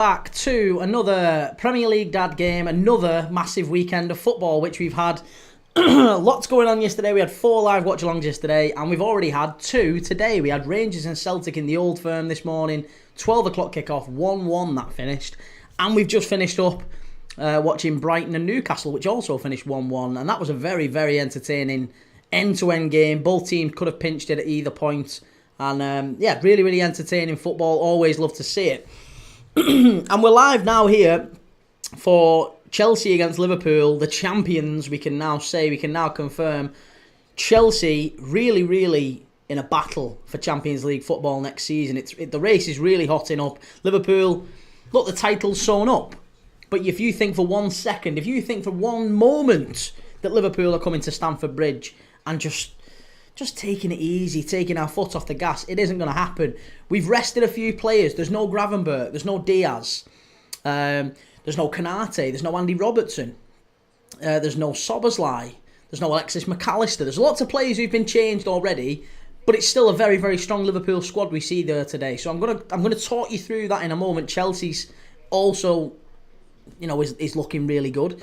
Back to another Premier League dad game, another massive weekend of football, which we've had lots going on yesterday. We had 4 live watch-alongs yesterday, and we've already had 2 today. We had Rangers and Celtic in the Old Firm this morning, 12 o'clock kickoff, 1-1 that finished. And we've just finished up watching Brighton and Newcastle, which also finished 1-1. And that was a very, very entertaining end-to-end game. Both teams could have pinched it at either point. And really, really entertaining football. Always love to see it. And we're live now here for Chelsea against Liverpool, the champions. We can now confirm Chelsea really, really in a battle for Champions League football next season. The race is really hotting up. Liverpool, look, the title's sewn up. But if you think for 1 second, if you think for one moment that Liverpool are coming to Stamford Bridge and just taking it easy, taking our foot off the gas, it isn't going to happen. We've rested a few players. There's no Gravenberch, there's no Diaz, there's no Kanate, there's no Andy Robertson, there's no Szoboszlai, there's no Alexis McAllister. There's lots of players who've been changed already, but it's still a very, very strong Liverpool squad we see there today. So I'm gonna talk you through that in a moment. Chelsea's also, is looking really good.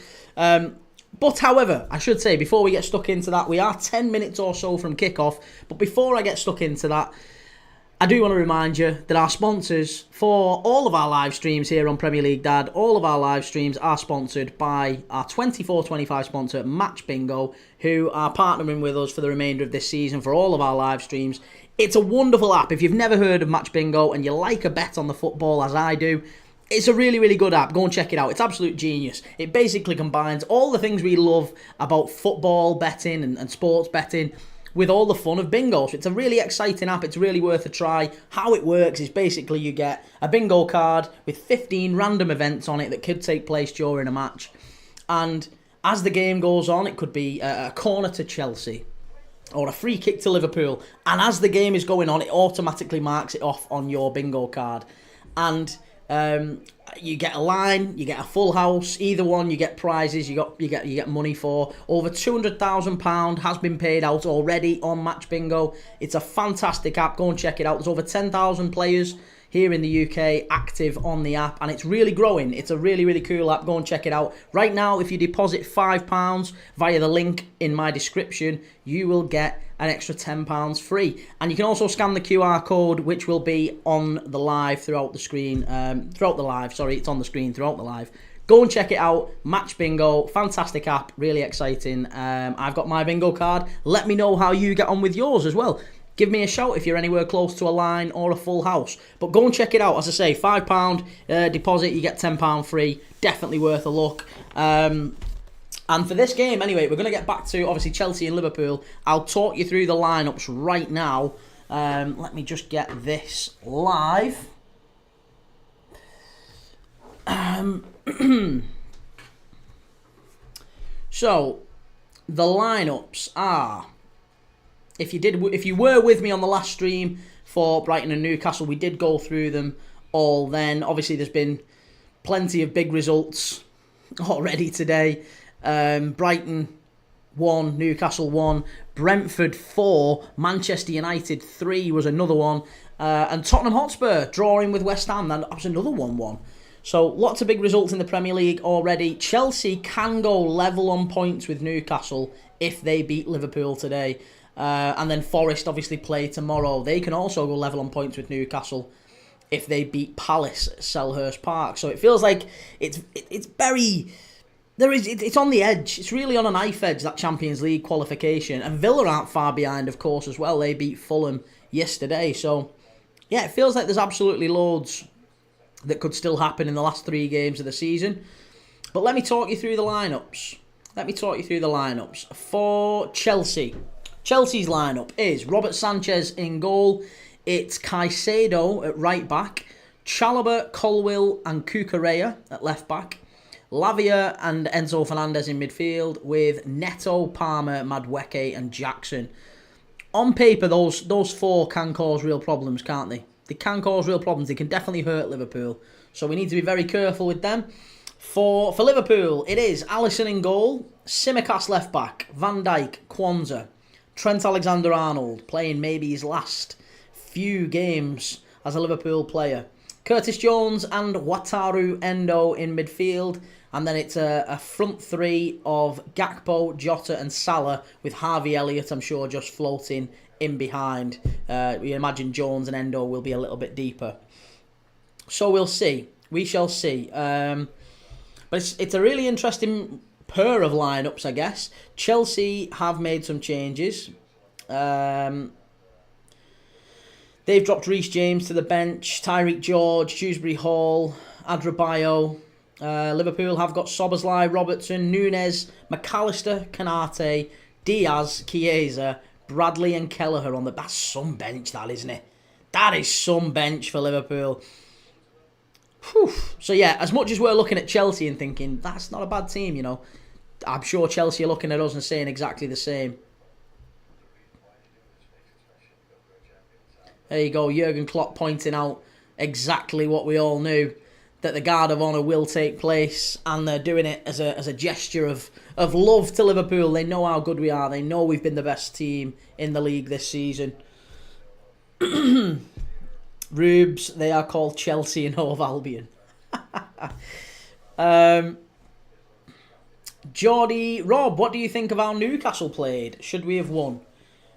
But however, I should say, before we get stuck into that, we are 10 minutes or so from kickoff. But before I get stuck into that, I do want to remind you that our sponsors for all of our live streams here on Premier League Dad, all of our live streams are sponsored by our 24-25 sponsor, Match Bingo, who are partnering with us for the remainder of this season for all of our live streams. It's a wonderful app. If you've never heard of Match Bingo and you like a bet on the football as I do, it's a really, really good app. Go and check it out. It's absolute genius. It basically combines all the things we love about football betting and sports betting with all the fun of bingo. So it's a really exciting app. It's really worth a try. How it works is basically you get a bingo card with 15 random events on it that could take place during a match. And as the game goes on, it could be a corner to Chelsea or a free kick to Liverpool. And as the game is going on, it automatically marks it off on your bingo card. And you get a line, you get a full house, either one you get prizes, you get money for. Over £200,000 has been paid out already on Match Bingo. It's a fantastic app. Go and check it out. There's over 10,000 players here in the UK active on the app, and it's really growing. It's a really, really cool app. Go and check it out. Right now, if you deposit £5 via the link in my description, you will get an extra £10 free. And you can also scan the QR code, which will be on the live throughout the screen. It's on the screen throughout the live. Go and check it out. Match Bingo, fantastic app, really exciting. I've got my bingo card. Let me know how you get on with yours as well. Give me a shout if you're anywhere close to a line or a full house. But go and check it out. As I say, £5 deposit, you get £10 free. Definitely worth a look. And for this game, anyway, we're going to get back to, obviously, Chelsea and Liverpool. I'll talk you through the lineups right now. Let me just get this live. So, the lineups are... If you were with me on the last stream for Brighton and Newcastle, we did go through them all then. Obviously, there's been plenty of big results already today. Brighton 1, Newcastle 1, Brentford 4, Manchester United 3 was another one, and Tottenham Hotspur drawing with West Ham, that was another 1-1. So lots of big results in the Premier League already. Chelsea can go level on points with Newcastle if they beat Liverpool today. And then Forest obviously play tomorrow. They can also go level on points with Newcastle if they beat Palace at Selhurst Park. So it feels like it's on the edge. It's really on a knife edge, that Champions League qualification. And Villa aren't far behind, of course, as well. They beat Fulham yesterday. So yeah, it feels like there's absolutely loads that could still happen in the last 3 games of the season. But let me talk you through the lineups. For Chelsea. Chelsea's lineup is Robert Sanchez in goal. It's Caicedo at right back. Chalobah, Colwill and Cucurella at left back. Lavia and Enzo Fernandez in midfield with Neto, Palmer, Madueke and Jackson. On paper, those 4 can cause real problems, can't they? They can cause real problems. They can definitely hurt Liverpool. So we need to be very careful with them. For Liverpool, it is Alisson in goal. Tsimikas left back. Van Dijk, Kwanzaa. Trent Alexander-Arnold playing maybe his last few games as a Liverpool player. Curtis Jones and Wataru Endo in midfield. And then it's a front three of Gakpo, Jota and Salah with Harvey Elliott, I'm sure, just floating in behind. We imagine Jones and Endo will be a little bit deeper. So we'll see. We shall see. But it's a really interesting pair of lineups, I guess. Chelsea have made some changes. They've dropped Reece James to the bench, Tyreek George, Dewsbury Hall, Adebayo. Liverpool have got Szoboszlai, Robertson, Nunes, McAllister, Kanate, Diaz, Chiesa, Bradley and Kelleher on the... That's some bench, that, isn't it? That is some bench for Liverpool. Whew. So yeah, as much as we're looking at Chelsea and thinking, that's not a bad team, you know, I'm sure Chelsea are looking at us and saying exactly the same. There you go, Jurgen Klopp pointing out exactly what we all knew, that the Guard of Honour will take place, and they're doing it as a gesture of love to Liverpool. They know how good we are. They know we've been the best team in the league this season. Rubes, they are called Chelsea and Hove Albion. Geordie, Rob, what do you think of how Newcastle played? Should we have won?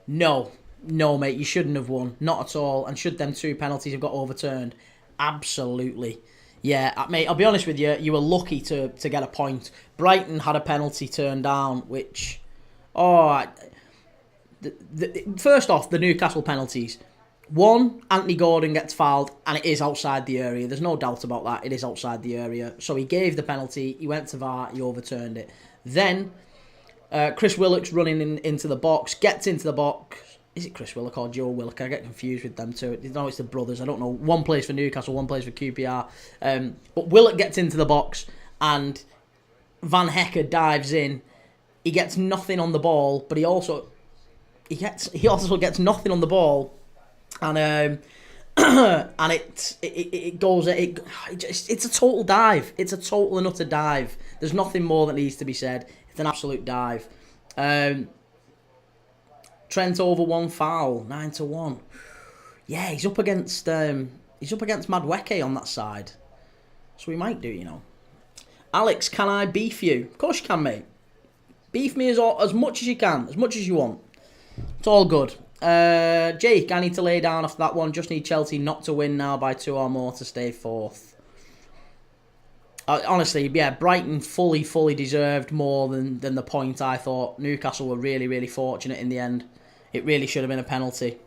No, mate, you shouldn't have won. Not at all. And should them 2 penalties have got overturned? Absolutely. Yeah, mate, I'll be honest with you, you were lucky to get a point. Brighton had a penalty turned down, which... first off, the Newcastle penalties. One, Anthony Gordon gets fouled, and it is outside the area. There's no doubt about that. It is outside the area. So he gave the penalty, he went to VAR, he overturned it. Then, Chris Willock's running into the box, gets into the box... Is it Chris Willock or Joe Willock? I get confused with them two. No, it's the brothers. I don't know. One plays for Newcastle, one plays for QPR. But Willock gets into the box and Van Hecker dives in. He gets nothing on the ball, but he also gets nothing on the ball, and it goes. It's a total dive. It's a total and utter dive. There's nothing more that needs to be said. It's an absolute dive. Trent over 1 foul, 9-1. Yeah, he's up against Madueke on that side. So we might do, you know. Alex, can I beef you? Of course you can, mate. Beef me as much as you can, as much as you want. It's all good. Jake, I need to lay down after that one. Just need Chelsea not to win now by 2 or more to stay 4th. Honestly, yeah, Brighton fully deserved more than the point, I thought. Newcastle were really, really fortunate in the end. It really should have been a penalty.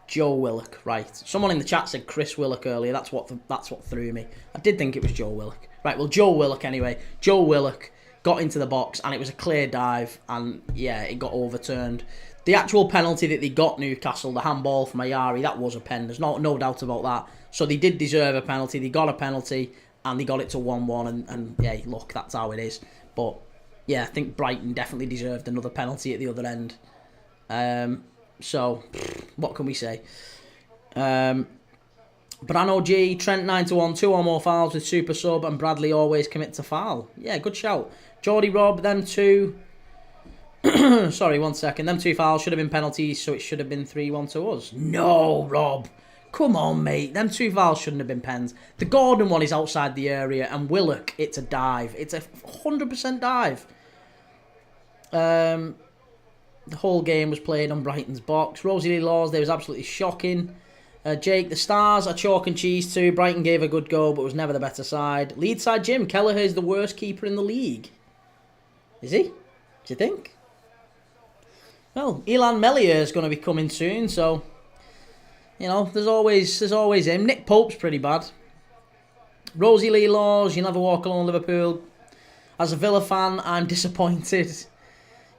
Joe Willock, right. Someone in the chat said Chris Willock earlier. That's what threw me. I did think it was Joe Willock. Right, well, Joe Willock anyway. Joe Willock got into the box and it was a clear dive and, yeah, it got overturned. The actual penalty that they got Newcastle, the handball from Ayari, that was a pen. There's no doubt about that. So they did deserve a penalty. They got a penalty and they got it to 1-1 and yeah, look, that's how it is. But yeah, I think Brighton definitely deserved another penalty at the other end. So, what can we say? Brano G, Trent 9-1, 2 or more fouls with super sub and Bradley always commit to foul. Yeah, good shout. Geordie Rob, them 2... Sorry, 1 second. Them 2 fouls should have been penalties, so it should have been 3-1 to us. No, Rob. Come on, mate. Them 2 fouls shouldn't have been pens. The Gordon one is outside the area, and Willock, it's a dive. It's a 100% dive. The whole game was played on Brighton's box. Rosie Lee Laws, they was absolutely shocking. Jake, the Stars are chalk and cheese too. Brighton gave a good go, but was never the better side. Lead side Jim, Kelleher is the worst keeper in the league. Is he? Do you think? Well, Elan Mellier is going to be coming soon, so... You know, there's always him. Nick Pope's pretty bad. Rosie Lee Laws, you never walk alone, Liverpool. As a Villa fan, I'm disappointed.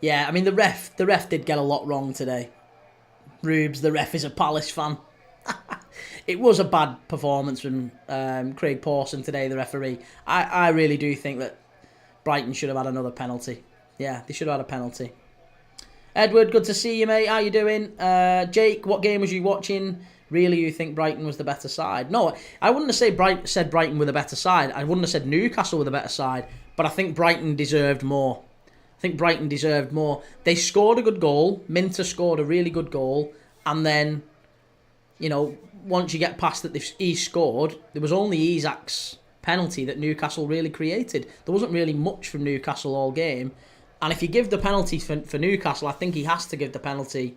Yeah, I mean, the ref did get a lot wrong today. Rubes, the ref is a Palace fan. It was a bad performance from Craig Pawson today, the referee. I really do think that Brighton should have had another penalty. Yeah, they should have had a penalty. Edward, good to see you, mate. How you doing? Jake, what game was you watching? Really, you think Brighton was the better side? No, I wouldn't have said Brighton were the better side. I wouldn't have said Newcastle were the better side. But I think Brighton deserved more. They scored a good goal. Minter scored a really good goal. And then once you get past that he's scored, there was only Isak's penalty that Newcastle really created. There wasn't really much from Newcastle all game. And if you give the penalty for Newcastle, I think he has to give the penalty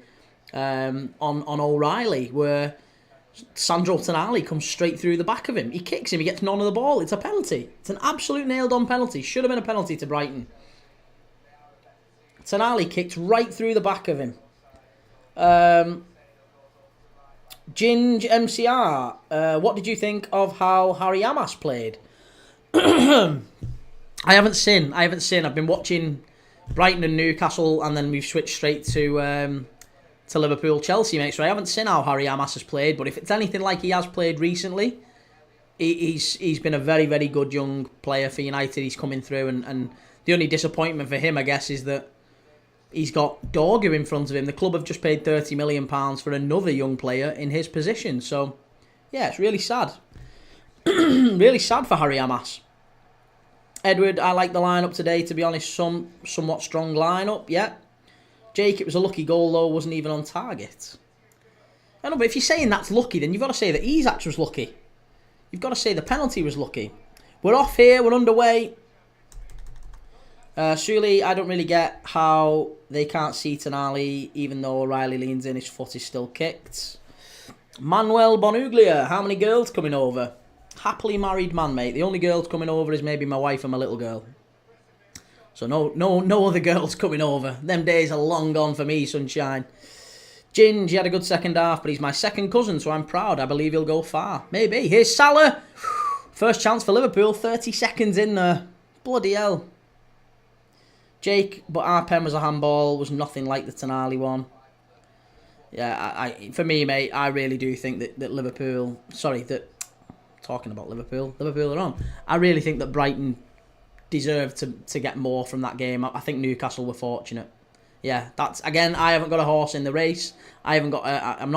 on O'Reilly, where Sandro Tonali comes straight through the back of him. He kicks him, he gets none of the ball. It's a penalty. It's an absolute nailed-on penalty. Should have been a penalty to Brighton. Tonali kicked right through the back of him. Ginge MCR, what did you think of how Harry Amas played? I haven't seen. I've been watching Brighton and Newcastle, and then we've switched straight to Liverpool Chelsea, mate. So I haven't seen how Harry Amas has played, but if it's anything like he has played recently, he's been a very, very good young player for United. He's coming through, and the only disappointment for him, I guess, is that he's got Dorgu in front of him. The club have just paid £30 million for another young player in his position. So, yeah, it's really sad. Really sad for Harry Amas. Edward, I like the lineup today, to be honest. Somewhat strong lineup, yeah. Jake, it was a lucky goal, though. Wasn't even on target. I know, but if you're saying that's lucky, then you've got to say that Isak was lucky. You've got to say the penalty was lucky. We're off here. We're underway. Suli, I don't really get how they can't see Tonali, even though O'Reilly leans in, his foot is still kicked. Manuel Bonuglia, how many girls coming over? Happily married man, mate. The only girls coming over is maybe my wife and my little girl. So no other girls coming over. Them days are long gone for me, sunshine. Ginge, he had a good second half, but he's my second cousin, so I'm proud. I believe he'll go far. Maybe. Here's Salah. First chance for Liverpool, 30 seconds in there. Bloody hell. Jake, but our pen was a handball, was nothing like the Tonali one. Yeah, for me, mate, I really do think that Liverpool... Talking about Liverpool are on. I really think that Brighton deserved to get more from that game. I think Newcastle were fortunate. Yeah, that's... Again, I haven't got a horse in the race. I'm not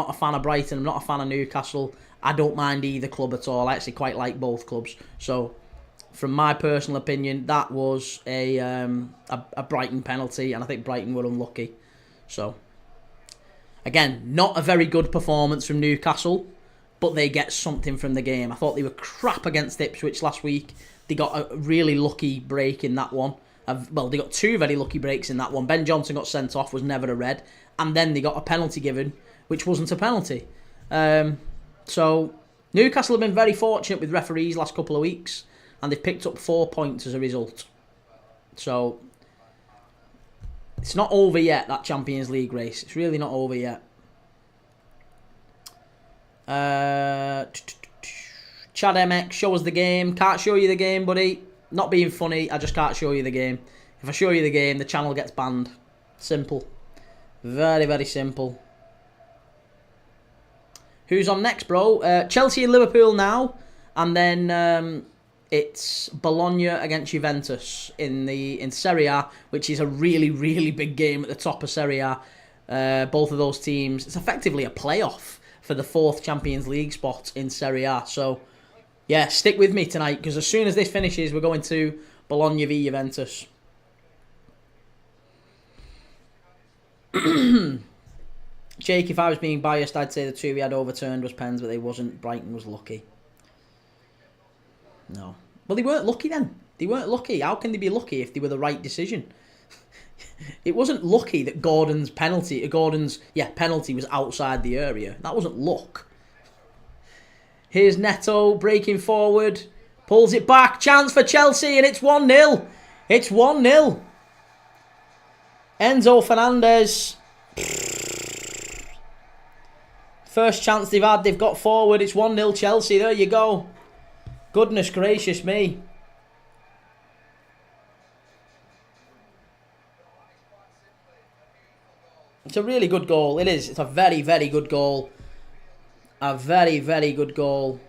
a fan of Brighton. I'm not a fan of Newcastle. I don't mind either club at all. I actually quite like both clubs. So... From my personal opinion, that was a Brighton penalty, and I think Brighton were unlucky. So, again, not a very good performance from Newcastle, but they get something from the game. I thought they were crap against Ipswich last week. They got a really lucky break in that one. They got two very lucky breaks in that one. Ben Johnson got sent off, was never a red, and then they got a penalty given, which wasn't a penalty. So, Newcastle have been very fortunate with referees last couple of weeks, and they've picked up 4 points as a result. So, it's not over yet, that Champions League race. It's really not over yet. Chad MX, show us the game. Can't show you the game, buddy. Not being funny, I just can't show you the game. If I show you the game, the channel gets banned. Simple. Very, very simple. Who's on next, bro? Chelsea and Liverpool now. And then... it's Bologna against Juventus in Serie A, which is a really, really big game at the top of Serie A. Both of those teams, it's effectively a playoff for the 4th Champions League spot in Serie A. So, yeah, stick with me tonight, because as soon as this finishes, we're going to Bologna v Juventus. Jake, if I was being biased, I'd say the two we had overturned was pens, but they wasn't. Brighton was lucky. No. Well, they weren't lucky then. They weren't lucky. How can they be lucky if they were the right decision? It wasn't lucky that Gordon's penalty was outside the area. That wasn't luck. Here's Neto breaking forward. Pulls it back. Chance for Chelsea, and it's 1-0. It's 1-0. Enzo Fernandez. First chance they've had. They've got forward. It's 1-0 Chelsea. There you go. Goodness gracious me. It's a really good goal. It is. It's a very, very good goal. A very, very good goal.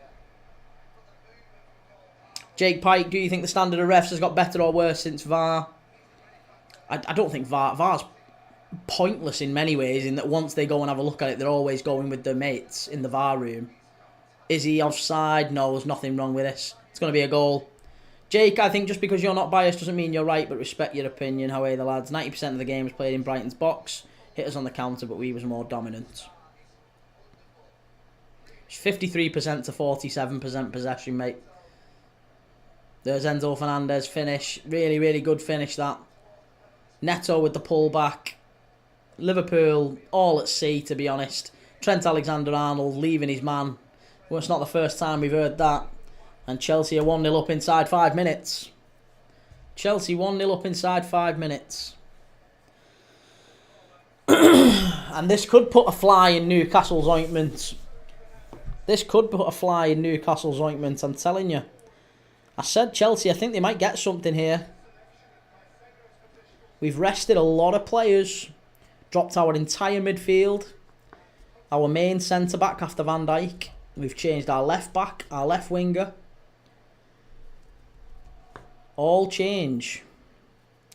Jake Pike, do you think the standard of refs has got better or worse since VAR? I don't think VAR's pointless in many ways, in that once they go and have a look at it, they're always going with their mates in the VAR room. Is he offside? No, there's nothing wrong with this. It's going to be a goal. Jake, I think just because you're not biased doesn't mean you're right, but respect your opinion. How are the lads? 90% of the game was played in Brighton's box. Hit us on the counter, but we was more dominant. It's 53% to 47% possession, mate. There's Enzo Fernandez finish. Really, really good finish, that. Neto with the pullback. Liverpool all at sea, to be honest. Trent Alexander-Arnold leaving his man. Well, it's not the first time we've heard that. And Chelsea are 1-0 up inside 5 minutes. Chelsea 1-0 up inside 5 minutes. And this could put a fly in Newcastle's ointment. This could put a fly in Newcastle's ointment, I'm telling you. I said Chelsea, I think they might get something here. We've rested a lot of players. Dropped our entire midfield. Our main centre-back after Van Dijk. We've changed our left-back, our left winger. All change.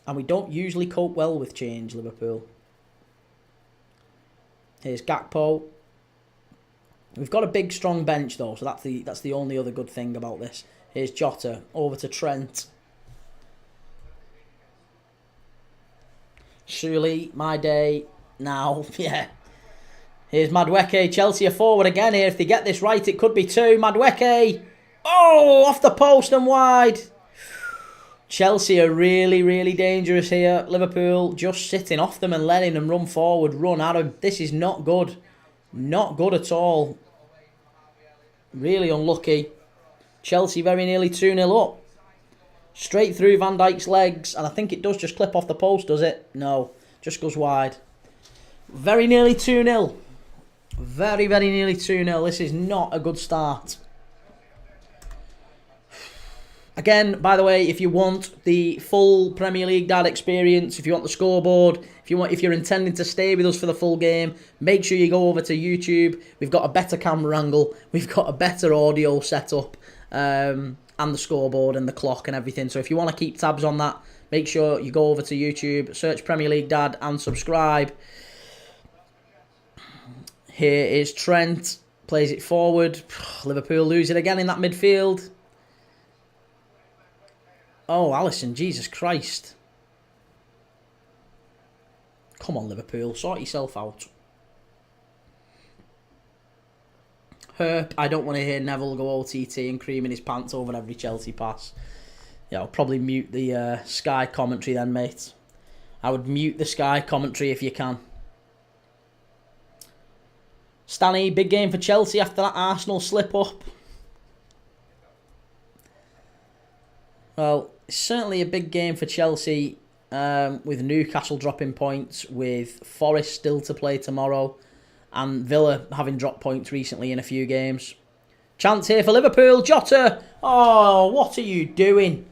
And we don't usually cope well with change, Liverpool. Here's Gakpo. We've got a big, strong bench, though, so that's the only other good thing about this. Here's Jota. Over to Trent. Suli, my day. Now, yeah. Here's Madueke. Chelsea are forward again here. If they get this right, it could be 2. Madueke. Oh, off the post and wide. Chelsea are really, really dangerous here. Liverpool just sitting off them and letting them run forward, run at them. This is not good. Not good at all. Really unlucky. Chelsea very nearly 2-0 up. Straight through Van Dijk's legs. And I think it does just clip off the post, does it? No. Just goes wide. Very nearly 2-0. Very, very nearly 2-0. This is not a good start. Again, by the way, if you want the full Premier League Dad experience, if you want the scoreboard, if you're intending to stay with us for the full game, make sure you go over to YouTube. We've got a better camera angle. We've got a better audio setup. And the scoreboard and the clock and everything. So if you want to keep tabs on that, make sure you go over to YouTube, search Premier League Dad and subscribe. Here is Trent. Plays it forward. Liverpool lose it again in that midfield. Oh, Alisson, Jesus Christ. Come on, Liverpool. Sort yourself out. Herp, I don't want to hear Neville go OTT and cream in his pants over every Chelsea pass. Yeah, I'll probably mute the Sky commentary then, mate. I would mute the Sky commentary if you can. Stanley, big game for Chelsea after that Arsenal slip-up. Well, it's certainly a big game for Chelsea with Newcastle dropping points, with Forest still to play tomorrow, and Villa having dropped points recently in a few games. Chance here for Liverpool. Jota. Oh, what are you doing?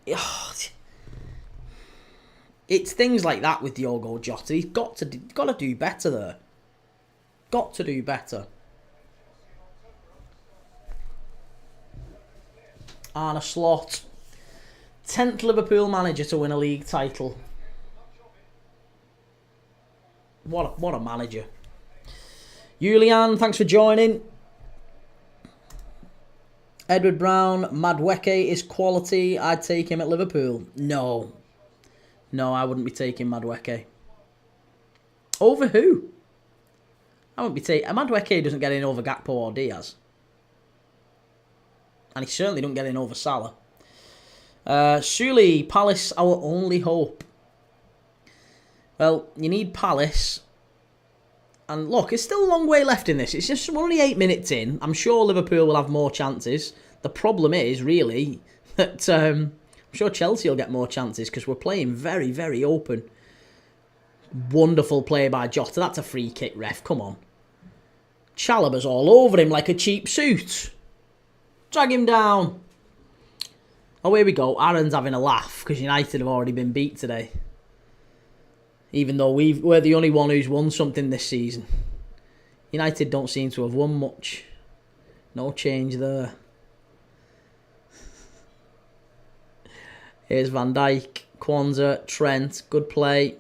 It's things like that with Diogo Jota. He's got to do better there. Got to do better. Arne Slot. 10th Liverpool manager to win a league title. What a manager. Julian, thanks for joining. Edward Brown, Madueke is quality. I'd take him at Liverpool. No, I wouldn't be taking Madueke. Over who? I wouldn't be taking... Madueke doesn't get in over Gakpo or Diaz. And he certainly don't get in over Salah. Suli, Palace, our only hope. Well, you need Palace. And look, it's still a long way left in this. It's just we're only 8 minutes in. I'm sure Liverpool will have more chances. The problem is, really, that I'm sure Chelsea will get more chances because we're playing very, very open. Wonderful play by Jota. That's a free kick, ref. Come on. Chalobah's all over him like a cheap suit. Drag him down. Oh, here we go. Aaron's having a laugh because United have already been beat today. Even though we're the only one who's won something this season. United don't seem to have won much. No change there. Here's Van Dijk, Kwanzaa, Trent. Good play. You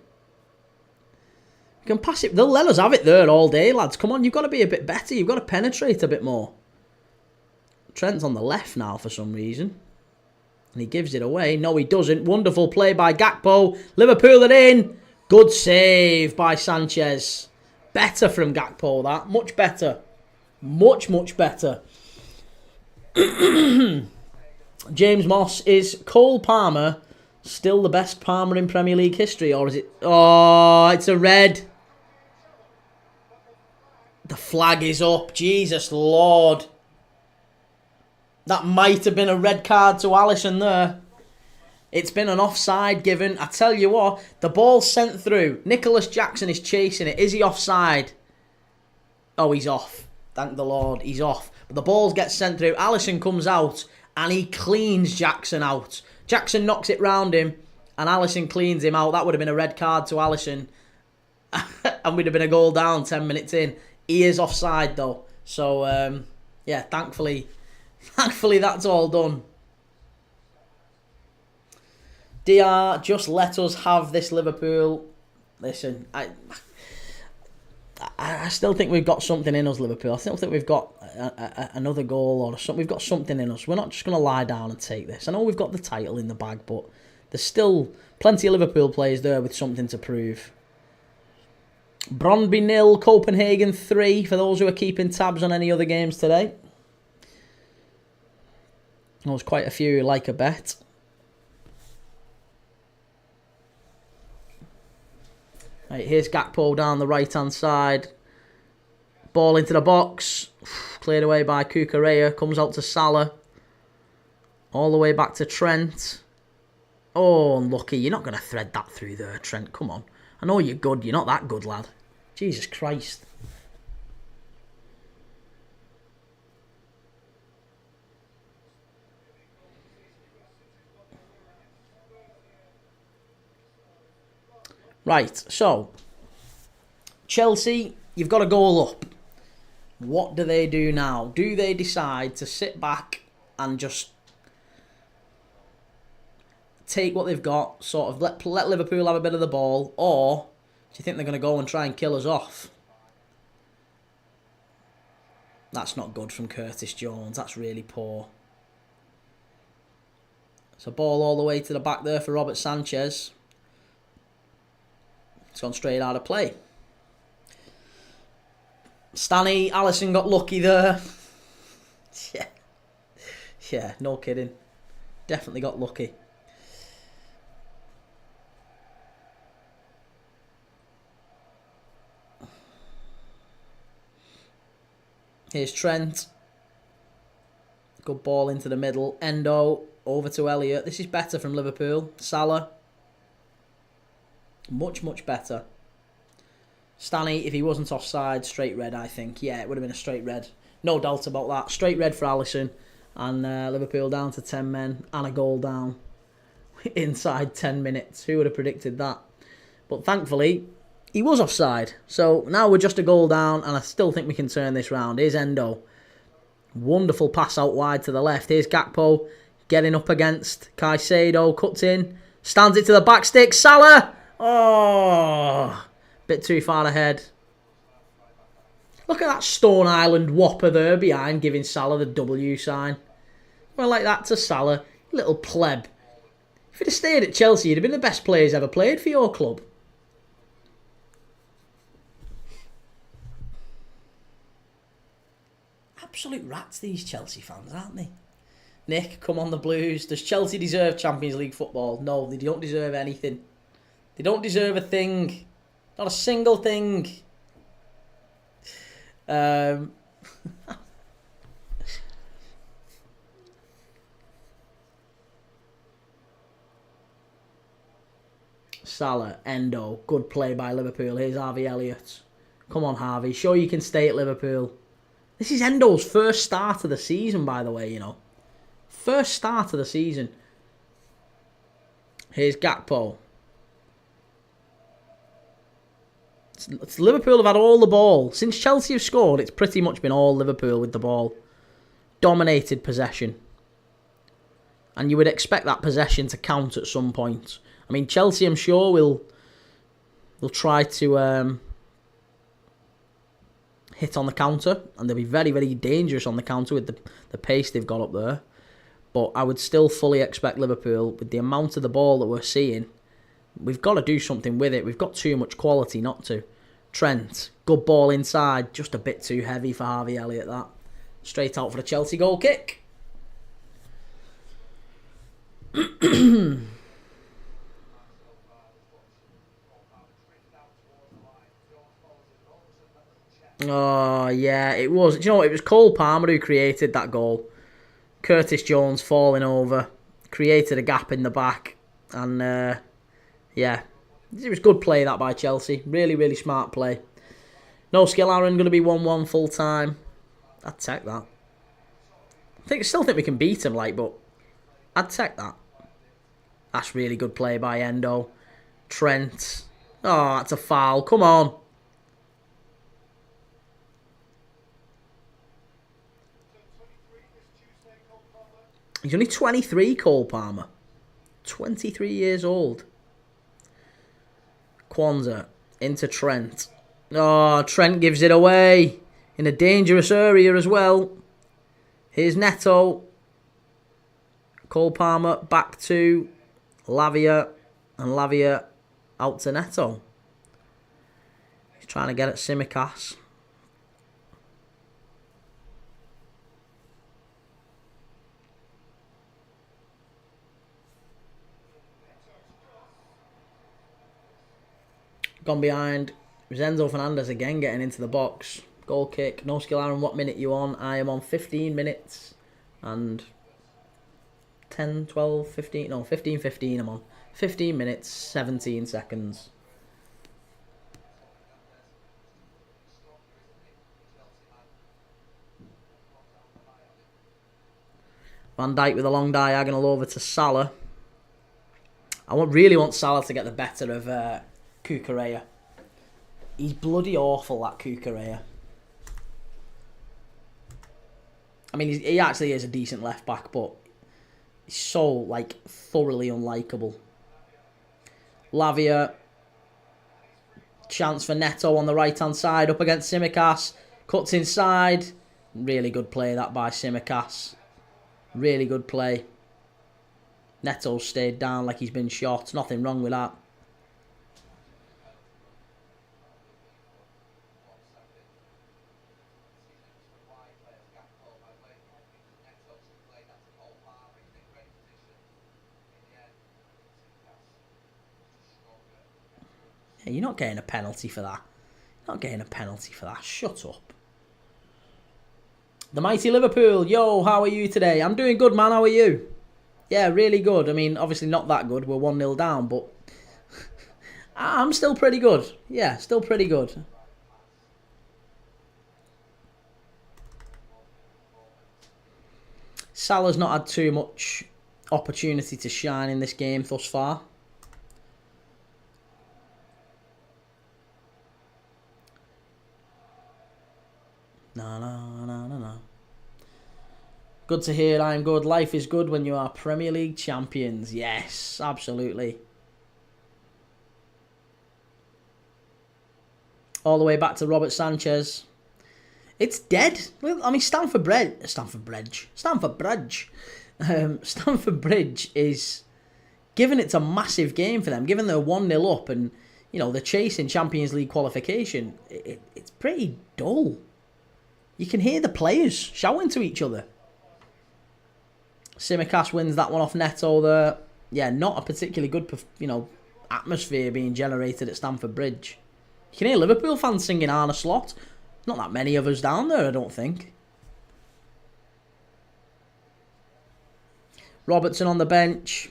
can pass it. They'll let us have it there all day, lads. Come on, you've got to be a bit better. You've got to penetrate a bit more. Trent's on the left now for some reason. And he gives it away. No, he doesn't. Wonderful play by Gakpo. Liverpool are in. Good save by Sanchez. Better from Gakpo, that. Much better. Much, much better. James Moss, is Cole Palmer still the best Palmer in Premier League history, or is it... Oh, it's a red. The flag is up. Jesus Lord. That might have been a red card to Alisson there. It's been an offside given. I tell you what, the ball's sent through. Nicholas Jackson is chasing it. Is he offside? Oh, he's off. Thank the Lord, he's off. But the ball gets sent through. Alisson comes out and he cleans Jackson out. Jackson knocks it round him and Alisson cleans him out. That would have been a red card to Alisson. And we'd have been a goal down 10 minutes in. He is offside though. So, yeah, thankfully that's all done. DR, just let us have this Liverpool. Listen, I still think we've got something in us, Liverpool. I still think we've got another goal or something. We've got something in us. We're not just going to lie down and take this. I know we've got the title in the bag, but there's still plenty of Liverpool players there with something to prove. Brøndby 0, Copenhagen 3, for those who are keeping tabs on any other games today. There's quite a few who like a bet. Right, here's Gakpo down the right-hand side. Ball into the box. Cleared away by Cucurella. Comes out to Salah. All the way back to Trent. Oh, unlucky. You're not going to thread that through there, Trent. Come on. I know you're good. You're not that good, lad. Jesus Christ. Right, so Chelsea, you've got a goal up. What do they do now? Do they decide to sit back and just take what they've got, sort of let Liverpool have a bit of the ball, or do you think they're going to go and try and kill us off? That's not good from Curtis Jones. That's really poor. It's a ball all the way to the back there for Robert Sanchez. It's gone straight out of play. Stanley, Alisson got lucky there. Yeah, no kidding. Definitely got lucky. Here's Trent. Good ball into the middle. Endo over to Elliott. This is better from Liverpool. Salah. Much, much better. Stanley, if he wasn't offside, straight red, I think. Yeah, it would have been a straight red. No doubt about that. Straight red for Alisson. And Liverpool down to 10 men and a goal down inside 10 minutes. Who would have predicted that? But thankfully, he was offside. So now we're just a goal down and I still think we can turn this round. Here's Endo. Wonderful pass out wide to the left. Here's Gakpo getting up against Caicedo. Cuts in. Stands it to the back stick. Salah! Oh, bit too far ahead. Look at that Stone Island whopper there behind, giving Salah the W sign. Well, like that to Salah, little pleb. If he'd have stayed at Chelsea, he'd have been the best player he's ever played for your club. Absolute rats, these Chelsea fans, aren't they? Nick, come on the Blues. Does Chelsea deserve Champions League football? No, they don't deserve anything. They don't deserve a thing. Not a single thing. Salah, Endo, good play by Liverpool. Here's Harvey Elliott. Come on, Harvey. Show you can stay at Liverpool. This is Endo's first start of the season, by the way, you know. First start of the season. Here's Gakpo. Liverpool have had all the ball. Since Chelsea have scored, it's pretty much been all Liverpool with the ball. Dominated possession. And you would expect that possession to count at some point. I mean, Chelsea, I'm sure, will try to hit on the counter. And they'll be very, very dangerous on the counter with the pace they've got up there. But I would still fully expect Liverpool, with the amount of the ball that we're seeing, we've got to do something with it. We've got too much quality not to. Trent, good ball inside. Just a bit too heavy for Harvey Elliott, that. Straight out for the Chelsea goal kick. Oh, yeah, it was. Do you know what? It was Cole Palmer who created that goal. Curtis Jones falling over. Created a gap in the back. And, yeah. It was good play, that, by Chelsea. Really, really smart play. No skill, Aaron. Going to be 1-1 full time. I'd take that. Still think we can beat him, but I'd take that. That's really good play by Endo. Trent. Oh, that's a foul. Come on. He's only 23, Cole Palmer. 23 years old. Kwanzaa into Trent. Oh, Trent gives it away. In a dangerous area as well. Here's Neto. Cole Palmer back to Lavia. And Lavia out to Neto. He's trying to get at Tsimikas. Gone behind. Enzo Fernandez again getting into the box. Goal kick. No skill, Aaron. What minute you on? I am on 15 minutes and 10, 12, 15. No, 15, 15 I'm on. 15 minutes, 17 seconds. Van Dijk with a long diagonal over to Salah. I really want Salah to get the better of Cucurella. He's bloody awful, that Cucurella. I mean, he actually is a decent left back, but he's so, thoroughly unlikable. Lavia. Chance for Neto on the right-hand side, up against Tsimikas. Cuts inside. Really good play, that, by Tsimikas. Really good play. Neto stayed down like he's been shot. Nothing wrong with that. You're not getting a penalty for that. You're not getting a penalty for that. Shut up. The mighty Liverpool. Yo, how are you today? I'm doing good, man. How are you? Yeah, really good. I mean, obviously not that good. We're 1-0 down, but I'm still pretty good. Yeah, still pretty good. Salah's not had too much opportunity to shine in this game thus far. No. Good to hear. I'm good. Life is good when you are Premier League champions. Yes, absolutely. All the way back to Robert Sanchez. It's dead. I mean, Stamford Bridge is given it's a massive game for them. Given they're 1-0 up and, they're chasing Champions League qualification, it's pretty dull. You can hear the players shouting to each other. Tsimikas wins that one off Neto there. Yeah, not a particularly good, atmosphere being generated at Stamford Bridge. You can hear Liverpool fans singing Arne Slot. Not that many of us down there, I don't think. Robertson on the bench.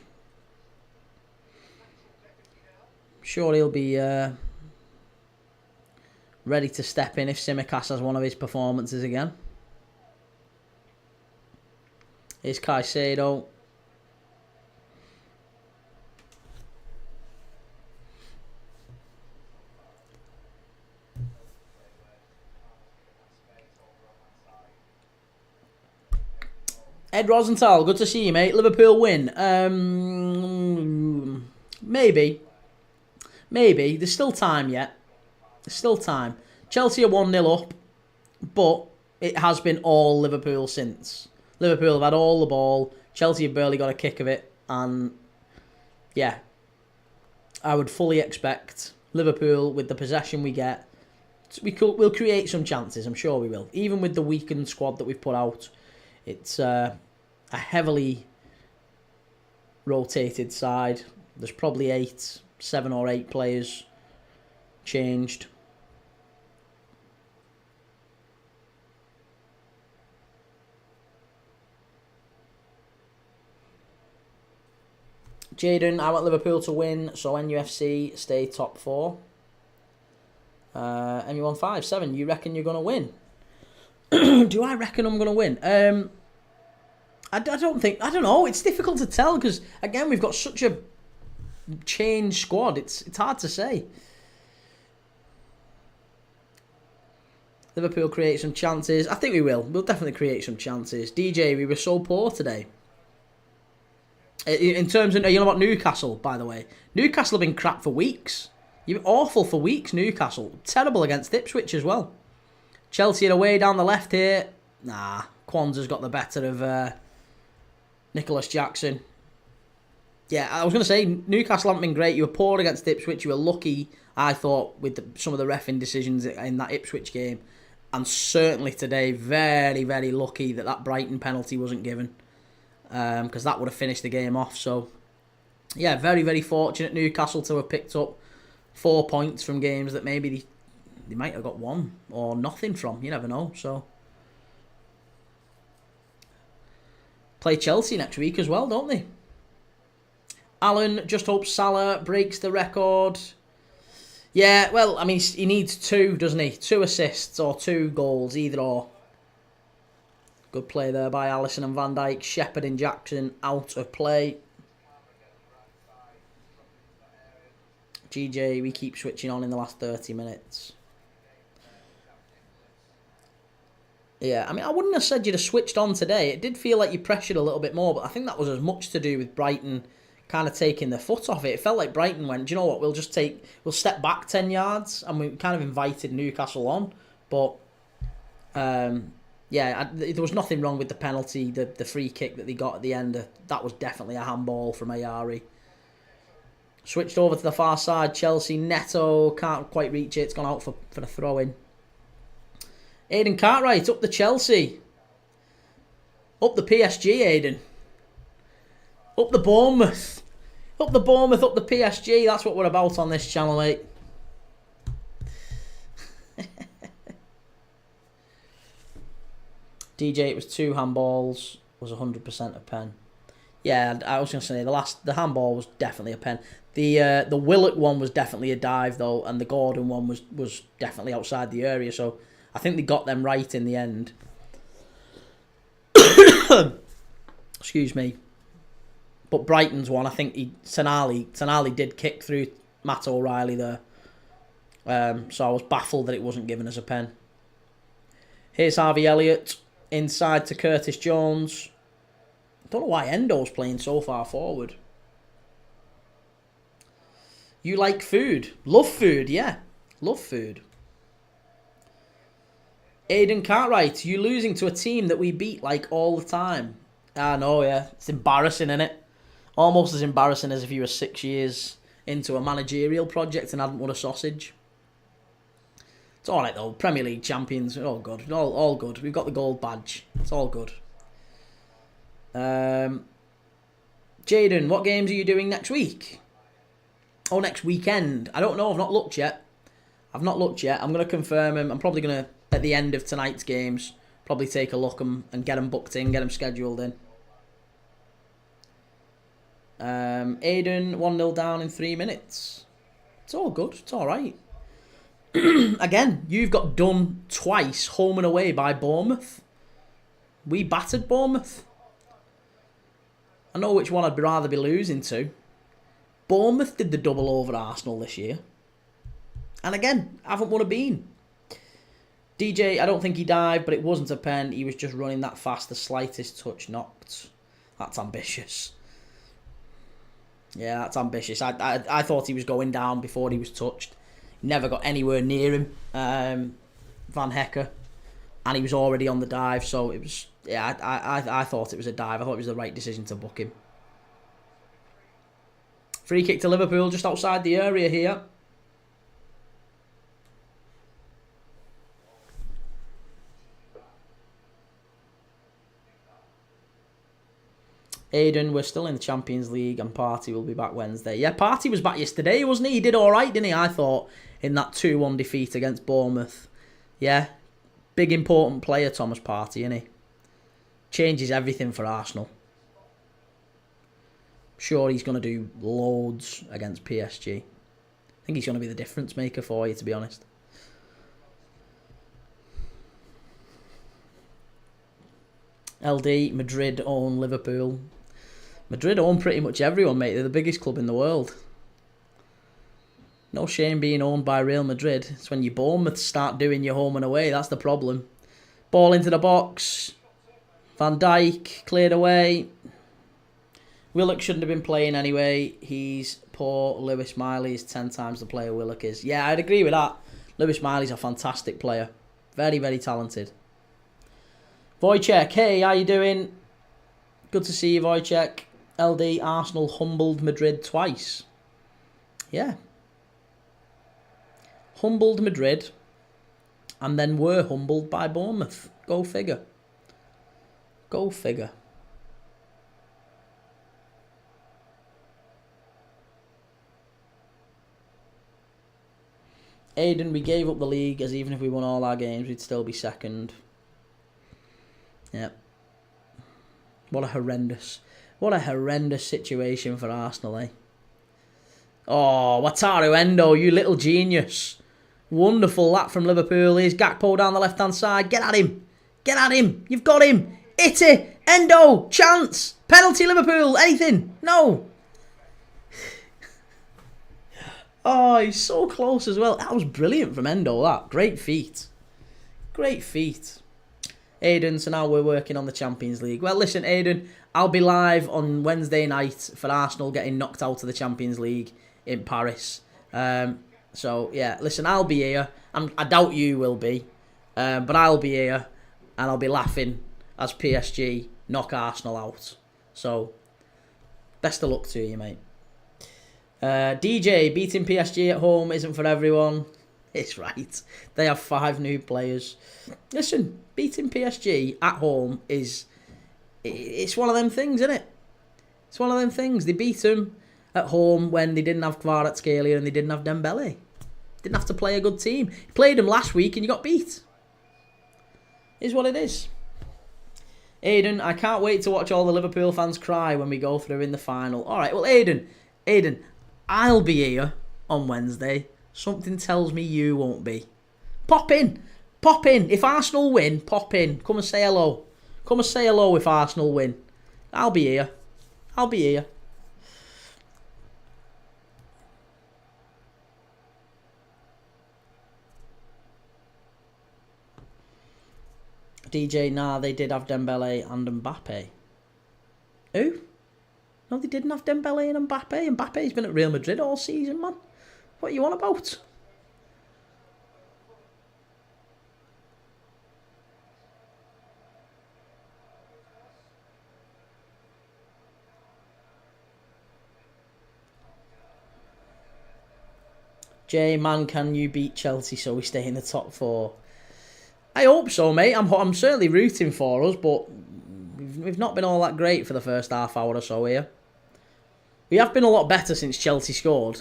Sure he'll be ready to step in if Tsimikas has one of his performances again. Here's Caicedo. Ed Rosenthal, good to see you, mate. Liverpool win. Maybe. There's still time yet. There's still time. Chelsea are 1-0 up, but it has been all Liverpool since. Liverpool have had all the ball. Chelsea have barely got a kick of it. And, yeah, I would fully expect Liverpool, with the possession we get, we'll create some chances. I'm sure we will. Even with the weakened squad that we've put out, it's a heavily rotated side. There's probably 7 or 8 players changed. Jaden, I want Liverpool to win, so NUFC stay top 4. MU157, you reckon you're going to win? Do I reckon I'm going to win? I don't know. It's difficult to tell because, again, we've got such a changed squad. It's hard to say. Liverpool create some chances. I think we will. We'll definitely create some chances. DJ, we were so poor today. In terms of, you know about Newcastle, by the way. Newcastle have been crap for weeks. You've been awful for weeks, Newcastle. Terrible against Ipswich as well. Chelsea are away down the left here. Nah, Kwanzaa's got the better of Nicholas Jackson. Yeah, I was going to say, Newcastle haven't been great. You were poor against Ipswich. You were lucky, I thought, with some of the reffing decisions in that Ipswich game. And certainly today, very, very lucky that Brighton penalty wasn't given. Because that would have finished the game off. So, yeah, very, very fortunate Newcastle to have picked up 4 points from games that maybe they might have got 1 or nothing from. You never know. So, play Chelsea next week as well, don't they? Alan just hopes Salah breaks the record. Yeah, well, I mean, he needs 2, doesn't he? 2 assists or 2 goals, either or. Good play there by Alisson and Van Dijk. Shepherd and Jackson out of play. GJ, we keep switching on in the last 30 minutes. Yeah, I mean, I wouldn't have said you'd have switched on today. It did feel like you pressured a little bit more, but I think that was as much to do with Brighton kind of taking their foot off it. It felt like Brighton went, do you know what, we'll step back 10 yards, and we kind of invited Newcastle on. But, yeah, there was nothing wrong with the penalty, the free kick that they got at the end. That was definitely a handball from Ayari. Switched over to the far side. Chelsea, Neto can't quite reach it. It's gone out for the throw-in. Aidan Cartwright up the Chelsea. Up the PSG, Aidan. Up the Bournemouth. Up the Bournemouth, up the PSG. That's what we're about on this channel, mate. DJ, it was 2 handballs. Was 100% a pen. Yeah, I was going to say the handball was definitely a pen. The Willock one was definitely a dive though, and the Gordon one was definitely outside the area. So I think they got them right in the end. Excuse me. But Brighton's one, I think Tonali did kick through Matt O'Reilly there. So I was baffled that it wasn't given as a pen. Here's Harvey Elliott inside to Curtis Jones. Don't know why Endo's playing so far forward. You like food? Love food, yeah. Love food. Aidan Cartwright, you losing to a team that we beat like all the time. I know, yeah. It's embarrassing, isn't it? Almost as embarrassing as if you were 6 years into a managerial project and hadn't won a sausage. It's alright though. Premier League champions. Oh good. All good. We've got the gold badge. It's all good. Jaden, what games are you doing next week? Oh, next weekend. I don't know. I've not looked yet. I'm going to confirm them. I'm probably going to, at the end of tonight's games, probably take a look and get them booked in, get them scheduled in. Aiden, 1-0 down in 3 minutes. It's all good. It's all right. Again, you've got done twice, home and away, by Bournemouth. We battered Bournemouth. I know which one I'd rather be losing to. Bournemouth did the double over Arsenal this year. And again, haven't won a bean. DJ, I don't think he dived, but it wasn't a pen. He was just running that fast. The slightest touch knocked. That's ambitious. Yeah, that's ambitious. I thought he was going down before he was touched. Never got anywhere near him, Van Hecker. And he was already on the dive, so it was... Yeah, I thought it was a dive. I thought it was the right decision to book him. Free kick to Liverpool, just outside the area here. Aiden, we're still in the Champions League and Partey will be back Wednesday. Yeah, Partey was back yesterday, wasn't he? He did alright, didn't he? I thought, in that 2-1 defeat against Bournemouth. Yeah, big important player, Thomas Partey, isn't he? Changes everything for Arsenal. Sure, he's going to do loads against PSG. I think he's going to be the difference maker for you, to be honest. LD, Madrid own Liverpool. Madrid own pretty much everyone, mate. They're the biggest club in the world. No shame being owned by Real Madrid. It's when your Bournemouth start doing your home and away. That's the problem. Ball into the box. Van Dijk cleared away. Willock shouldn't have been playing anyway. He's poor. Lewis Miley is 10 times the player Willock is. Yeah, I'd agree with that. Lewis Miley's a fantastic player. Very, very talented. Wojciech, hey, how you doing? Good to see you, Wojciech. LD, Arsenal humbled Madrid twice. Yeah. Humbled Madrid and then were humbled by Bournemouth. Go figure. Go figure. Aiden, we gave up the league as even if we won all our games, we'd still be second. Yep. What a horrendous situation for Arsenal, eh? Oh, Wataru Endo, you little genius. Wonderful that from Liverpool. Here's Gakpo down the left-hand side. Get at him. Get at him. You've got him. Hit it. Endo. Chance. Penalty Liverpool. Anything. No. Oh, he's so close as well. That was brilliant from Endo, that. Great feat. Great feat. Aiden, so now we're working on the Champions League. Well, listen, Aiden, I'll be live on Wednesday night for Arsenal getting knocked out of the Champions League in Paris. So, yeah, listen, I'll be here. I doubt you will be. But I'll be here and I'll be laughing as PSG knock Arsenal out. So, best of luck to you, mate. DJ, beating PSG at home isn't for everyone. It's right. They have 5 new players. Listen, beating PSG at home it's one of them things, isn't it? It's one of them things. They beat them at home when they didn't have Kvaratskhelia and they didn't have Dembele. Didn't have to play a good team. You played them last week and you got beat. Is what it is. Aiden, I can't wait to watch all the Liverpool fans cry when we go through in the final. All right, well, Aiden, I'll be here on Wednesday. Something tells me you won't be. Pop in. Pop in. If Arsenal win, pop in. Come and say hello. Come and say hello if Arsenal win. I'll be here. I'll be here. DJ, nah, they did have Dembele and Mbappe. Who? No, they didn't have Dembele and Mbappe. Mbappe's been at Real Madrid all season, man. What are you on about? Jay, man, can you beat Chelsea so we stay in the top 4? I hope so, mate. I'm certainly rooting for us, but we've not been all that great for the first half hour or so here. We have been a lot better since Chelsea scored.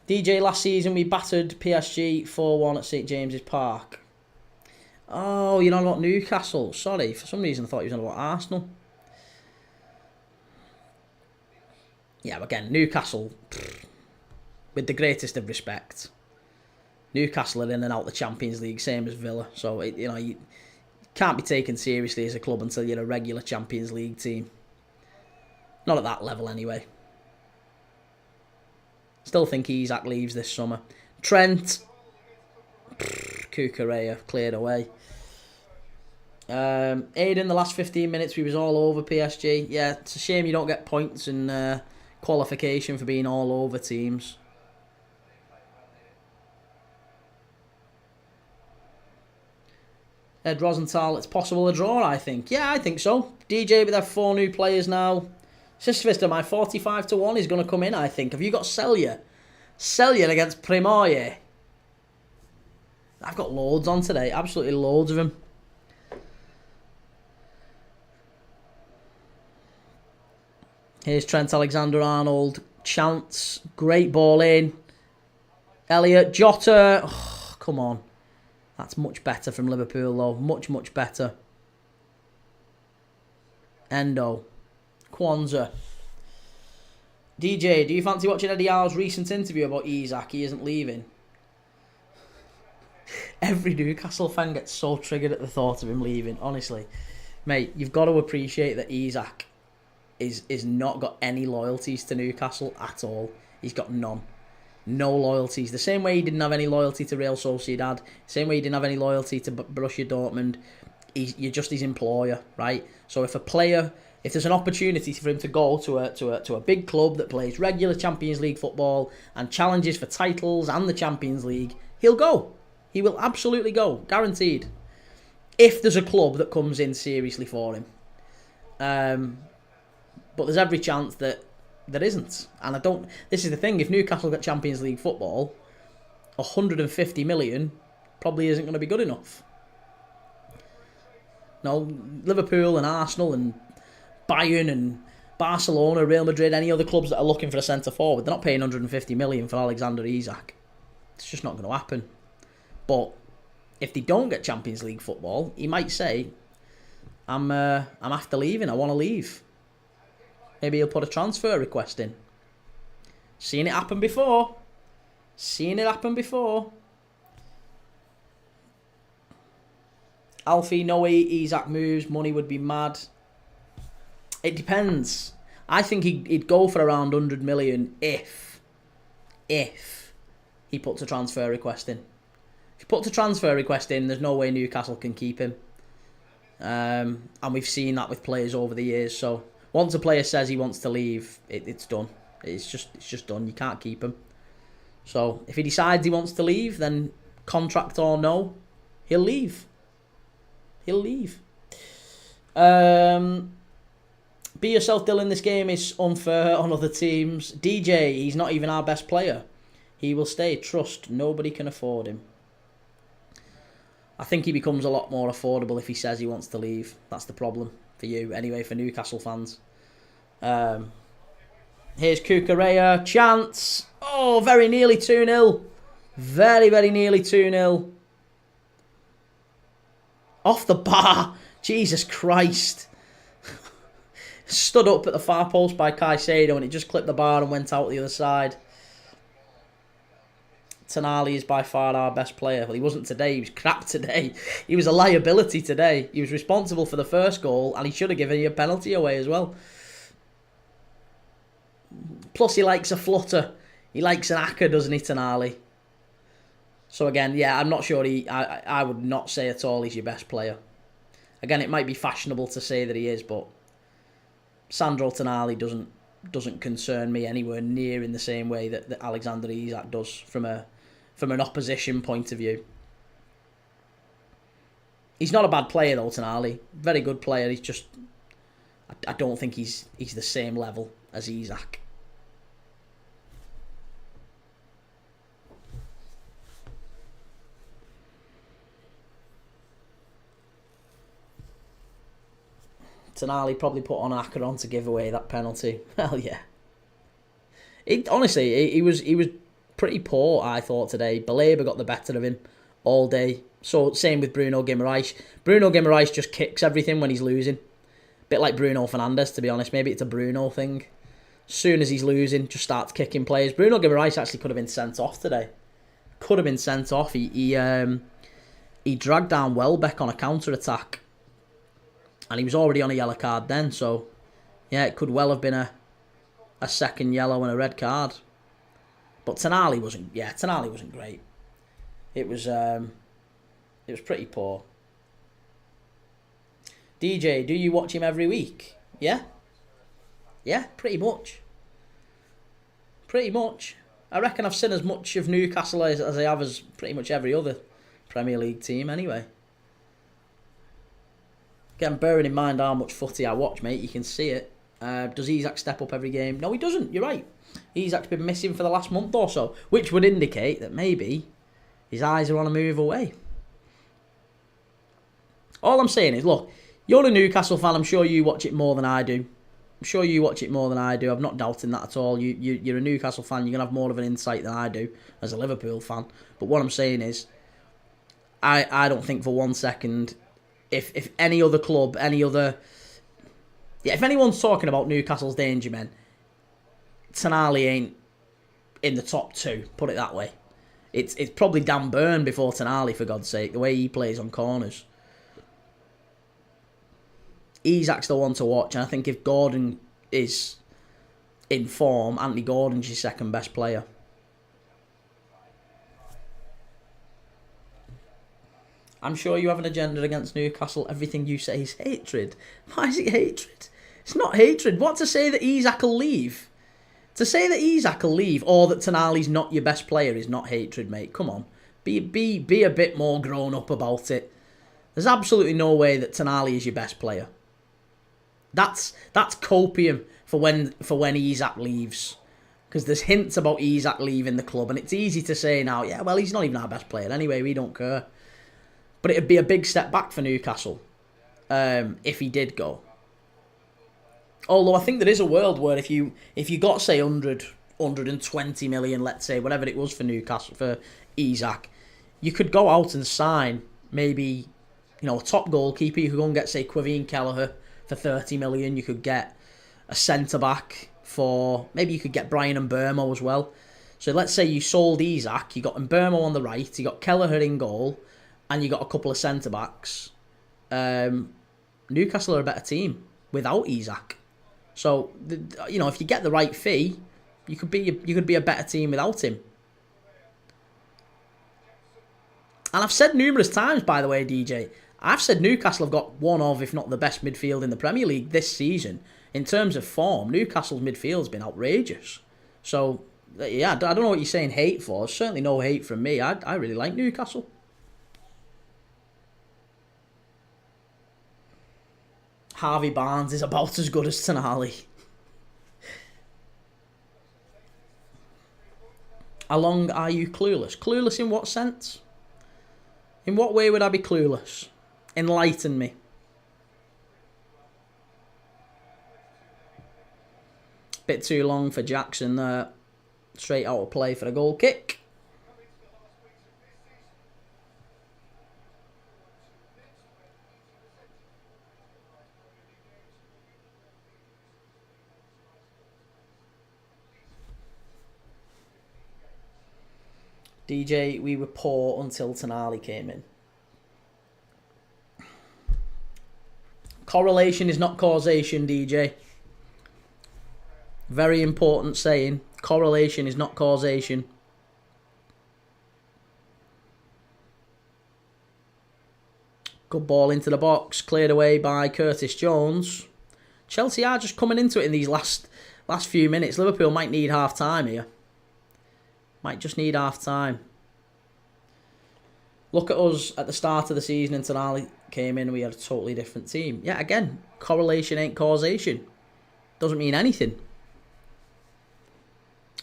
DJ, last season we battered PSG 4-1 at St James's Park. Oh, you're not about Newcastle. Sorry, for some reason I thought you were on about Arsenal. Yeah, again, Newcastle, with the greatest of respect, Newcastle are in and out the Champions League, same as Villa. So, you can't be taken seriously as a club until you're a regular Champions League team. Not at that level, anyway. Still think Isak leaves this summer. Trent. Kukureya cleared away. Aiden, the last 15 minutes we was all over PSG. Yeah, it's a shame you don't get points in qualification for being all over teams. Ed Rosenthal, it's possible a draw, I think. Yeah, I think so. DJ, with their 4 new players now. Sister, my 45-1 is going to come in, I think. Have you got Selya? Selya against Primoye. I've got loads on today. Absolutely loads of them. Here's Trent Alexander-Arnold. Chance. Great ball in. Elliott. Jota. Oh, come on. That's much better from Liverpool, though. Much, much better. Endo. Kwanzaa. DJ, do you fancy watching Eddie Howe's recent interview about Isak? He isn't leaving. Every Newcastle fan gets so triggered at the thought of him leaving, honestly. Mate, you've got to appreciate that Isak is not got any loyalties to Newcastle at all. He's got none. No loyalties. The same way he didn't have any loyalty to Real Sociedad, same way he didn't have any loyalty to Borussia Dortmund. You're just his employer, right? So if there's an opportunity for him to go to a big club that plays regular Champions League football and challenges for titles and the Champions League, he'll go. He will absolutely go, guaranteed. If there's a club that comes in seriously for him. But there's every chance that there isn't. And this is the thing, if Newcastle get Champions League football, 150 million probably isn't going to be good enough. No, Liverpool and Arsenal and Bayern and Barcelona, Real Madrid, any other clubs that are looking for a centre forward, they're not paying 150 million for Alexander Isak. It's just not going to happen. But if they don't get Champions League football, he might say, I'm after leaving, I want to leave. Maybe he'll put a transfer request in. Seen it happen before. Alfie, no way Isak moves, money would be mad. It depends. I think he'd go for around 100 million if he puts a transfer request in. If he puts a transfer request in, there's no way Newcastle can keep him. And we've seen that with players over the years. So once a player says he wants to leave, it's done. It's just done. You can't keep him. So if he decides he wants to leave, then contract or no, he'll leave. Be yourself, Dylan. This game is unfair on other teams. DJ, he's not even our best player. He will stay. Trust. Nobody can afford him. I think he becomes a lot more affordable if he says he wants to leave. That's the problem for you. Anyway, for Newcastle fans. Here's Kukureya. Chance. Oh, very nearly 2-0. Very, very nearly 2-0. Off the bar. Jesus Christ. Stood up at the far post by Caicedo and it just clipped the bar and went out the other side. Tonali is by far our best player. Well, he wasn't today. He was crap today. He was a liability today. He was responsible for the first goal and he should have given you a penalty away as well. Plus, he likes a flutter. He likes an acca, doesn't he, Tonali? So again, yeah, I'm not sure I would not say at all he's your best player. Again, it might be fashionable to say that he is, but Sandro Tonali doesn't concern me anywhere near in the same way that Alexander Isak does from an opposition point of view. He's not a bad player though, Tonali. Very good player. He's just, I don't think he's the same level as Isak. Tonali probably put on Acker on to give away that penalty. Well, yeah. Honestly, he was pretty poor, I thought, today. Baleba got the better of him all day. So, same with Bruno Guimaraes. Bruno Guimaraes just kicks everything when he's losing. Bit like Bruno Fernandes, to be honest. Maybe it's a Bruno thing. As soon as he's losing, just starts kicking players. Bruno Guimaraes actually could have been sent off today. Could have been sent off. He dragged down Welbeck on a counter-attack. And he was already on a yellow card then, so yeah, it could well have been a second yellow and a red card. But Tonali wasn't great. It was pretty poor. DJ, do you watch him every week? Yeah? Yeah, pretty much. Pretty much. I reckon I've seen as much of Newcastle as I have as pretty much every other Premier League team anyway. Again, bearing in mind how much footy I watch, mate, you can see it. Does Isak step up every game? No, he doesn't. You're right. Isak's been missing for the last month or so, which would indicate that maybe his eyes are on a move away. All I'm saying is, look, you're a Newcastle fan. I'm sure you watch it more than I do. I'm sure you watch it more than I do. I'm not doubting that at all. You're a Newcastle fan. You're going to have more of an insight than I do as a Liverpool fan. But what I'm saying is, I don't think for 1 second, if any other club, if anyone's talking about Newcastle's danger men, Tonali ain't in the top 2, put it that way. It's probably Dan Burn before Tonali, for God's sake, the way he plays on corners. Isak's the one to watch, and I think if Gordon is in form, Anthony Gordon's your second best player. I'm sure you have an agenda against Newcastle. Everything you say is hatred. Why is it hatred? It's not hatred. What, to say that Isak will leave? To say that Isak will leave or that Tonali's not your best player is not hatred, mate. Come on. Be a bit more grown up about it. There's absolutely no way that Tonali is your best player. That's copium for when Isak leaves. Because there's hints about Isak leaving the club, and it's easy to say now, yeah, well, he's not even our best player anyway, we don't care. But it'd be a big step back for Newcastle if he did go. Although I think there is a world where if you got, say, 120 million, let's say, whatever it was for Newcastle, for Isak, you could go out and sign maybe, a top goalkeeper. You could go and get, say, Quaveen Kelleher for 30 million. You could get a centre-back for... Maybe you could get Brian Mbeumo as well. So let's say you sold Isak, you got Mbeumo on the right, you got Kelleher in goal, and you got a couple of centre-backs. Newcastle are a better team without Isak. So, if you get the right fee, you could be a better team without him. And I've said numerous times, by the way, DJ, I've said Newcastle have got one of, if not the best midfield in the Premier League this season. In terms of form, Newcastle's midfield has been outrageous. So, yeah, I don't know what you're saying hate for. There's certainly no hate from me. I really like Newcastle. Harvey Barnes is about as good as Tonali. Along, are you clueless? Clueless in what sense? In what way would I be clueless? Enlighten me. Bit too long for Jackson there. Straight out of play for a goal kick. DJ, we were poor until Tonali came in. Correlation is not causation, DJ. Very important saying. Correlation is not causation. Good ball into the box. Cleared away by Curtis Jones. Chelsea are just coming into it in these last few minutes. Liverpool might need half-time here. Might just need half-time. Look at us at the start of the season and Tonali came in and we had a totally different team. Yeah, again, correlation ain't causation. Doesn't mean anything.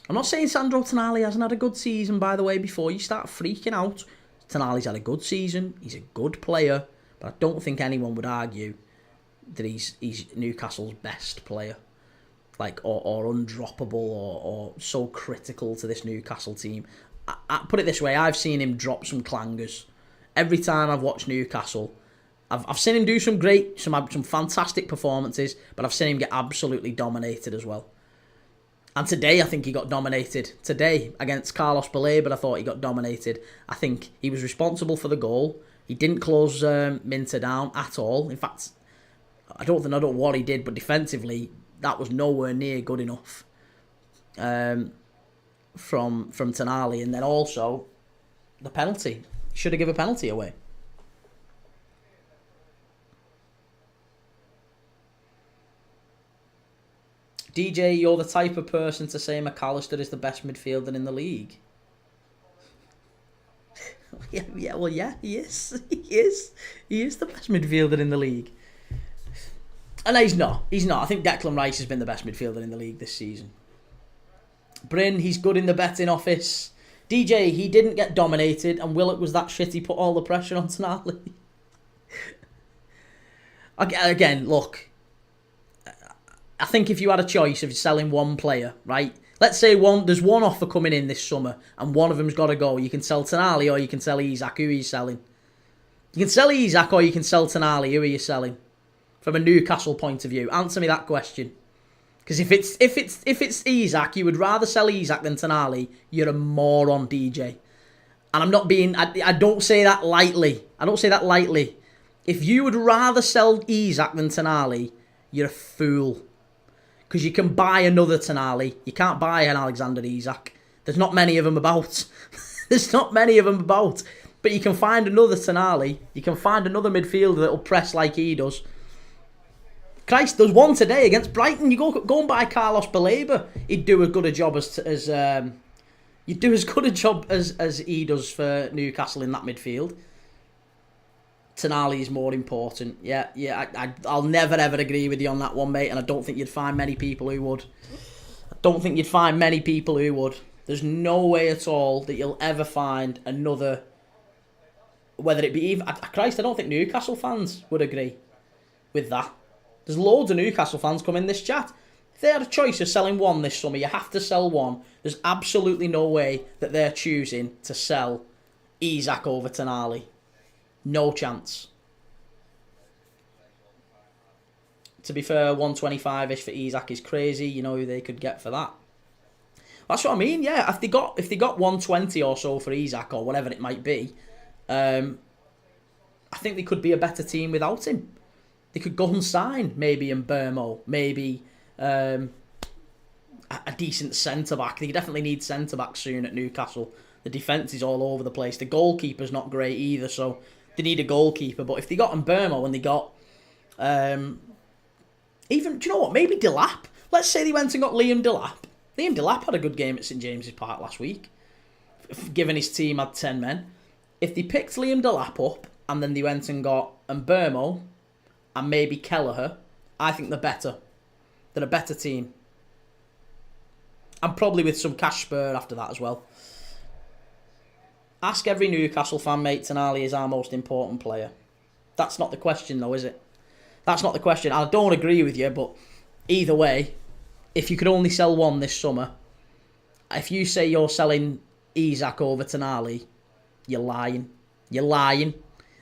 I'm not saying Sandro Tonali hasn't had a good season, by the way, before you start freaking out. Tonali's had a good season. He's a good player. But I don't think anyone would argue that he's Newcastle's best player. Or undroppable or so critical to this Newcastle team. I put it this way, I've seen him drop some clangers. Every time I've watched Newcastle, I've seen him do some fantastic performances, but I've seen him get absolutely dominated as well. And today, I think he got dominated. Today, against Carlos Baleba, I thought he got dominated. I think he was responsible for the goal. He didn't close Minter down at all. In fact, I don't know what he did, but defensively, that was nowhere near good enough from Tonali. And then also, the penalty. Should have given a penalty away. DJ, you're the type of person to say McAllister is the best midfielder in the league. yeah, he is. He is the best midfielder in the league. And he's not. I think Declan Rice has been the best midfielder in the league this season. Bryn, he's good in the betting office. DJ, he didn't get dominated, and Willock was that shit he put all the pressure on Tonali. Again, look, I think if you had a choice of selling one player, right? Let's say there's one offer coming in this summer and one of them's got to go. You can sell Tonali or you can sell Isak. Who are you selling? You can sell Isak or you can sell Tonali. Who are you selling? From a Newcastle point of view, answer me that question. Because if it's Isak, you would rather sell Isak than Tonali. You're a moron, DJ. And I'm not being. I don't say that lightly. I don't say that lightly. If you would rather sell Isak than Tonali, you're a fool. Because you can buy another Tonali. You can't buy an Alexander Isak. There's not many of them about. There's not many of them about. But you can find another Tonali. You can find another midfielder that'll press like he does. Christ, there's one today against Brighton. You go and buy Carlos Baleba. He'd do as good a job you'd do as good a job as he does for Newcastle in that midfield. Tonali is more important. Yeah. I'll never ever agree with you on that one, mate. And I don't think you'd find many people who would. There's no way at all that you'll ever find another. Whether it be even Christ, I don't think Newcastle fans would agree with that. There's loads of Newcastle fans come in this chat. If they had a choice of selling one this summer, you have to sell one. There's absolutely no way that they're choosing to sell Isak over Tonali. No chance. To be fair, 125-ish for Isak is crazy. You know who they could get for that. That's what I mean, yeah. If they got 120 or so for Isak or whatever it might be, I think they could be a better team without him. They could go and sign maybe Mbeumo, maybe a decent centre-back. They definitely need centre-back soon at Newcastle. The defence is all over the place. The goalkeeper's not great either, so they need a goalkeeper. But if they got Mbeumo and they got... even, do you know what? Maybe Delap. Let's say they went and got Liam Delap. Liam Delap had a good game at St James's Park last week, given his team had 10 men. If they picked Liam Delap up and then they went and got Mbeumo and maybe Kelleher, I think they're better. They're a better team. And probably with some cash spur after that as well. Ask every Newcastle fan, mate, Tonali is our most important player. That's not the question though, is it? That's not the question. I don't agree with you, but either way, if you could only sell one this summer, if you say you're selling Isak over Tonali, you're lying. You're lying.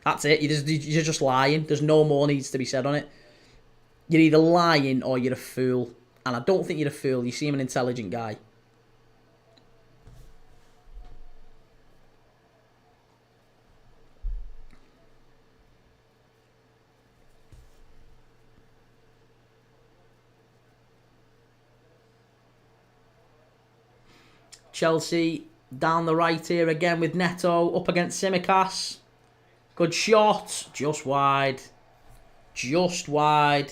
That's it. You're just lying. There's no more needs to be said on it. You're either lying or you're a fool. And I don't think you're a fool. You seem an intelligent guy. Chelsea down the right here again with Neto up against Tsimikas. Good shot. Just wide. Just wide.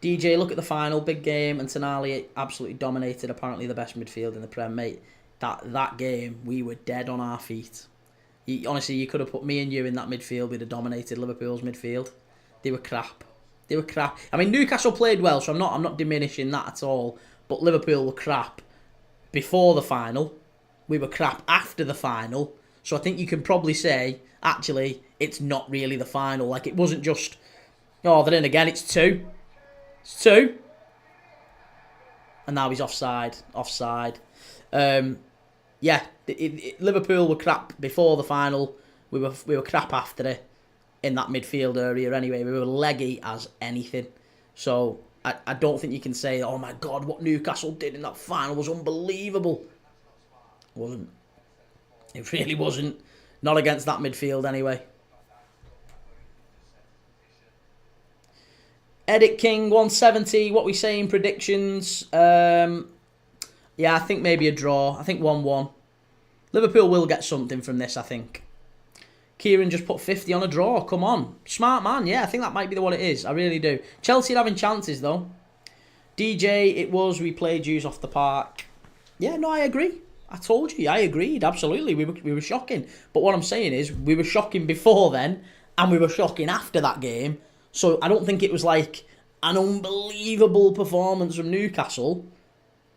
DJ, look at the final. Big game. And Tonali absolutely dominated. Apparently the best midfield in the Prem, mate. That game, we were dead on our feet. Honestly, you could have put me and you in that midfield. We'd have dominated Liverpool's midfield. They were crap. They were crap. I mean, Newcastle played well, so I'm not diminishing that at all. But Liverpool were crap before the final. We were crap after the final. So I think you can probably say, actually, it's not really the final. Like, it wasn't just, oh, they're in again, it's 2. It's 2. And now he's offside. Offside. Liverpool were crap before the final. We were crap after it in that midfield area anyway. We were leggy as anything. So I don't think you can say, oh my God, what Newcastle did in that final was unbelievable. It wasn't. It really wasn't. Not against that midfield anyway. Edit King 170. What we saying? Predictions? Yeah, I think maybe a draw. I think 1-1. Liverpool will get something from this, I think. Kieran just put 50 on a draw. Come on. Smart man. Yeah, I think that might be what it is. I really do. Chelsea are having chances, though. DJ, we played Jews off the park. Yeah, no, I agree. I told you, I agreed, absolutely. We were shocking. But what I'm saying is, we were shocking before then, and we were shocking after that game. So I don't think it was like an unbelievable performance from Newcastle.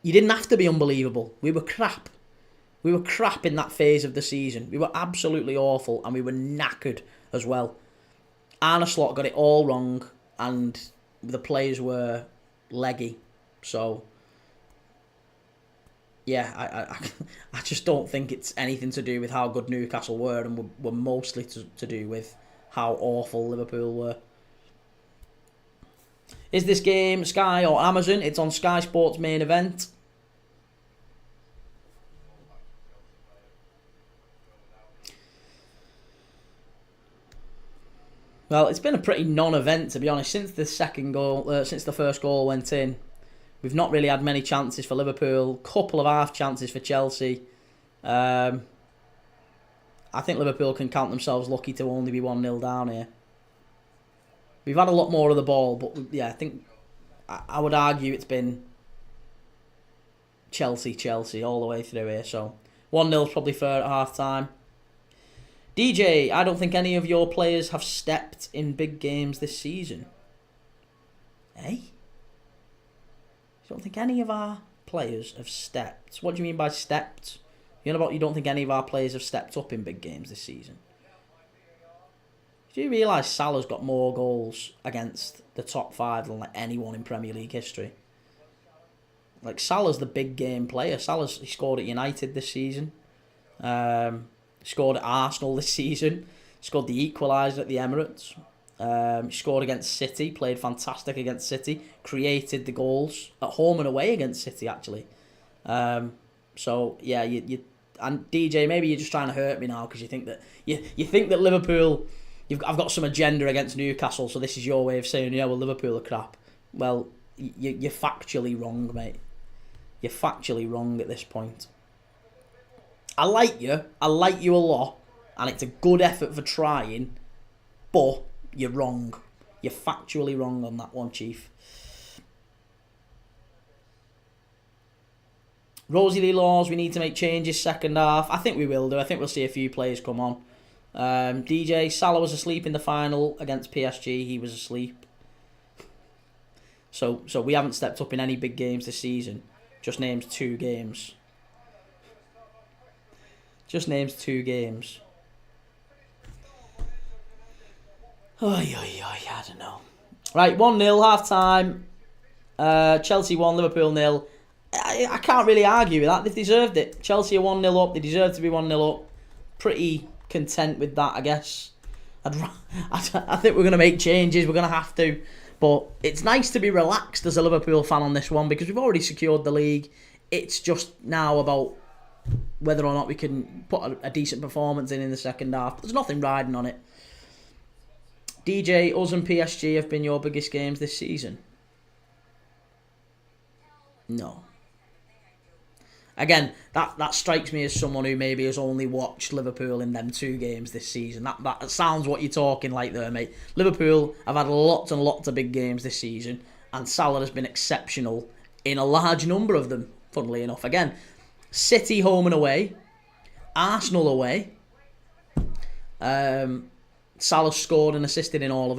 You didn't have to be unbelievable. We were crap. We were crap in that phase of the season. We were absolutely awful, and we were knackered as well. Arne Slot got it all wrong, and the players were leggy. So, yeah, I just don't think it's anything to do with how good Newcastle were, and were mostly to do with how awful Liverpool were. Is this game Sky or Amazon? It's on Sky Sports main event. Well, it's been a pretty non-event, to be honest, since the first goal went in. We've not really had many chances for Liverpool. Couple of half chances for Chelsea. I think Liverpool can count themselves lucky to only be 1-0 down here. We've had a lot more of the ball, but yeah, I think I would argue it's been Chelsea all the way through here. So 1-0 is probably fair at half time. DJ, I don't think any of your players have stepped in big games this season. Eh? You don't think any of our players have stepped? What do you mean by stepped? You don't think any of our players have stepped up in big games this season? Do you realise Salah's got more goals against the top 5 than anyone in Premier League history? Salah's the big game player. He scored at United this season. Scored at Arsenal this season. Scored the equaliser at the Emirates. Scored against City. Played fantastic against City. Created the goals at home and away against City, actually. So yeah, you and DJ, maybe you're just trying to hurt me now because you think that Liverpool. I've got some agenda against Newcastle, so this is your way of saying, yeah, well, Liverpool are crap. Well, you're factually wrong, mate. You're factually wrong at this point. I like you a lot, and it's a good effort for trying, but you're wrong. You're factually wrong on that one, Chief. Rosie Lee Laws, we need to make changes second half. I think we will do. I think we'll see a few players come on. DJ, Salah was asleep in the final against PSG. He was asleep. So we haven't stepped up in any big games this season. Just names 2 games. I don't know. Right, 1-0, half time. Chelsea 1, Liverpool 0. I can't really argue with that. They deserved it. Chelsea are 1-0 up. They deserve to be 1-0 up. Pretty content with that, I guess. I think we're going to make changes. We're going to have to. But it's nice to be relaxed as a Liverpool fan on this one because we've already secured the league. It's just now about whether or not we can put a decent performance in the second half. There's nothing riding on it. DJ, us and PSG have been your biggest games this season. No. Again, that strikes me as someone who maybe has only watched Liverpool in them 2 games this season. That sounds what you're talking like there, mate. Liverpool have had lots and lots of big games this season, and Salah has been exceptional in a large number of them, funnily enough. Again, City home and away, Arsenal away. Salah scored and assisted in all of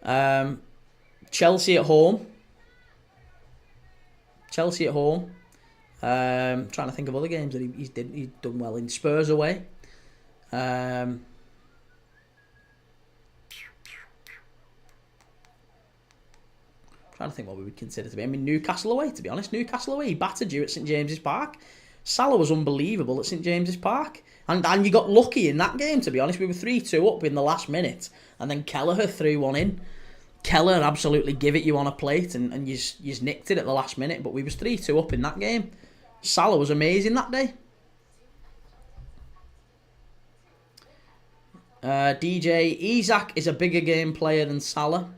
them. Chelsea at home. Trying to think of other games that he's done well in. Spurs away. Trying to think what we would consider to be. I mean, Newcastle away, to be honest. Newcastle away, he battered you at St James's Park. Salah was unbelievable at St James's Park. And you got lucky in that game, to be honest. We were 3-2 up in the last minute. And then Kelleher threw one in. Kelleher absolutely give it you on a plate and you nicked it at the last minute. But we was 3-2 up in that game. Salah was amazing that day. DJ, Isak is a bigger game player than Salah.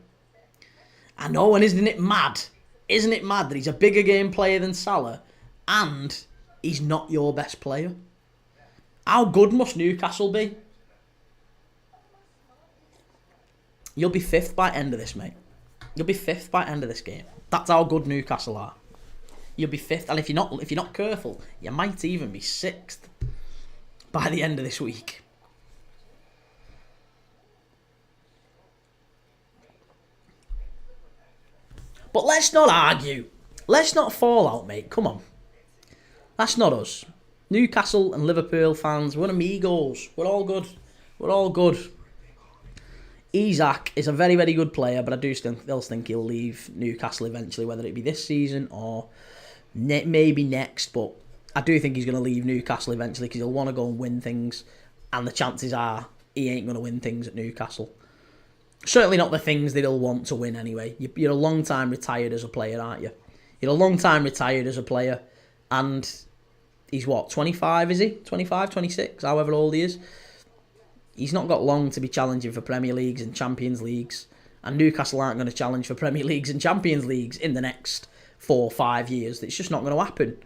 I know, and isn't it mad? Isn't it mad that he's a bigger game player than Salah and he's not your best player? How good must Newcastle be? You'll be 5th by end of this, mate. You'll be 5th by end of this game. That's how good Newcastle are. You'll be 5th, and if you're not careful, you might even be 6th by the end of this week. But let's not argue. Let's not fall out, mate. Come on. That's not us. Newcastle and Liverpool fans, we're amigos. We're all good. We're all good. Isak is a very, very good player, but I do still think he'll leave Newcastle eventually, whether it be this season or maybe next. But I do think he's going to leave Newcastle eventually because he'll want to go and win things, and the chances are he ain't going to win things at Newcastle. Certainly not the things that he'll want to win anyway. You're a long time retired as a player, aren't you? You're a long time retired as a player, and he's what, 25, is he? 25, 26, however old he is. He's not got long to be challenging for Premier Leagues and Champions Leagues, and Newcastle aren't going to challenge for Premier Leagues and Champions Leagues in the next 4 or 5 years. It's just not going to happen.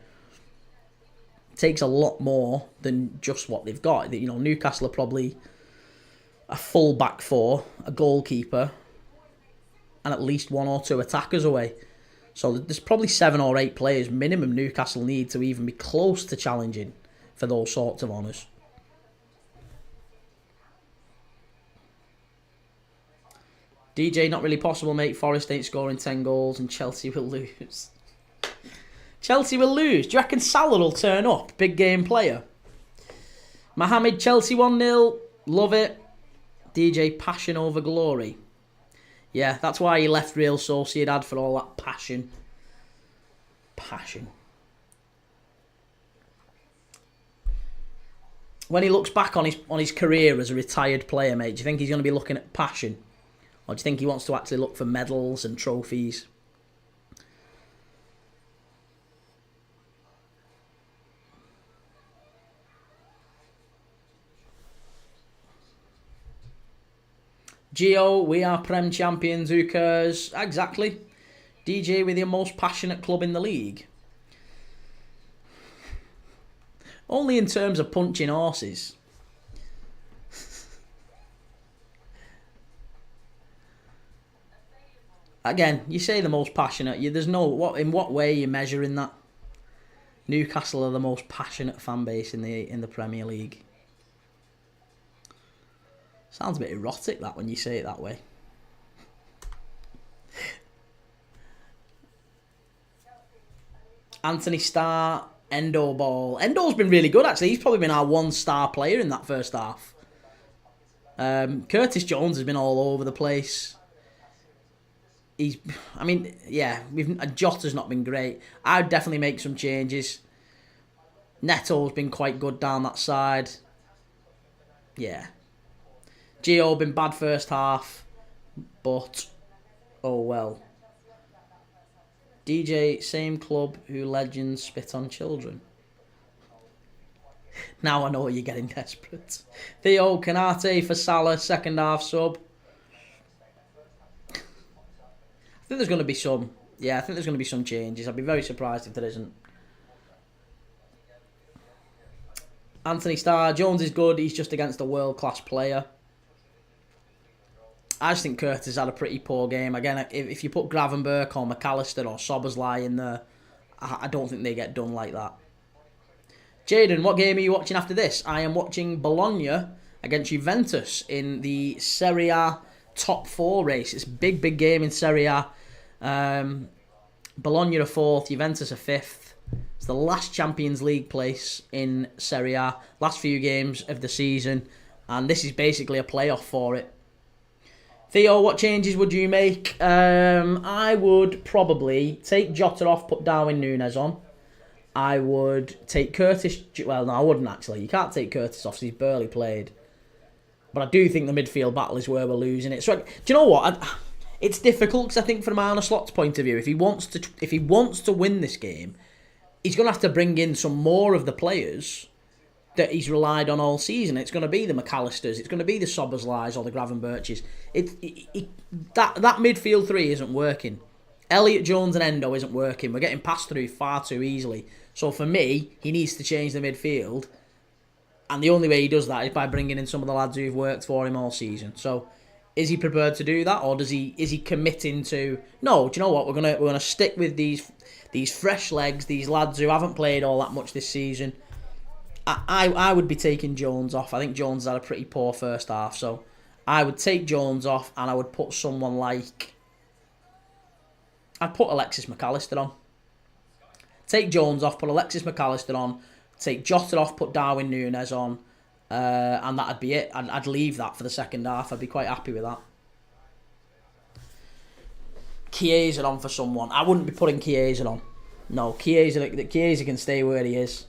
It takes a lot more than just what they've got. Newcastle are probably a full back four, a goalkeeper, and at least 1 or 2 attackers away. So there's probably 7 or 8 players minimum Newcastle need to even be close to challenging for those sorts of honours. DJ, not really possible, mate. Forest ain't scoring 10 goals and Chelsea will lose. Chelsea will lose. Do you reckon Salah will turn up? Big game player. Mohamed, Chelsea 1-0. Love it. DJ, passion over glory. Yeah, that's why he left Real Sociedad, for all that passion. Passion. When he looks back on his career as a retired player, mate, do you think he's going to be looking at passion? Or do you think he wants to actually look for medals and trophies? Gio, we are Prem champions, who cares? Exactly. DJ, with your most passionate club in the league. Only in terms of punching horses. Again, you say the most passionate. There's no in what way you're measuring that. Newcastle are the most passionate fan base in the Premier League. Sounds a bit erotic that when you say it that way. Anthony Starr, Endo ball. Endo's been really good actually. He's probably been our 1-star player in that first half. Curtis Jones has been all over the place. Jota's not been great. I'd definitely make some changes. Neto's been quite good down that side. Yeah. Gio been bad first half, but oh well. DJ, same club who legends spit on children. Now I know you're getting desperate. Theo, Canate for Salah, second half sub. I think there's going to be some. Yeah, I think there's going to be some changes. I'd be very surprised if there isn't. Anthony Starr, Jones is good. He's just against a world-class player. I just think Curtis had a pretty poor game. Again, if you put Gravenberch or McAllister or Szoboszlai in there, I don't think they get done like that. Jaden, what game are you watching after this? I am watching Bologna against Juventus in the Serie A top 4 race. It's a big game in Serie A. Bologna are 4th, Juventus are 5th. It's the last Champions League place in Serie A. Last few games of the season. And this is basically a playoff for it. Theo, what changes would you make? I would probably take Jota off, put Darwin Núñez on. I would take Curtis... Well, no, I wouldn't actually. You can't take Curtis off, so he's barely played. But I do think the midfield battle is where we're losing it. So, do you know what? It's difficult because I think from Arne Slot's point of view, if he wants to win this game, he's going to have to bring in some more of the players that he's relied on all season. It's going to be the McAllisters, it's going to be the Szoboszlais or the Gravenberches. That midfield 3 isn't working. Elliott, Jones and Endo isn't working. We're getting passed through far too easily. So for me, he needs to change the midfield. And the only way he does that is by bringing in some of the lads who've worked for him all season. So is he prepared to do that, or is he committing to, no, do you know what, we're gonna stick with these fresh legs, these lads who haven't played all that much this season. I would be taking Jones off. I think Jones had a pretty poor first half, so I would take Jones off and I would put someone like... I'd put Alexis McAllister on. Take Jones off, put Alexis McAllister on, take Jota off, put Darwin Núñez on, and that'd be it. I'd leave that for the second half. I'd be quite happy with that. Chiesa on for someone. I wouldn't be putting Chiesa on. No, Chiesa can stay where he is.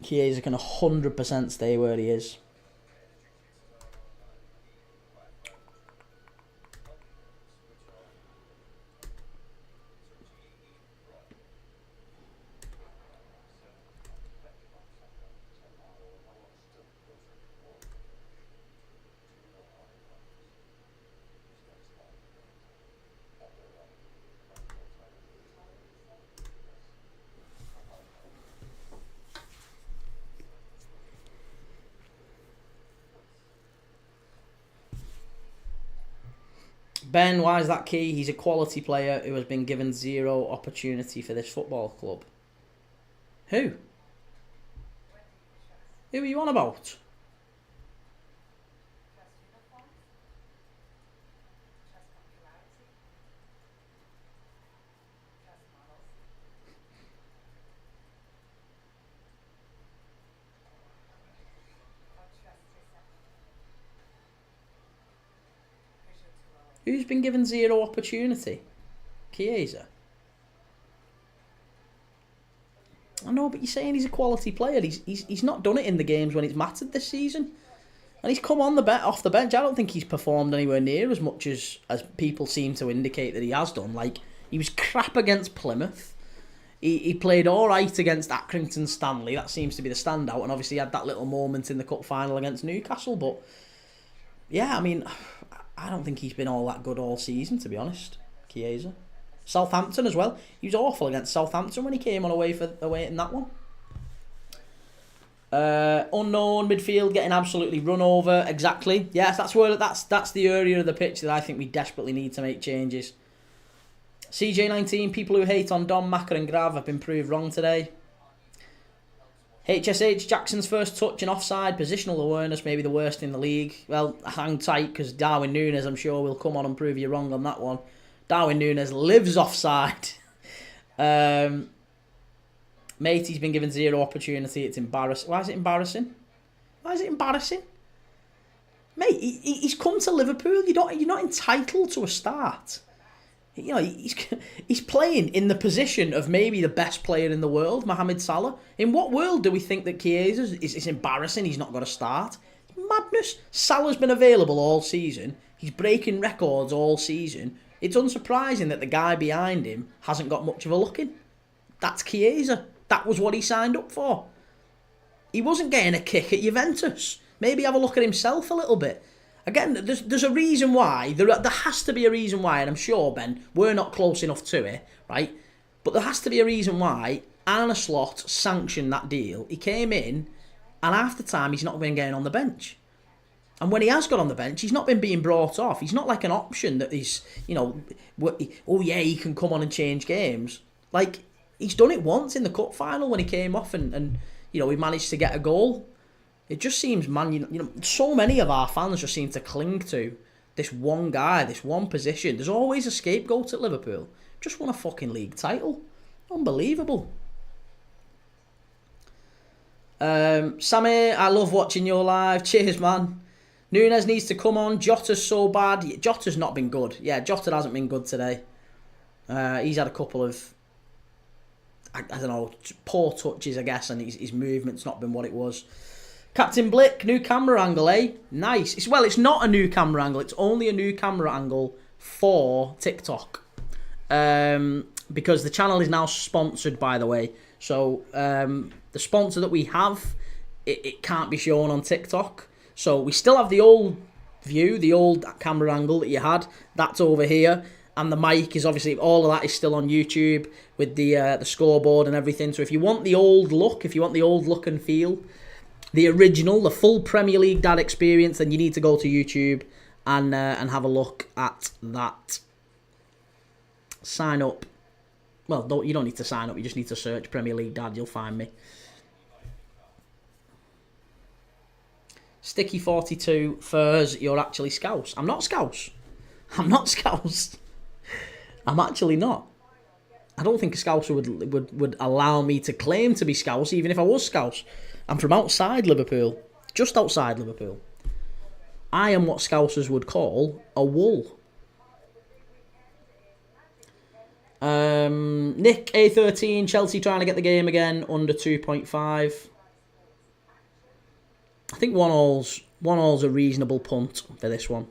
Chiesa can 100% stay where he is. Ben, why is that key? He's a quality player who has been given zero opportunity for this football club. Who? Who are you on about? Who's been given zero opportunity? Chiesa. I know, but you're saying he's a quality player. He's not done it in the games when it's mattered this season. And he's come on off the bench. I don't think he's performed anywhere near as much as people seem to indicate that he has done. Like, he was crap against Plymouth. He played all right against Accrington Stanley. That seems to be the standout. And obviously he had that little moment in the cup final against Newcastle. But, yeah, I mean, I don't think he's been all that good all season, to be honest. Chiesa. Southampton as well. He was awful against Southampton when he came on away in that one. Unknown midfield getting absolutely run over. Exactly. Yes, that's the area of the pitch that I think we desperately need to make changes. CJ19, people who hate on Dom, Macker and Grav have been proved wrong today. HSH, Jackson's first touch and offside. Positional awareness may be the worst in the league. Well, hang tight, because Darwin Núñez, I'm sure, will come on and prove you wrong on that one. Darwin Núñez lives offside. Matey's been given zero opportunity. It's embarrassing. Why is it embarrassing? Why is it embarrassing? Mate, he's come to Liverpool. You're not entitled to a start. You know, he's playing in the position of maybe the best player in the world, Mohamed Salah. In what world do we think that Chiesa is embarrassing? He's not got to start. It's madness. Salah's been available all season. He's breaking records all season. It's unsurprising that the guy behind him hasn't got much of a look in. That's Chiesa. That was what he signed up for. He wasn't getting a kick at Juventus. Maybe have a look at himself a little bit. Again, there's a reason why. There has to be a reason why, and I'm sure, Ben, we're not close enough to it, right? But there has to be a reason why Arne Slot sanctioned that deal. He came in, and half the time he's not been getting on the bench. And when he has got on the bench, he's not been being brought off. He's not like an option that he's, oh yeah, he can come on and change games. Like, he's done it once in the cup final when he came off and he managed to get a goal. It just seems, man, so many of our fans just seem to cling to this one guy, this one position. There's always a scapegoat at Liverpool. Just won a fucking league title. Unbelievable. Sammy, I love watching your live. Cheers, man. Núñez needs to come on. Jota's so bad. Jota's not been good. Yeah, Jota hasn't been good today. He's had a couple of, I don't know, poor touches, I guess, and his movement's not been what it was. Captain Blick, new camera angle, eh? Nice. It's not a new camera angle. It's only a new camera angle for TikTok. Because the channel is now sponsored, by the way. So the sponsor that we have, it can't be shown on TikTok. So we still have the old view, the old camera angle that you had. That's over here. And the mic is obviously, all of that is still on YouTube with the scoreboard and everything. So if you want the old look, and feel, the original, the full Premier League dad experience, then you need to go to YouTube and have a look at that. Sign up. Well, you don't need to sign up. You just need to search Premier League dad. You'll find me. Sticky42 Furs, you're actually Scouse. I'm not Scouse. I'm actually not. I don't think a Scouser would allow me to claim to be Scouse, even if I was Scouse. I'm from outside Liverpool. Just outside Liverpool. I am what Scousers would call a wool. Nick A13, Chelsea trying to get the game again, under 2.5. I think one all's a reasonable punt for this one.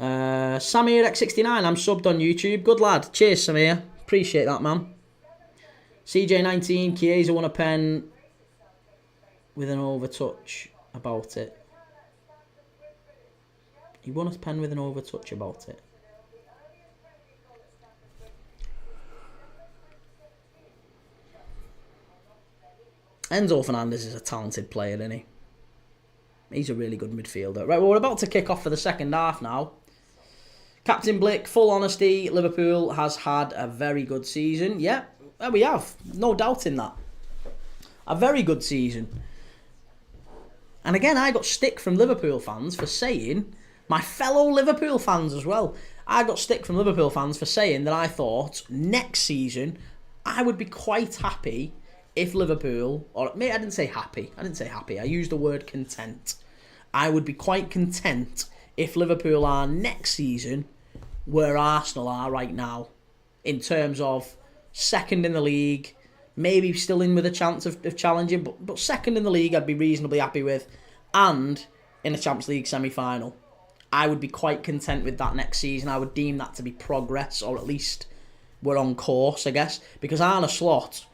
Samir X69, I'm subbed on YouTube. Good lad. Cheers, Samir. Appreciate that, man. CJ19, Chiesa won a pen with an overtouch about it. He won a pen with an overtouch about it. Enzo Fernandez is a talented player, isn't he? He's a really good midfielder. Right, well, we're about to kick off for the second half now. Captain Blick, full honesty, Liverpool has had a very good season. Yeah, we have. No doubt in that. A very good season. And again, I got stick from Liverpool fans for saying, my fellow Liverpool fans as well, I got stick from Liverpool fans for saying that I thought next season I would be quite happy if Liverpool, or maybe I didn't say happy. I used the word content. I would be quite content if Liverpool are next season where Arsenal are right now, in terms of second in the league, maybe still in with a chance of challenging, but second in the league I'd be reasonably happy with, and in a Champions League semi-final. I would be quite content with that next season. I would deem that to be progress, or at least we're on course, I guess, because Arne Slot,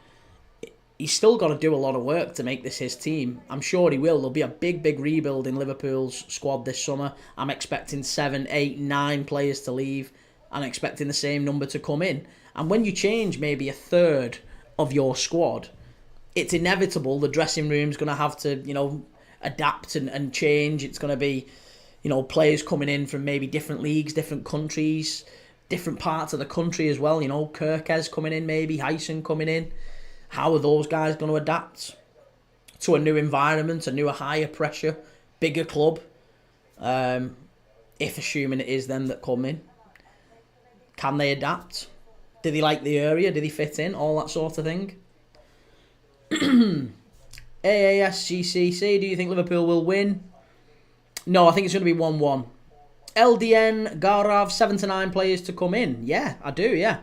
he's still got to do a lot of work to make this his team. I'm sure he will. There'll be a big rebuild in Liverpool's squad this summer. I'm expecting 7, 8, 9 players to leave. I'm expecting the same number to come in. And when you change maybe a third of your squad, it's inevitable the dressing room's going to have to, adapt and change. It's going to be, players coming in from maybe different leagues, different countries, different parts of the country as well. Kirkes coming in maybe, Hyson coming in. How are those guys going to adapt to a new environment, a new higher pressure, bigger club? If assuming it is them that come in. Can they adapt? Do they like the area? Do they fit in? All that sort of thing. AASGCC, do you think Liverpool will win? No, I think it's going to be 1-1. LDN, Garav, 7 to 9 players to come in. Yeah, I do, yeah.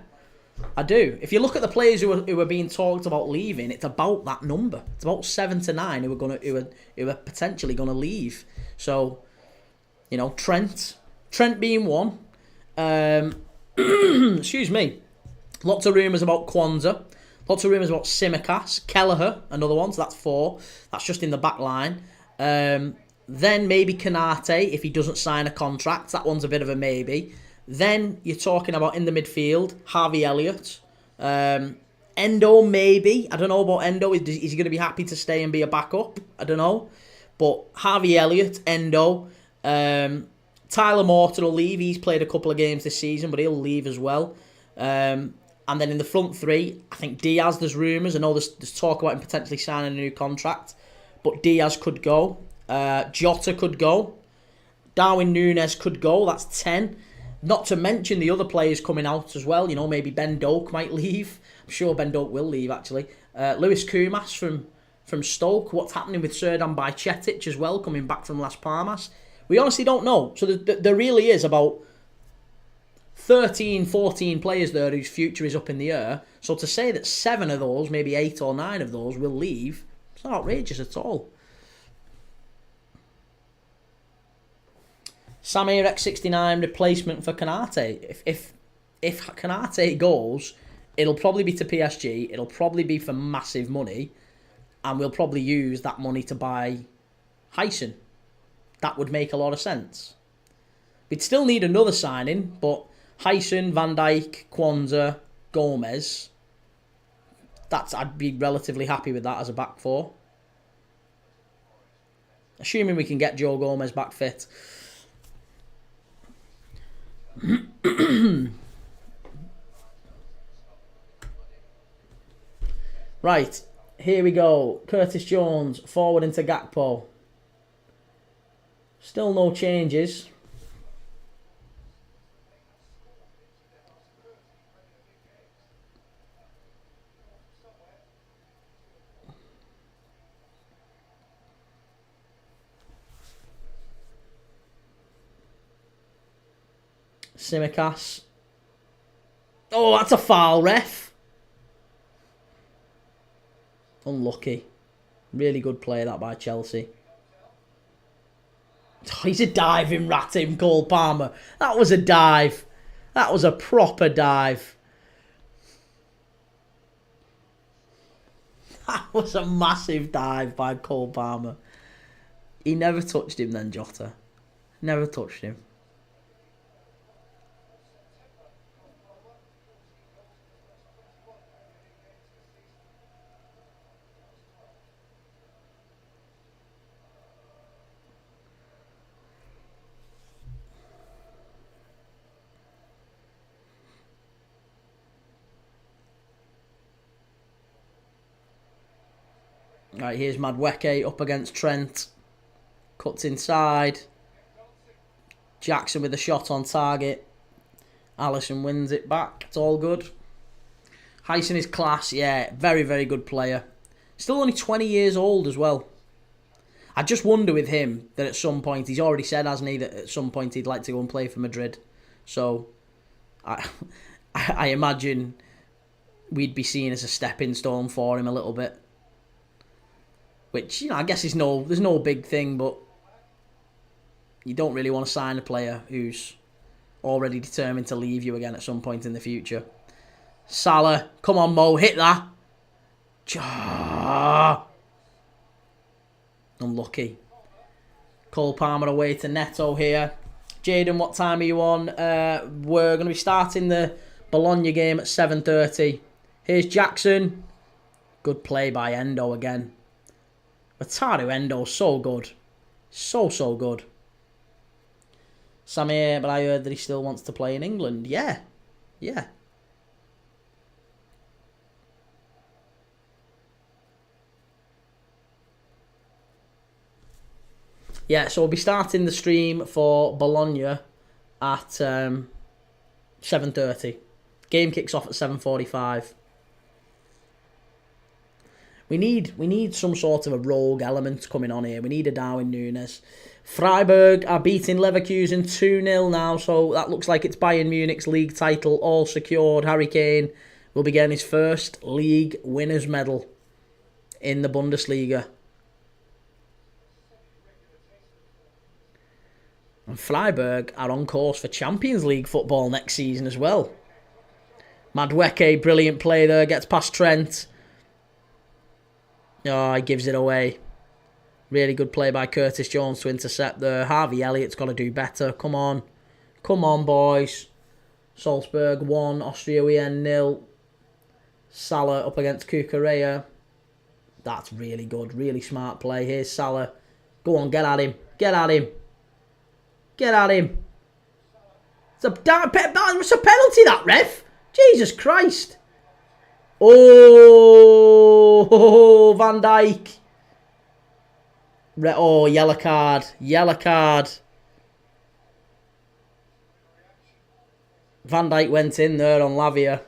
I do. If you look at the players who are being talked about leaving, it's about that number. It's about 7 to 9 who are potentially going to leave. So, Trent being one. Excuse me. Lots of rumours about Kwanzaa. Lots of rumours about Simicast. Kelleher, another one. So that's 4. That's just in the back line. Then maybe Kanate if he doesn't sign a contract. That one's a bit of a maybe. Then you're talking about in the midfield, Harvey Elliott. Endo, maybe. I don't know about Endo. Is he going to be happy to stay and be a backup? I don't know. But Harvey Elliott, Endo. Tyler Morton will leave. He's played a couple of games this season, but he'll leave as well. And then in the front three, I think Diaz, there's rumours. I know there's talk about him potentially signing a new contract. But Diaz could go. Jota could go. Darwin Núñez could go. That's 10. Not to mention the other players coming out as well. Maybe Ben Doak might leave. I'm sure Ben Doak will leave, actually. Lewis Kumas from Stoke. What's happening with Serdan Bajcetic as well, coming back from Las Palmas? We honestly don't know. So there really is about 13, 14 players there whose future is up in the air. So to say that 7 of those, maybe 8 or 9 of those will leave, it's not outrageous at all. Samir X69 replacement for Kanate. If Kanate goes, it'll probably be to PSG. It'll probably be for massive money, and we'll probably use that money to buy Hyson. That would make a lot of sense. We'd still need another signing, but Hyson, Van Dijk, Kwanzaa, Gomez. I'd be relatively happy with that as a back four. Assuming we can get Joe Gomez back fit. Right, here we go. Curtis Jones, forward into Gakpo. Still no changes. Simicas. Oh, that's a foul, ref. Unlucky. Really good play that by Chelsea. Oh, he's a diving rat, him, Cole Palmer. That was a dive. That was a proper dive. That was a massive dive by Cole Palmer. He never touched him then, Jota. Never touched him. Right, here's Madueke up against Trent. Cuts inside. Jackson with a shot on target. Alisson wins it back. It's all good. Hyson is class. Yeah, very, very good player. Still only 20 years old as well. I just wonder with him that at some point, he's already said, hasn't he, that at some point he'd like to go and play for Madrid. So, I imagine we'd be seen as a stepping stone for him a little bit. Which, I guess there's no big thing, but you don't really want to sign a player who's already determined to leave you again at some point in the future. Salah, come on Mo, hit that. Unlucky. Cole Palmer away to Neto here. Jaden, what time are you on? We're going to be starting the Bologna game at 7:30. Here's Jackson. Good play by Endo again. Wataru Endo, so good. So good. Samir, but I heard that he still wants to play in England. Yeah. Yeah, so we'll be starting the stream for Bologna at 7:30. Game kicks off at 7:45. We need some sort of a rogue element coming on here. We need a Darwin Núñez. Freiburg are beating Leverkusen 2-0 now, so that looks like it's Bayern Munich's league title all secured. Harry Kane will be getting his first league winners medal in the Bundesliga. And Freiburg are on course for Champions League football next season as well. Madueke, brilliant play there, gets past Trent. Oh, he gives it away. Really good play by Curtis Jones to intercept there. Harvey Elliott's got to do better. Come on. Come on, boys. Salzburg 1, Austria Wien 0. Salah up against Cucurella. That's really good. Really smart play. Here's Salah. Go on, get at him. Get at him. Get at him. It's a penalty, that, ref. Jesus Christ. Oh, Van Dijk. Oh, yellow card. Yellow card. Van Dijk went in there on Lavia.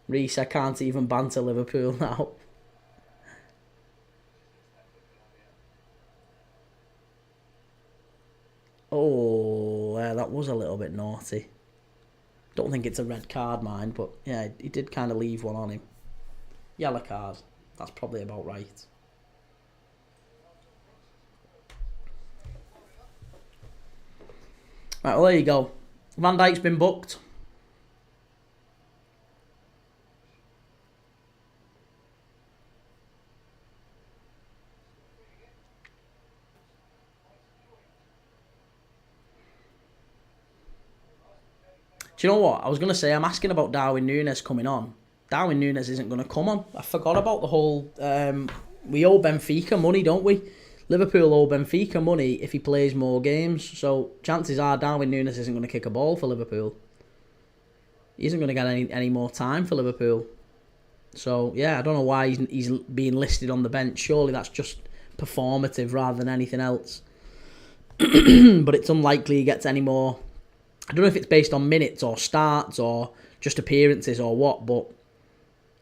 Reece, I can't even banter Liverpool now. Oh, yeah, that was a little bit naughty. Don't think it's a red card, mind, but yeah, he did kind of leave one on him. Yellow card. That's probably about right. Right, well, there you go. Van Dijk's been booked. Do you know what? I was going to say, I'm asking about Darwin Núñez coming on. Darwin Núñez isn't going to come on. I forgot about the whole... we owe Benfica money, don't we? Liverpool owe Benfica money if he plays more games. So chances are Darwin Núñez isn't going to kick a ball for Liverpool. He isn't going to get any more time for Liverpool. So, yeah, I don't know why he's being listed on the bench. Surely that's just performative rather than anything else. But it's unlikely he gets any more... I don't know if it's based on minutes or starts or just appearances or what, but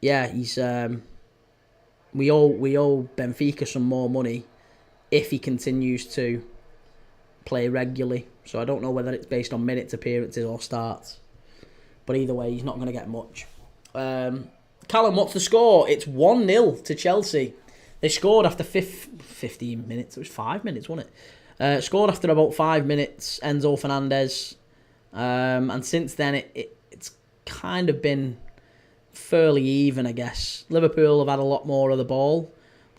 yeah, he's we owe Benfica some more money if he continues to play regularly. So I don't know whether it's based on minutes, appearances or starts. But either way, he's not going to get much. Callum, what's the score? It's 1-0 to Chelsea. They scored after 15 minutes. It was 5 minutes, wasn't it? Scored after about 5 minutes, Enzo Fernandez. And since then, it's kind of been fairly even, I guess. Liverpool have had a lot more of the ball.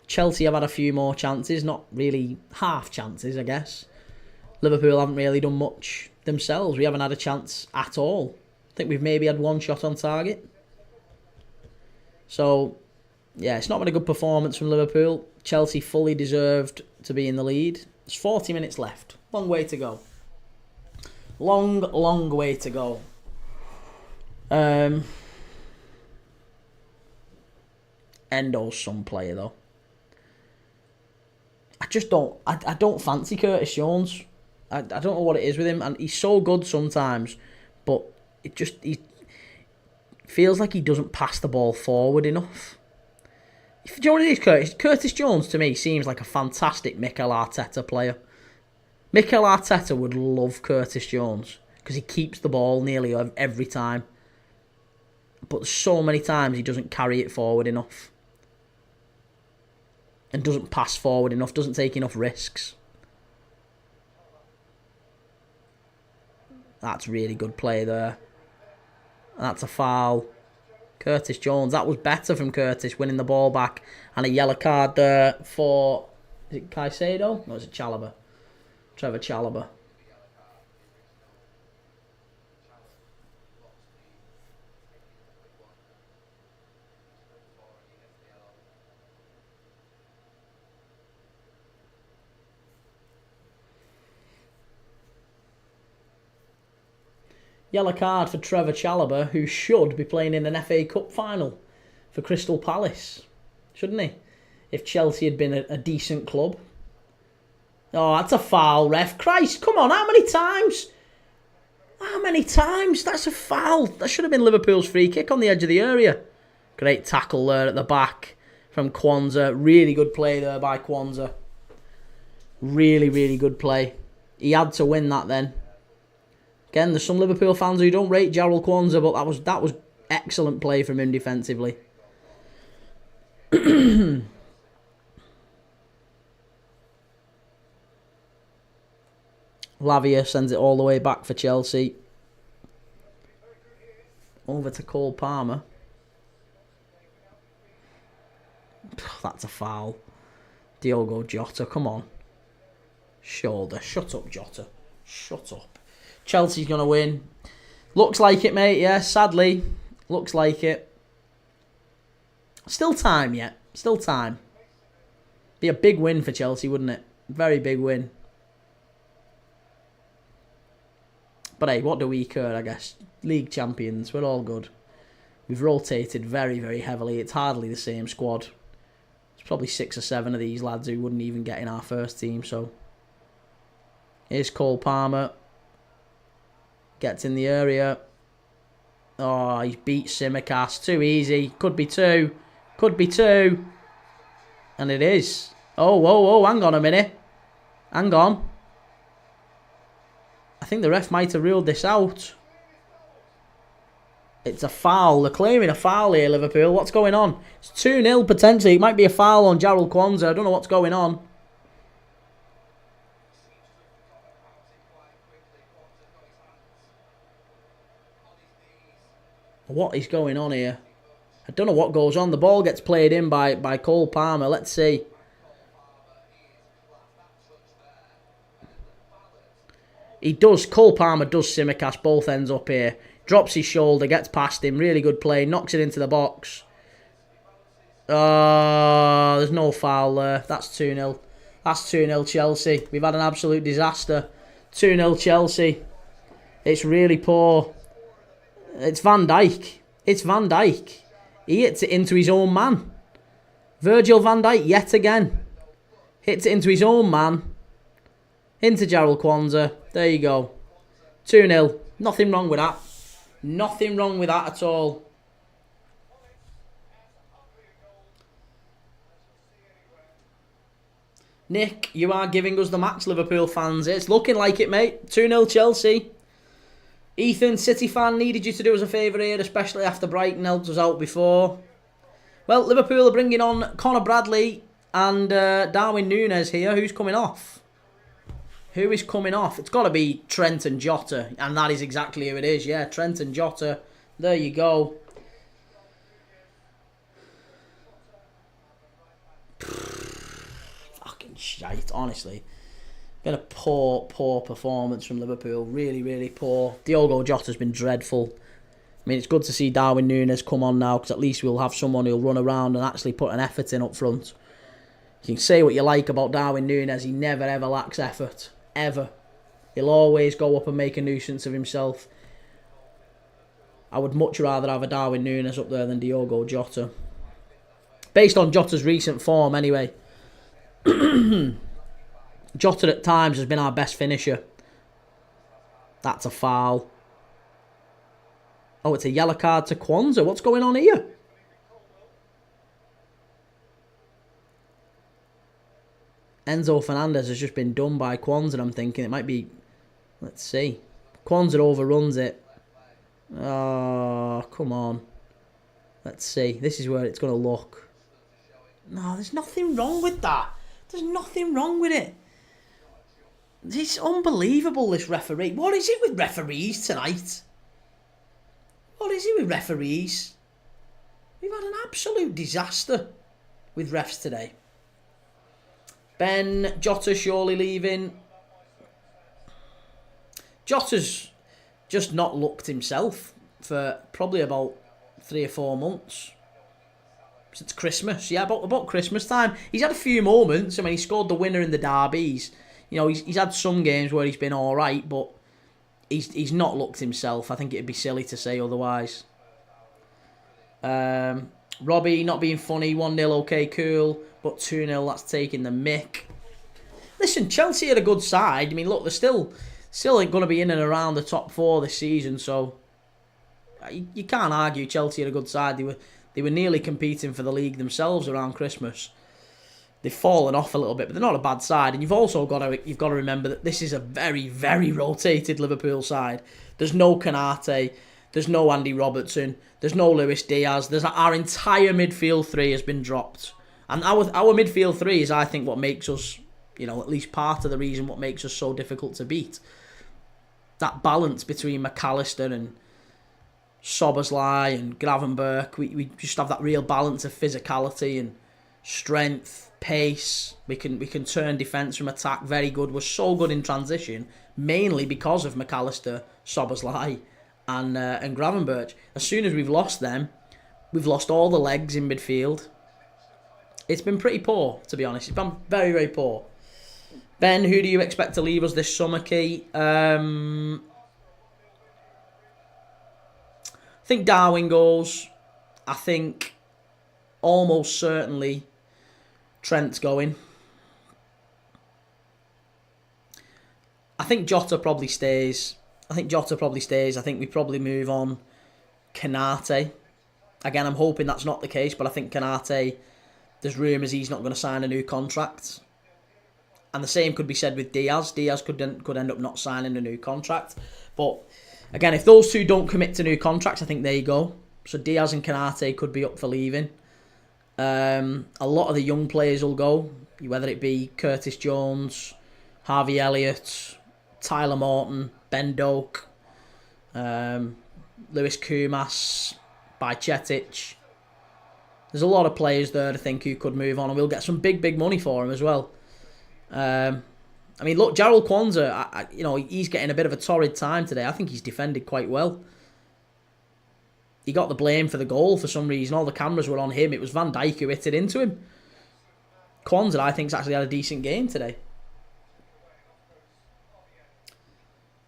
Chelsea have had a few more chances. Not really half chances, I guess. Liverpool haven't really done much themselves. We haven't had a chance at all. I think we've maybe had one shot on target. So, yeah, it's not been a good performance from Liverpool. Chelsea fully deserved to be in the lead. There's 40 minutes left. Long way to go. Long way to go. Endo's some player, though. I don't fancy Curtis Jones. I don't know what it is with him, and he's so good sometimes, but he feels like he doesn't pass the ball forward enough. Do you know what it is, Curtis Jones, to me, seems like a fantastic Mikel Arteta player. Mikel Arteta would love Curtis Jones because he keeps the ball nearly every time. But so many times he doesn't carry it forward enough. And doesn't pass forward enough, doesn't take enough risks. That's really good play there. That's a foul. Curtis Jones, that was better from Curtis, winning the ball back. And a yellow card there for... Is it Caicedo? No, it's Chalobah. Trevor Chalobah. Yellow card for Trevor Chalobah, who should be playing in an FA Cup final for Crystal Palace. Shouldn't he? If Chelsea had been a decent club. Oh, that's a foul, ref. Christ, come on, how many times? How many times? That's a foul. That should have been Liverpool's free kick on the edge of the area. Great tackle there at the back from Kwanzaa. Really good play there by Kwanzaa. Really, really good play. He had to win that then. Again, there's some Liverpool fans who don't rate Jarrell Kwanzaa, but that was excellent play from him defensively. Lavia sends it all the way back for Chelsea. Over to Cole Palmer. That's a foul. Diogo Jota, come on. Shoulder. Shut up, Jota. Shut up. Chelsea's going to win. Looks like it, mate. Yeah, sadly. Looks like it. Still time yet. Still time. Be a big win for Chelsea, wouldn't it? Very big win. But hey, what do we care, I guess? League champions. We're all good. We've rotated very, very heavily. It's hardly the same squad. There's probably 6 or 7 of these lads who wouldn't even get in our first team, so... Here's Cole Palmer. Gets in the area. Oh, he's beat Simicast. Too easy. Could be 2. Could be 2. And it is. Oh, whoa, whoa. Hang on a minute. Hang on. I think the ref might have ruled this out. It's a foul. They're claiming a foul here, Liverpool. What's going on? It's 2-0 potentially. It might be a foul on Jarrell Kwanzaa. I don't know what's going on. What is going on here? I don't know what goes on. The ball gets played in by Cole Palmer. Let's see. He does. Cole Palmer does Simicast both ends up here. Drops his shoulder, gets past him. Really good play. Knocks it into the box. There's no foul there. That's 2-0. That's 2-0 Chelsea. We've had an absolute disaster. 2-0 Chelsea. It's really poor. It's Van Dijk. It's Van Dijk. He hits it into his own man. Virgil van Dijk yet again. Hits it into his own man. Into Jarrell Kwanzaa. There you go. 2-0. Nothing wrong with that. Nothing wrong with that at all. Nick, you are giving us the match, Liverpool fans. It's looking like it, mate. 2-0 Chelsea. Ethan, City fan, needed you to do us a favour here, especially after Brighton helped us out before. Well, Liverpool are bringing on Connor Bradley and Darwin Núñez here. Who's coming off? Who is coming off? It's got to be Trent and Jota, and that is exactly who it is. Yeah, Trent and Jota. There you go. Fucking shite, honestly. Been a poor performance from Liverpool. Really, really poor. Diogo Jota's been dreadful. I mean, it's good to see Darwin Núñez come on now, because at least we'll have someone who'll run around and actually put an effort in up front. You can say what you like about Darwin Núñez, he never ever lacks effort. Ever. He'll always go up and make a nuisance of himself. I would much rather have a Darwin Núñez up there than Diogo Jota. Based on Jota's recent form, anyway. Jota at times has been our best finisher. That's a foul. Oh, it's a yellow card to Kwanzaa. What's going on here? Enzo Fernandez has just been done by Kwanzaa. I'm thinking it might be... Let's see. Kwanzaa overruns it. Oh, come on. Let's see. This is where it's going to look. No, there's nothing wrong with that. There's nothing wrong with it. It's unbelievable, this referee. What is it with referees tonight? What is it with referees? We've had an absolute disaster with refs today. Ben, Jota surely leaving. Jota's just not looked himself for probably about 3 or 4 months. Since Christmas. Yeah, about Christmas time. He's had a few moments. I mean, he scored the winner in the derbies. You know, he's had some games where he's been alright, but he's not looked himself. I think it'd be silly to say otherwise. Robbie, not being funny. 1-0, okay, cool. But 2-0, that's taking the mick. Listen, Chelsea are a good side. I mean, look, they're still going to be in and around the top 4 this season, so you can't argue Chelsea are a good side. They were nearly competing for the league themselves around Christmas. They've fallen off a little bit, but they're not a bad side. And you've got to remember that this is a very, very rotated Liverpool side. There's no Canate, there's no Andy Robertson, there's no Luis Diaz. Our entire midfield 3 has been dropped. And our midfield 3 is, I think, what makes us, you know, at least part of the reason what makes us so difficult to beat. That balance between McAllister and Szoboszlai and Gravenberch, we just have that real balance of physicality and strength, pace. We can turn defence from attack very good. We're so good in transition, mainly because of McAllister, Szoboszlai and Gravenberch. As soon as we've lost them, we've lost all the legs in midfield. It's been pretty poor, to be honest. It's been very, very poor. Ben, who do you expect to leave us this summer, Key? I think Darwin goes. I think almost certainly Trent's going. I think Jota probably stays. I think we probably move on Canate. Again, I'm hoping that's not the case, but I think Canate, there's rumours he's not going to sign a new contract. And the same could be said with Diaz. Diaz could end up not signing a new contract. But again, if those two don't commit to new contracts, I think they go. So Diaz and Canate could be up for leaving. A lot of the young players will go, whether it be Curtis Jones, Harvey Elliott, Tyler Morton, Ben Doak, Lewis Kumas, Bajcetic. There's a lot of players there I think who could move on, and we'll get some big money for him as well. I mean, look, Jarrell Kwanzaa, he's getting a bit of a torrid time today. I think he's defended quite well. He got the blame for the goal for some reason. All the cameras were on him. It was Van Dijk who hit it into him. Kwanzaa, I think, has actually had a decent game today.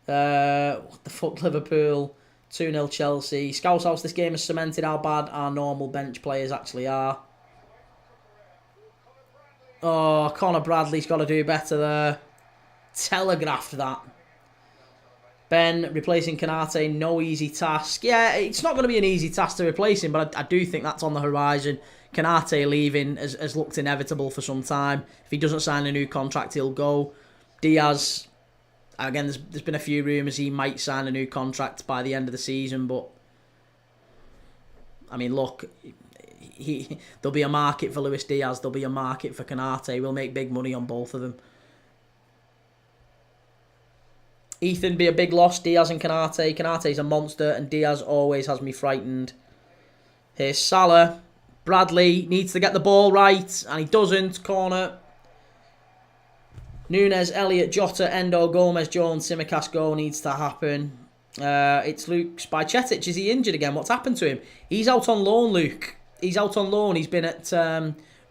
What the fuck, Liverpool? 2-0 Chelsea. Scouse House, this game has cemented how bad our normal bench players actually are. Oh, Connor Bradley's got to do better there. Telegraphed that. Ben replacing Kanate, no easy task. Yeah, it's not going to be an easy task to replace him, but I do think that's on the horizon. Kanate leaving has looked inevitable for some time. If he doesn't sign a new contract, he'll go. Diaz, again, there's been a few rumours he might sign a new contract by the end of the season, but I mean, look, there'll be a market for Luis Diaz, there'll be a market for Kanate. We'll make big money on both of them. Ethan be a big loss, Diaz and Kanate. Kanate's a monster, and Diaz always has me frightened. Here's Salah. Bradley needs to get the ball right, and he doesn't. Corner. Nunes, Elliott, Jota, Endo, Gomez, Jones, Tsimikas go needs to happen. It's Luke Spychetic. Is he injured again? What's happened to him? He's out on loan, Luke. He's out on loan. He's been at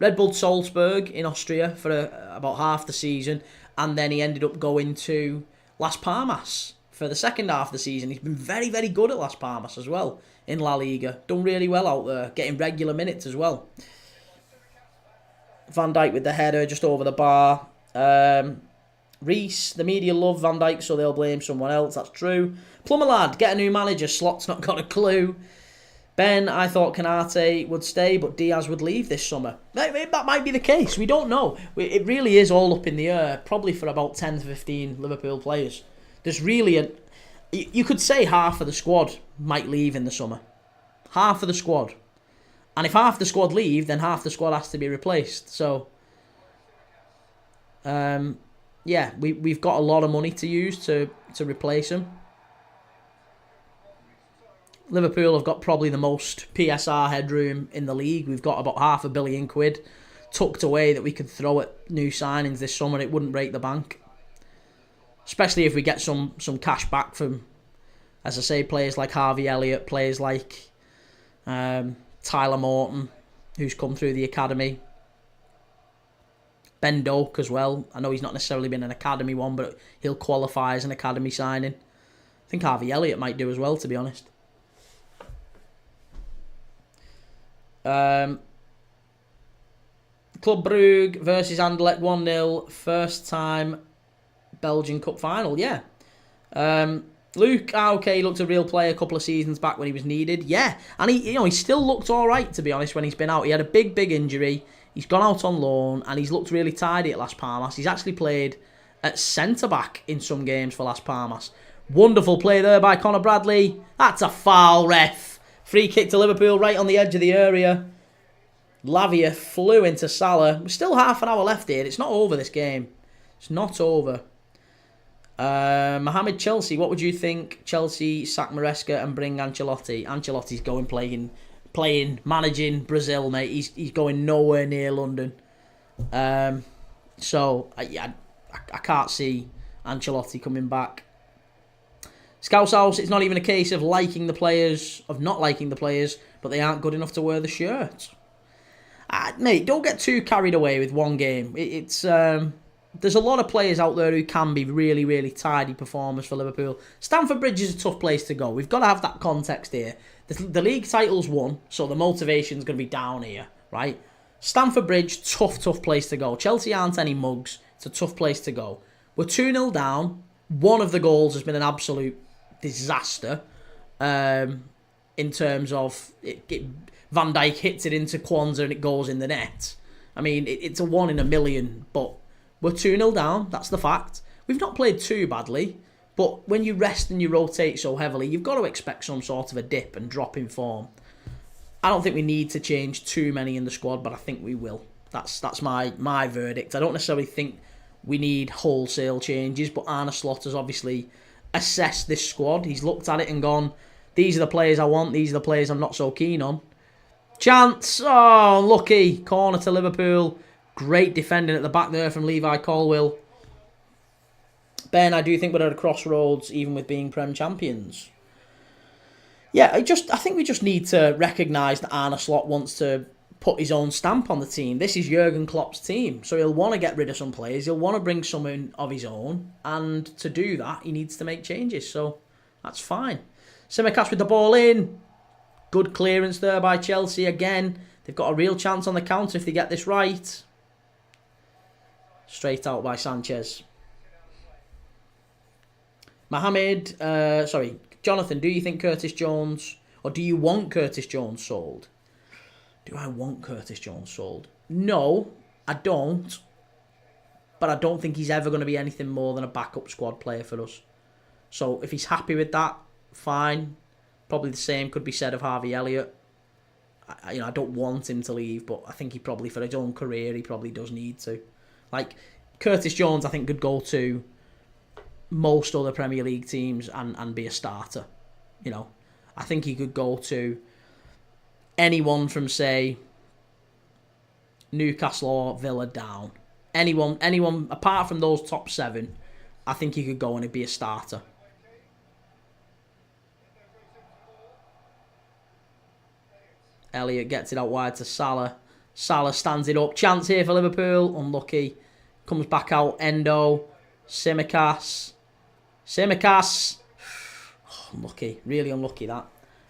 Red Bull Salzburg in Austria for about half the season, and then he ended up going to Las Palmas for the second half of the season. He's been very, very good at Las Palmas as well in La Liga. Done really well out there, getting regular minutes as well. Van Dijk with the header just over the bar. Reese, the media love Van Dijk, so they'll blame someone else. That's true. Plumber lad, get a new manager. Slot's not got a clue. Ben, I thought Kanate would stay, but Diaz would leave this summer. That might be the case. We don't know. It really is all up in the air, probably for about 10 to 15 Liverpool players. There's really you could say half of the squad might leave in the summer. Half of the squad. And if half the squad leave, then half the squad has to be replaced. So, yeah, we've got a lot of money to use to replace them. Liverpool have got probably the most PSR headroom in the league. We've got about £500 million tucked away that we could throw at new signings this summer. It wouldn't break the bank. Especially if we get some cash back from, as I say, players like Harvey Elliott, players like Tyler Morton, who's come through the academy. Ben Doak as well. I know he's not necessarily been an academy one, but he'll qualify as an academy signing. I think Harvey Elliott might do as well, to be honest. Club Brugge versus Anderlecht 1-0. First time Belgian Cup final. Yeah. Luke, okay, he looked a real player a couple of seasons back when he was needed. Yeah. And he still looked alright, to be honest, when he's been out. He had a big injury. He's gone out on loan and he's looked really tidy at Las Palmas. He's actually played at centre-back in some games for Las Palmas. Wonderful play there by Conor Bradley. That's a foul, ref. Free kick to Liverpool right on the edge of the area. Lavia flew into Salah. There's still half an hour left here. It's not over, this game. It's not over. Mohamed Chelsea, what would you think? Chelsea sack Maresca and bring Ancelotti. Ancelotti's going playing, managing Brazil, mate. He's going nowhere near London. So I can't see Ancelotti coming back. Scouse House, it's not even a case of not liking the players, but they aren't good enough to wear the shirt. Mate, don't get too carried away with one game. There's a lot of players out there who can be really, really tidy performers for Liverpool. Stamford Bridge is a tough place to go. We've got to have that context here. The league title's won, so the motivation's going to be down here, right? Stamford Bridge, tough place to go. Chelsea aren't any mugs. It's a tough place to go. We're 2-0 down. One of the goals has been an absolute disaster in terms of Van Dijk hits it into Kwanzaa and it goes in the net. I mean, it's a 1 in a million, but we're 2-0 down. That's the fact. We've not played too badly, but when you rest and you rotate so heavily, you've got to expect some sort of a dip and drop in form. I don't think we need to change too many in the squad, but I think we will. That's my verdict. I don't necessarily think we need wholesale changes, but Arne Slot has obviously assessed this squad. He's looked at it and gone, these are the players I want, these are the players I'm not so keen on. Chance, oh, lucky. Corner to Liverpool. Great defending at the back there from Levi Colwill. Ben, I do think we're at a crossroads, even with being Prem champions. Yeah, I think we just need to recognise that Arne Slot wants to put his own stamp on the team. This is Jurgen Klopp's team, so he'll want to get rid of some players. He'll want to bring someone of his own, and to do that, he needs to make changes, so that's fine. Tsimikas with the ball in. Good clearance there by Chelsea again. They've got a real chance on the counter if they get this right. Straight out by Sanchez. Jonathan, do you think Curtis Jones, or do you want Curtis Jones sold? Do I want Curtis Jones sold? No, I don't. But I don't think he's ever going to be anything more than a backup squad player for us. So if he's happy with that, fine. Probably the same could be said of Harvey Elliott. I don't want him to leave, but I think he probably, for his own career, he probably does need to. Like, Curtis Jones, I think, could go to most other Premier League teams and be a starter. I think he could go to anyone from, say, Newcastle or Villa down. Anyone apart from those top 7, I think he could go and he'd be a starter. Elliott gets it out wide to Salah. Salah stands it up. Chance here for Liverpool. Unlucky. Comes back out. Endo. Tsimikas. Oh, unlucky. Really unlucky, that.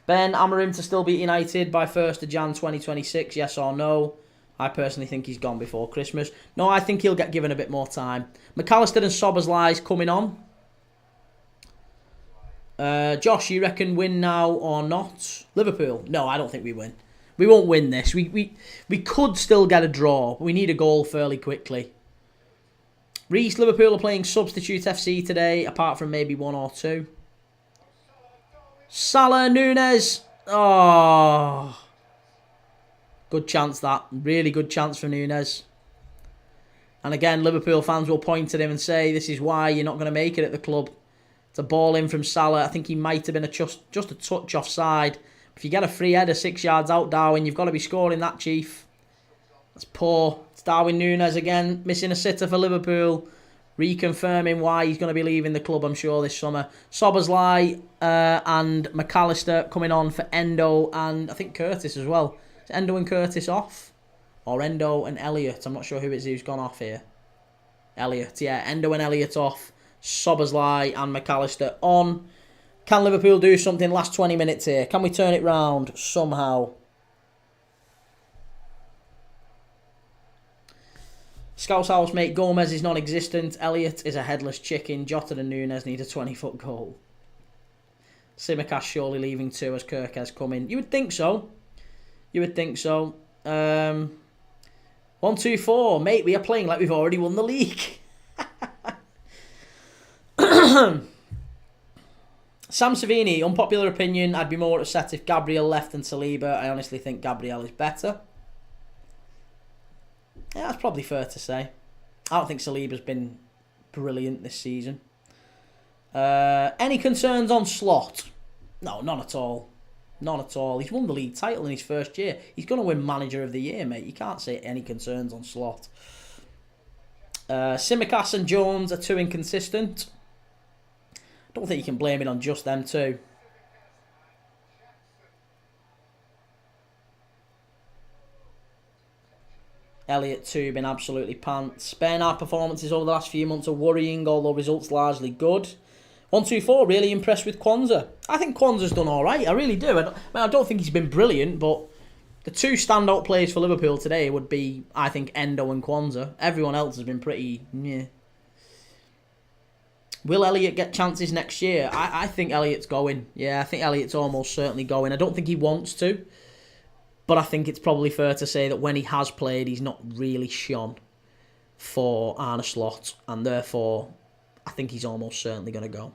Ben, Amorim to still beat United by 1st of Jan 2026. Yes or no? I personally think he's gone before Christmas. No, I think he'll get given a bit more time. McAllister and Szoboszlai's coming on. Josh, you reckon win now or not? Liverpool? No, I don't think we win. We won't win this. We could still get a draw, but we need a goal fairly quickly. Reece, Liverpool are playing Substitute FC today, apart from maybe 1 or 2. Salah, Nunes. Oh, good chance that. Really good chance for Nunes. And again, Liverpool fans will point at him and say, this is why you're not going to make it at the club. It's a ball in from Salah. I think he might have been just a touch offside. If you get a free header 6 yards out, Darwin, you've got to be scoring that, Chief. That's poor. It's Darwin Nunes again, missing a sitter for Liverpool. Reconfirming why he's going to be leaving the club, I'm sure, this summer. Szoboszlai and McAllister coming on for Endo and I think Curtis as well. Is Endo and Curtis off? Or Endo and Elliott? I'm not sure who's gone off here. Elliott, yeah. Endo and Elliott off. Szoboszlai and McAllister on. Can Liverpool do something last 20 minutes here? Can we turn it round somehow? Scouse housemate Gomez is non-existent. Elliott is a headless chicken. Jota and Nunes need a 20-foot goal. Tsimikas surely leaving too as Kirk has come in. You would think so. 1, 2, 4. Mate, we are playing like we've already won the league. Sam Savini, unpopular opinion, I'd be more upset if Gabriel left than Saliba. I honestly think Gabriel is better. Yeah, that's probably fair to say. I don't think Saliba's been brilliant this season. Any concerns on Slot? No, none at all. None at all. He's won the league title in his first year. He's going to win Manager of the Year, mate. You can't say any concerns on Slot. Tsimikas and Jones are too inconsistent. I don't think you can blame it on just them two. Elliott too, been absolutely pants. Ben, our performances over the last few months are worrying, although results largely good. 1, 2, 4, really impressed with Kwanzaa. I think Kwanzaa's done alright, I really do. I don't think he's been brilliant, but the 2 standout players for Liverpool today would be, I think, Endo and Kwanzaa. Everyone else has been pretty, meh. Will Elliott get chances next year? I think Elliott's going. Yeah, I think Elliott's almost certainly going. I don't think he wants to. But I think it's probably fair to say that when he has played, he's not really shone for Arne Slot. And therefore, I think he's almost certainly going to go.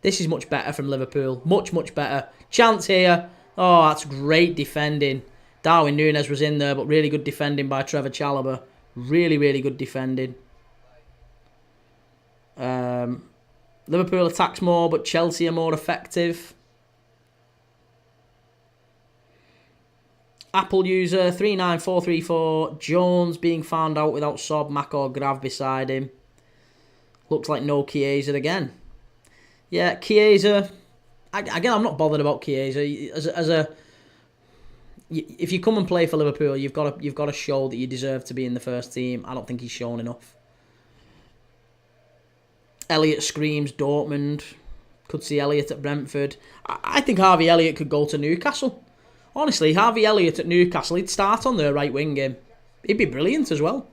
This is much better from Liverpool. Much, much better. Chance here. Oh, that's great defending. Darwin Nunes was in there, but really good defending by Trevor Chalobah. Really, really good defending. Liverpool attacks more, but Chelsea are more effective. Apple user 39434. Jones being found out without Sob, Mac or Grav beside him. Looks like no Chiesa again. Yeah, Chiesa. Again, I'm not bothered about Chiesa. If you come and play for Liverpool, you've got to show that you deserve to be in the first team. I don't think he's shown enough. Elliott screams Dortmund. Could see Elliott at Brentford. I think Harvey Elliott could go to Newcastle. Honestly, Harvey Elliott at Newcastle, he'd start on their right wing game. He'd be brilliant as well.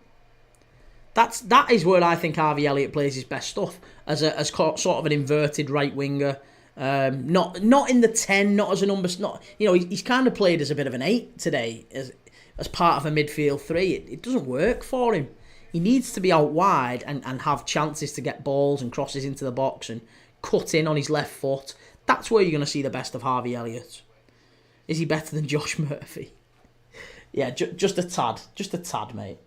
That is where I think Harvey Elliott plays his best stuff as sort of an inverted right winger. Not in the 10, not as a number. Not he's kind of played as a bit of an 8 today as part of a midfield 3. It doesn't work for him. He needs to be out wide and have chances to get balls and crosses into the box and cut in on his left foot. That's where you're going to see the best of Harvey Elliott. Is he better than Josh Murphy? Yeah, just a tad, mate.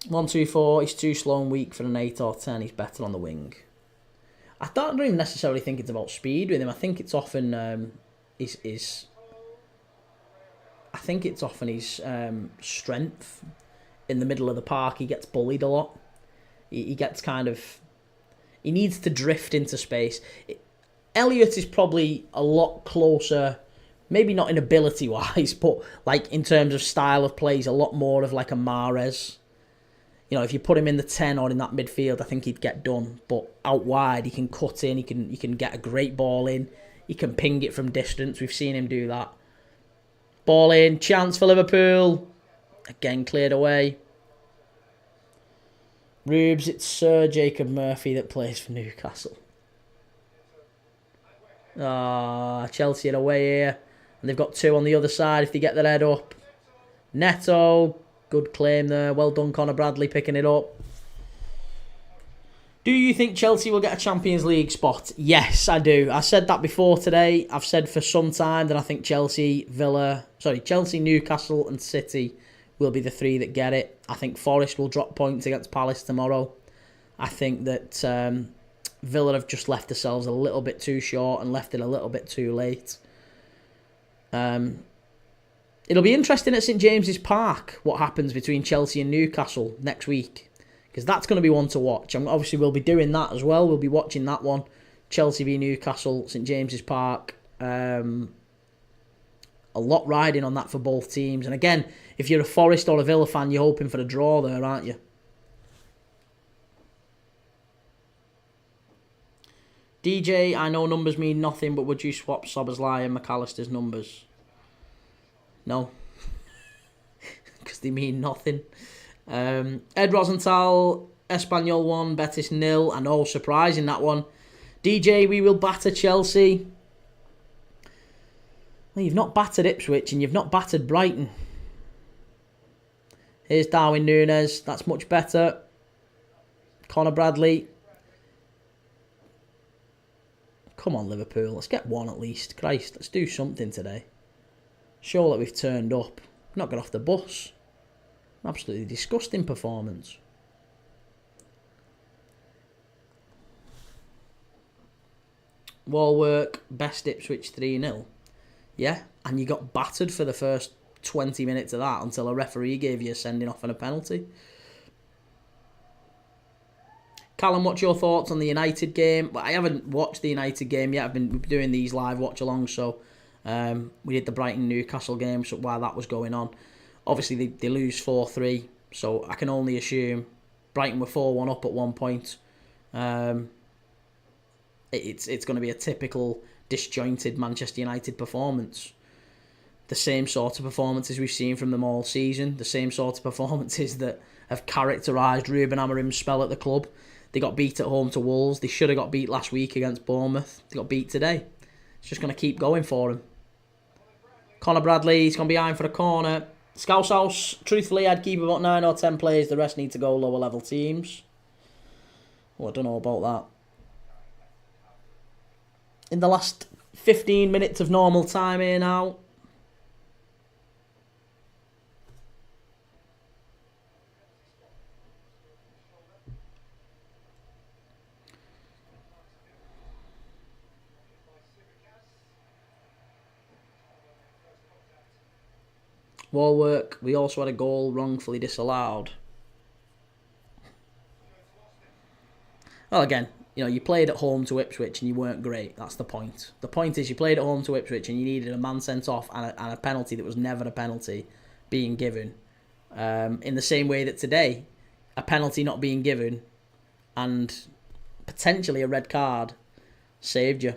One, two, four. He's too slow and weak for an 8 or 10. He's better on the wing. I don't even necessarily think it's about speed with him. I think it's often his. I think it's often his strength in the middle of the park. He gets bullied a lot. He gets kind of. He needs to drift into space. Elliott is probably a lot closer. Maybe not in ability wise, but like in terms of style of play, he's a lot more of like a Mahrez. If you put him in the 10 or in that midfield, I think he'd get done. But out wide, he can cut in. He can get a great ball in. He can ping it from distance. We've seen him do that. Ball in. Chance for Liverpool. Again, cleared away. Rubes, it's Sir Jacob Murphy that plays for Newcastle. Chelsea are away here. And they've got 2 on the other side if they get their head up. Neto. Good claim there. Well done, Conor Bradley, picking it up. Do you think Chelsea will get a Champions League spot? Yes, I do. I said that before today. I've said for some time that I think Chelsea, Newcastle and City will be the 3 that get it. I think Forest will drop points against Palace tomorrow. I think that Villa have just left themselves a little bit too short and left it a little bit too late. It'll be interesting at St James's Park what happens between Chelsea and Newcastle next week, because that's going to be one to watch. Obviously, we'll be doing that as well. We'll be watching that one. Chelsea v Newcastle, St James's Park. A lot riding on that for both teams. And again, if you're a Forest or a Villa fan, you're hoping for a draw there, aren't you? DJ, I know numbers mean nothing, but would you swap Szoboszlai and McAllister's numbers? No, because they mean nothing. Ed Rosenthal, Espanyol 1, Betis 0. I know, surprising that one. DJ, we will batter Chelsea. Well, you've not battered Ipswich and you've not battered Brighton. Here's Darwin Núñez. That's much better. Conor Bradley. Come on, Liverpool. Let's get 1 at least. Christ, let's do something today. Show that we've turned up. Not got off the bus. Absolutely disgusting performance. Wall work, best Ipswich 3-0. Yeah, and you got battered for the first 20 minutes of that until a referee gave you a sending off and a penalty. Callum, what's your thoughts on the United game? Well, I haven't watched the United game yet. I've been doing these live watch-alongs, so we did the Brighton-Newcastle game so while that was going on. Obviously, they lose 4-3, so I can only assume Brighton were 4-1 up at one point. It's going to be a typical disjointed Manchester United performance. The same sort of performances we've seen from them all season. The same sort of performances that have characterised Ruben Amorim's spell at the club. They got beat at home to Wolves. They should have got beat last week against Bournemouth. They got beat today. It's just going to keep going for him. Conor Bradley, he's gone behind for a corner. Scouse House, truthfully, I'd keep about 9 or 10 players. The rest need to go lower level teams. Well, I don't know about that. In the last 15 minutes of normal time here now. Wall work, we also had a goal wrongfully disallowed. Well, again, you played at home to Ipswich and you weren't great. That's the point. The point is you played at home to Ipswich and you needed a man sent off and a penalty that was never a penalty being given. In the same way that today, a penalty not being given and potentially a red card saved you.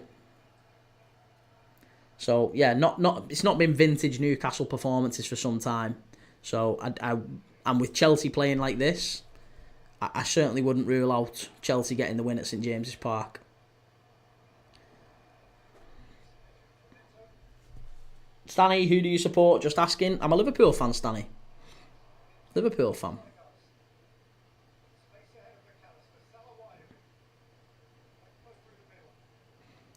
So yeah, it's not been vintage Newcastle performances for some time. So and with Chelsea playing like this, I certainly wouldn't rule out Chelsea getting the win at St James's Park. Stanny, who do you support? Just asking. I'm a Liverpool fan, Stanny. Liverpool fan.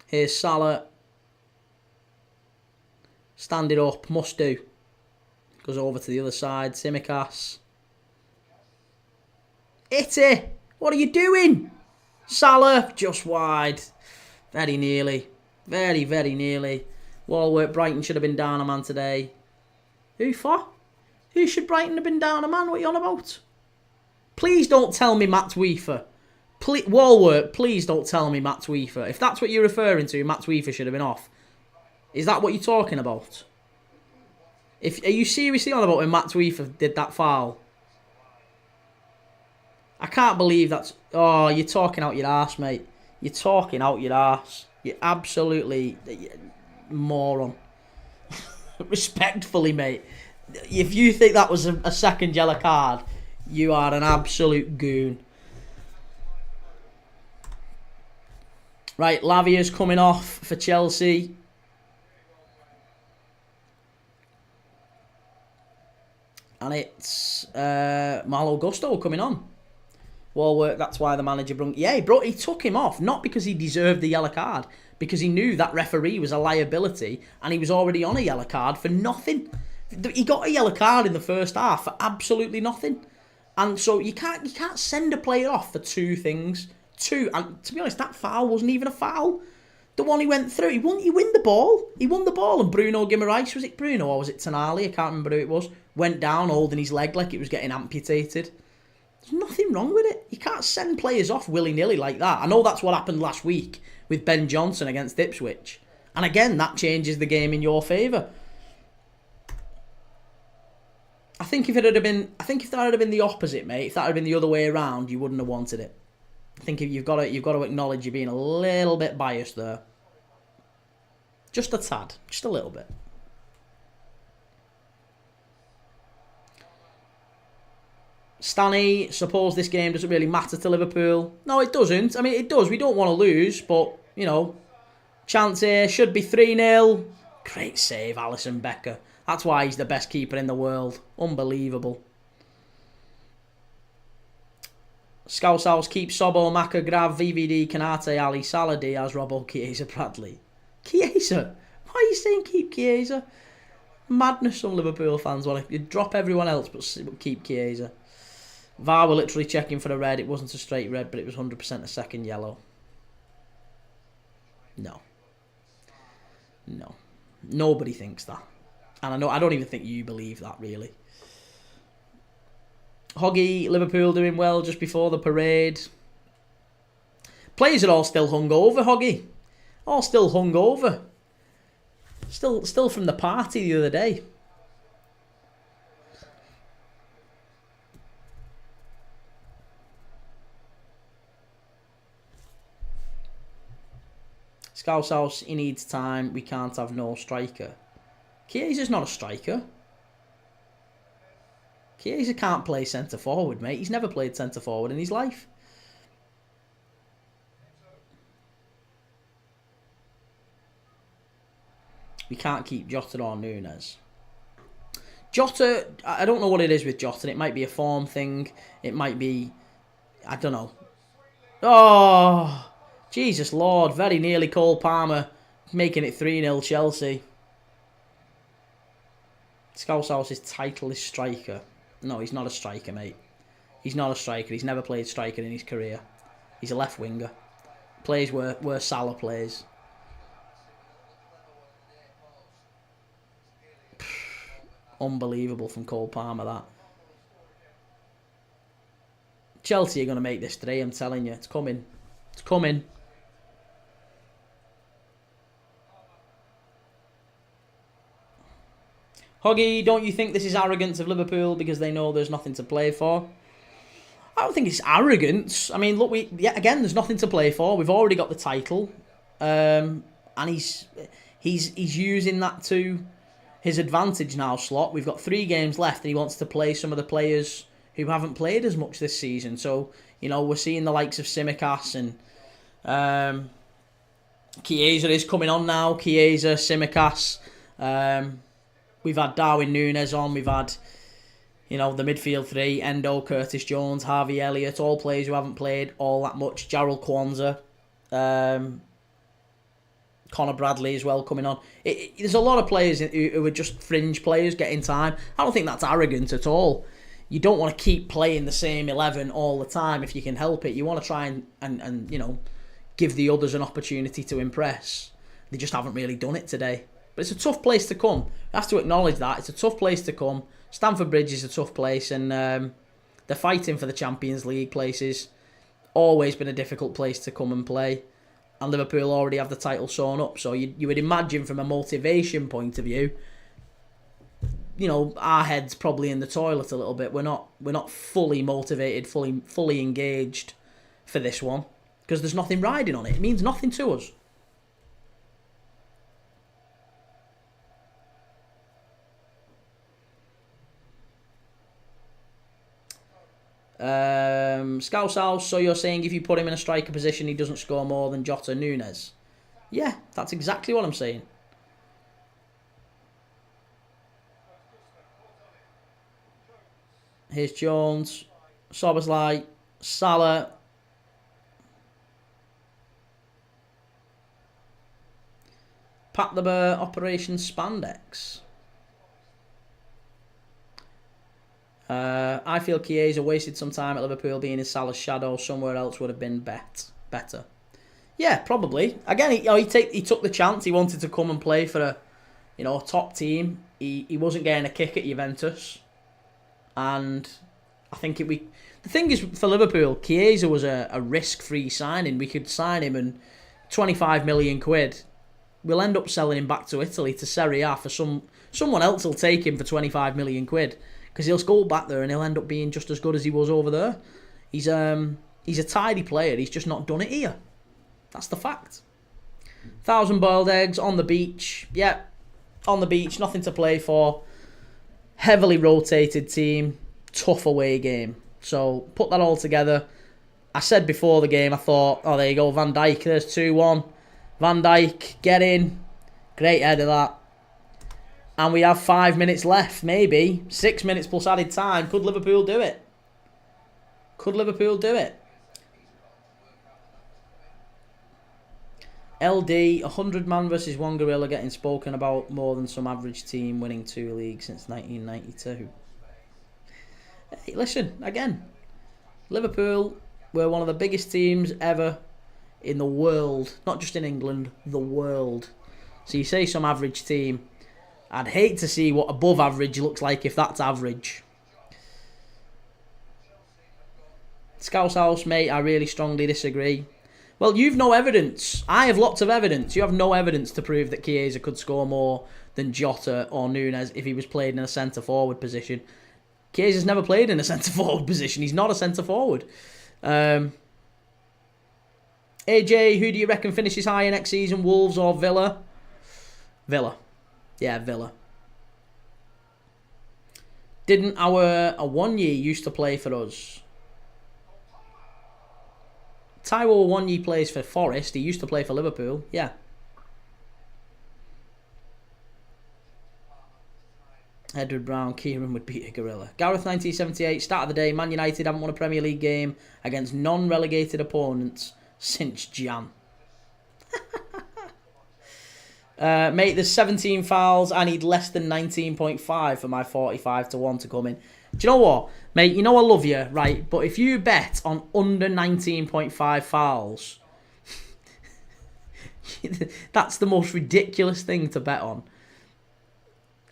Here's Salah. Stand it up. Must do. Goes over to the other side. Tsimikas. Itty! What are you doing? Salah, just wide. Very nearly. Very, very nearly. Walworth, Brighton should have been down a man today. Who for? Who should Brighton have been down a man? What are you on about? Please don't tell me Matt Weaver. Walworth, please don't tell me Matt Weaver. If that's what you're referring to, Matt Weaver should have been off. Is that what you're talking about? Are you seriously on about when Matt Weaver did that foul? I can't believe that's... Oh, you're talking out your arse, mate. You're talking out your arse. You're absolutely... moron. Respectfully, mate. If you think that was a second yellow card, you are an absolute goon. Right, Lavia's coming off for Chelsea. And it's Malo Gusto coming on. Walworth, that's why the manager he took him off, not because he deserved the yellow card, because he knew that referee was a liability and he was already on a yellow card for nothing. He got a yellow card in the first half for absolutely nothing. And so you can't send a player off for two things. And to be honest, that foul wasn't even a foul. The one he went through, he won the ball. He won the ball, and Bruno Guimaraes, was it Bruno or was it Tonali? I can't remember who it was. Went down holding his leg like it was getting amputated. There's nothing wrong with it. You can't send players off willy-nilly like that. I know that's what happened last week with Ben Johnson against Ipswich. And again, that changes the game in your favour. I think if that had been the opposite, mate, if that had been the other way around, you wouldn't have wanted it. I think you've got to acknowledge you're being a little bit biased there. Just a tad. Just a little bit. Stanny, suppose this game doesn't really matter to Liverpool. No, it doesn't. I mean, it does. We don't want to lose, but, you know, chance here should be 3-0. Great save, Alisson Becker. That's why he's the best keeper in the world. Unbelievable. Scouse House, keep Sobo, Maka, Grav, VVD, Kanate, Ali, Salah, Diaz, Robbo, Chiesa, Bradley. Chiesa? Why are you saying keep Chiesa? Madness some Liverpool fans want to drop everyone else but keep Chiesa. VAR were literally checking for a red. It wasn't a straight red, but it was 100% a second yellow. No. Nobody thinks that. And I don't even think you believe that, really. Hoggy, Liverpool doing well just before the parade. Players are all still hungover, Hoggy. All still hungover. Still from the party the other day. Scouse House, he needs time. We can't have no striker. Chiesa's not a striker. Chiesa can't play centre forward, mate. He's never played centre forward in his life. We can't keep Jota or Nunes. Jota, I don't know what it is with Jota. It might be a form thing. It might be, I don't know. Oh, Jesus Lord. Very nearly Cole Palmer making it 3-0 Chelsea. Scouse House's title is striker. No, he's not a striker, mate. He's not a striker. He's never played striker in his career. He's a left winger. Plays where Salah plays. Unbelievable from Cole Palmer, that. Chelsea are going to make this 3, I'm telling you. It's coming. It's coming. Hoggy, don't you think this is arrogance of Liverpool because they know there's nothing to play for? I don't think it's arrogance. I mean, look, again, there's nothing to play for. We've already got the title, and he's using that to his advantage now. Slot. We've got 3 games left, and he wants to play some of the players who haven't played as much this season. So we're seeing the likes of Tsimikas and Chiesa is coming on now. Chiesa, Tsimikas. We've had Darwin Núñez on. We've had the midfield 3, Endo, Curtis Jones, Harvey Elliott, all players who haven't played all that much. Jarrell Kwanzaa, Connor Bradley as well coming on. There's a lot of players who are just fringe players getting time. I don't think that's arrogant at all. You don't want to keep playing the same 11 all the time if you can help it. You want to try and give the others an opportunity to impress. They just haven't really done it today. But it's a tough place to come. I have to acknowledge that. It's a tough place to come. Stamford Bridge is a tough place, and they're fighting for the Champions League places. Always been a difficult place to come and play. And Liverpool already have the title sewn up. So you would imagine from a motivation point of view, our head's probably in the toilet a little bit. We're not fully motivated, fully engaged for this one, because there's nothing riding on it. It means nothing to us. Scouse House, so you're saying if you put him in a striker position, he doesn't score more than Jota Núñez? Yeah, that's exactly what I'm saying. Here's Jones, Szoboszlai, Salah. Pat the Bear, Operation Spandex. I feel Chiesa wasted some time at Liverpool being in Salah's shadow. Somewhere else would have been better. Yeah, probably. Again, he took the chance. He wanted to come and play for a top team. He wasn't getting a kick at Juventus, and I think the thing is for Liverpool, Chiesa was a risk-free signing. We could sign him and 25 million quid. We'll end up selling him back to Italy to Serie A for someone else will take him for 25 million quid. Because he'll go back there and he'll end up being just as good as he was over there. He's a tidy player. He's just not done it here. That's the fact. 1,000 boiled eggs on the beach. Yeah, on the beach. Nothing to play for. Heavily rotated team. Tough away game. So put that all together. I said before the game, I thought, oh, there you go, Van Dijk. There's 2-1. Van Dijk, get in. Great header that. And we have 5 minutes left, maybe. 6 minutes plus added time. Could Liverpool do it? Could Liverpool do it? LD, 100 man versus 1 gorilla getting spoken about more than some average team winning 2 leagues since 1992. Hey, listen, again. Liverpool were one of the biggest teams ever in the world. Not just in England, the world. So you say some average team. I'd hate to see what above average looks like if that's average. Scouse House, mate, I really strongly disagree. Well, you've no evidence. I have lots of evidence. You have no evidence to prove that Chiesa could score more than Jota or Núñez if he was played in a centre-forward position. Chiesa's never played in a centre-forward position. He's not a centre-forward. AJ, who do you reckon finishes higher next season, Wolves or Villa? Villa. Yeah, Villa. Didn't our Awoniyi used to play for us? Taiwo Awoniyi plays for Forest. He used to play for Liverpool. Yeah. Edward Brown, Kieran would beat a gorilla. Gareth 1978, start of the day. Man United haven't won a Premier League game against non-relegated opponents since Jan. Mate, there's 17 fouls. I need less than 19.5 for my 45-1 to come in. Do you know what? Mate, you know I love you, right? But if you bet on under 19.5 fouls, that's the most ridiculous thing to bet on.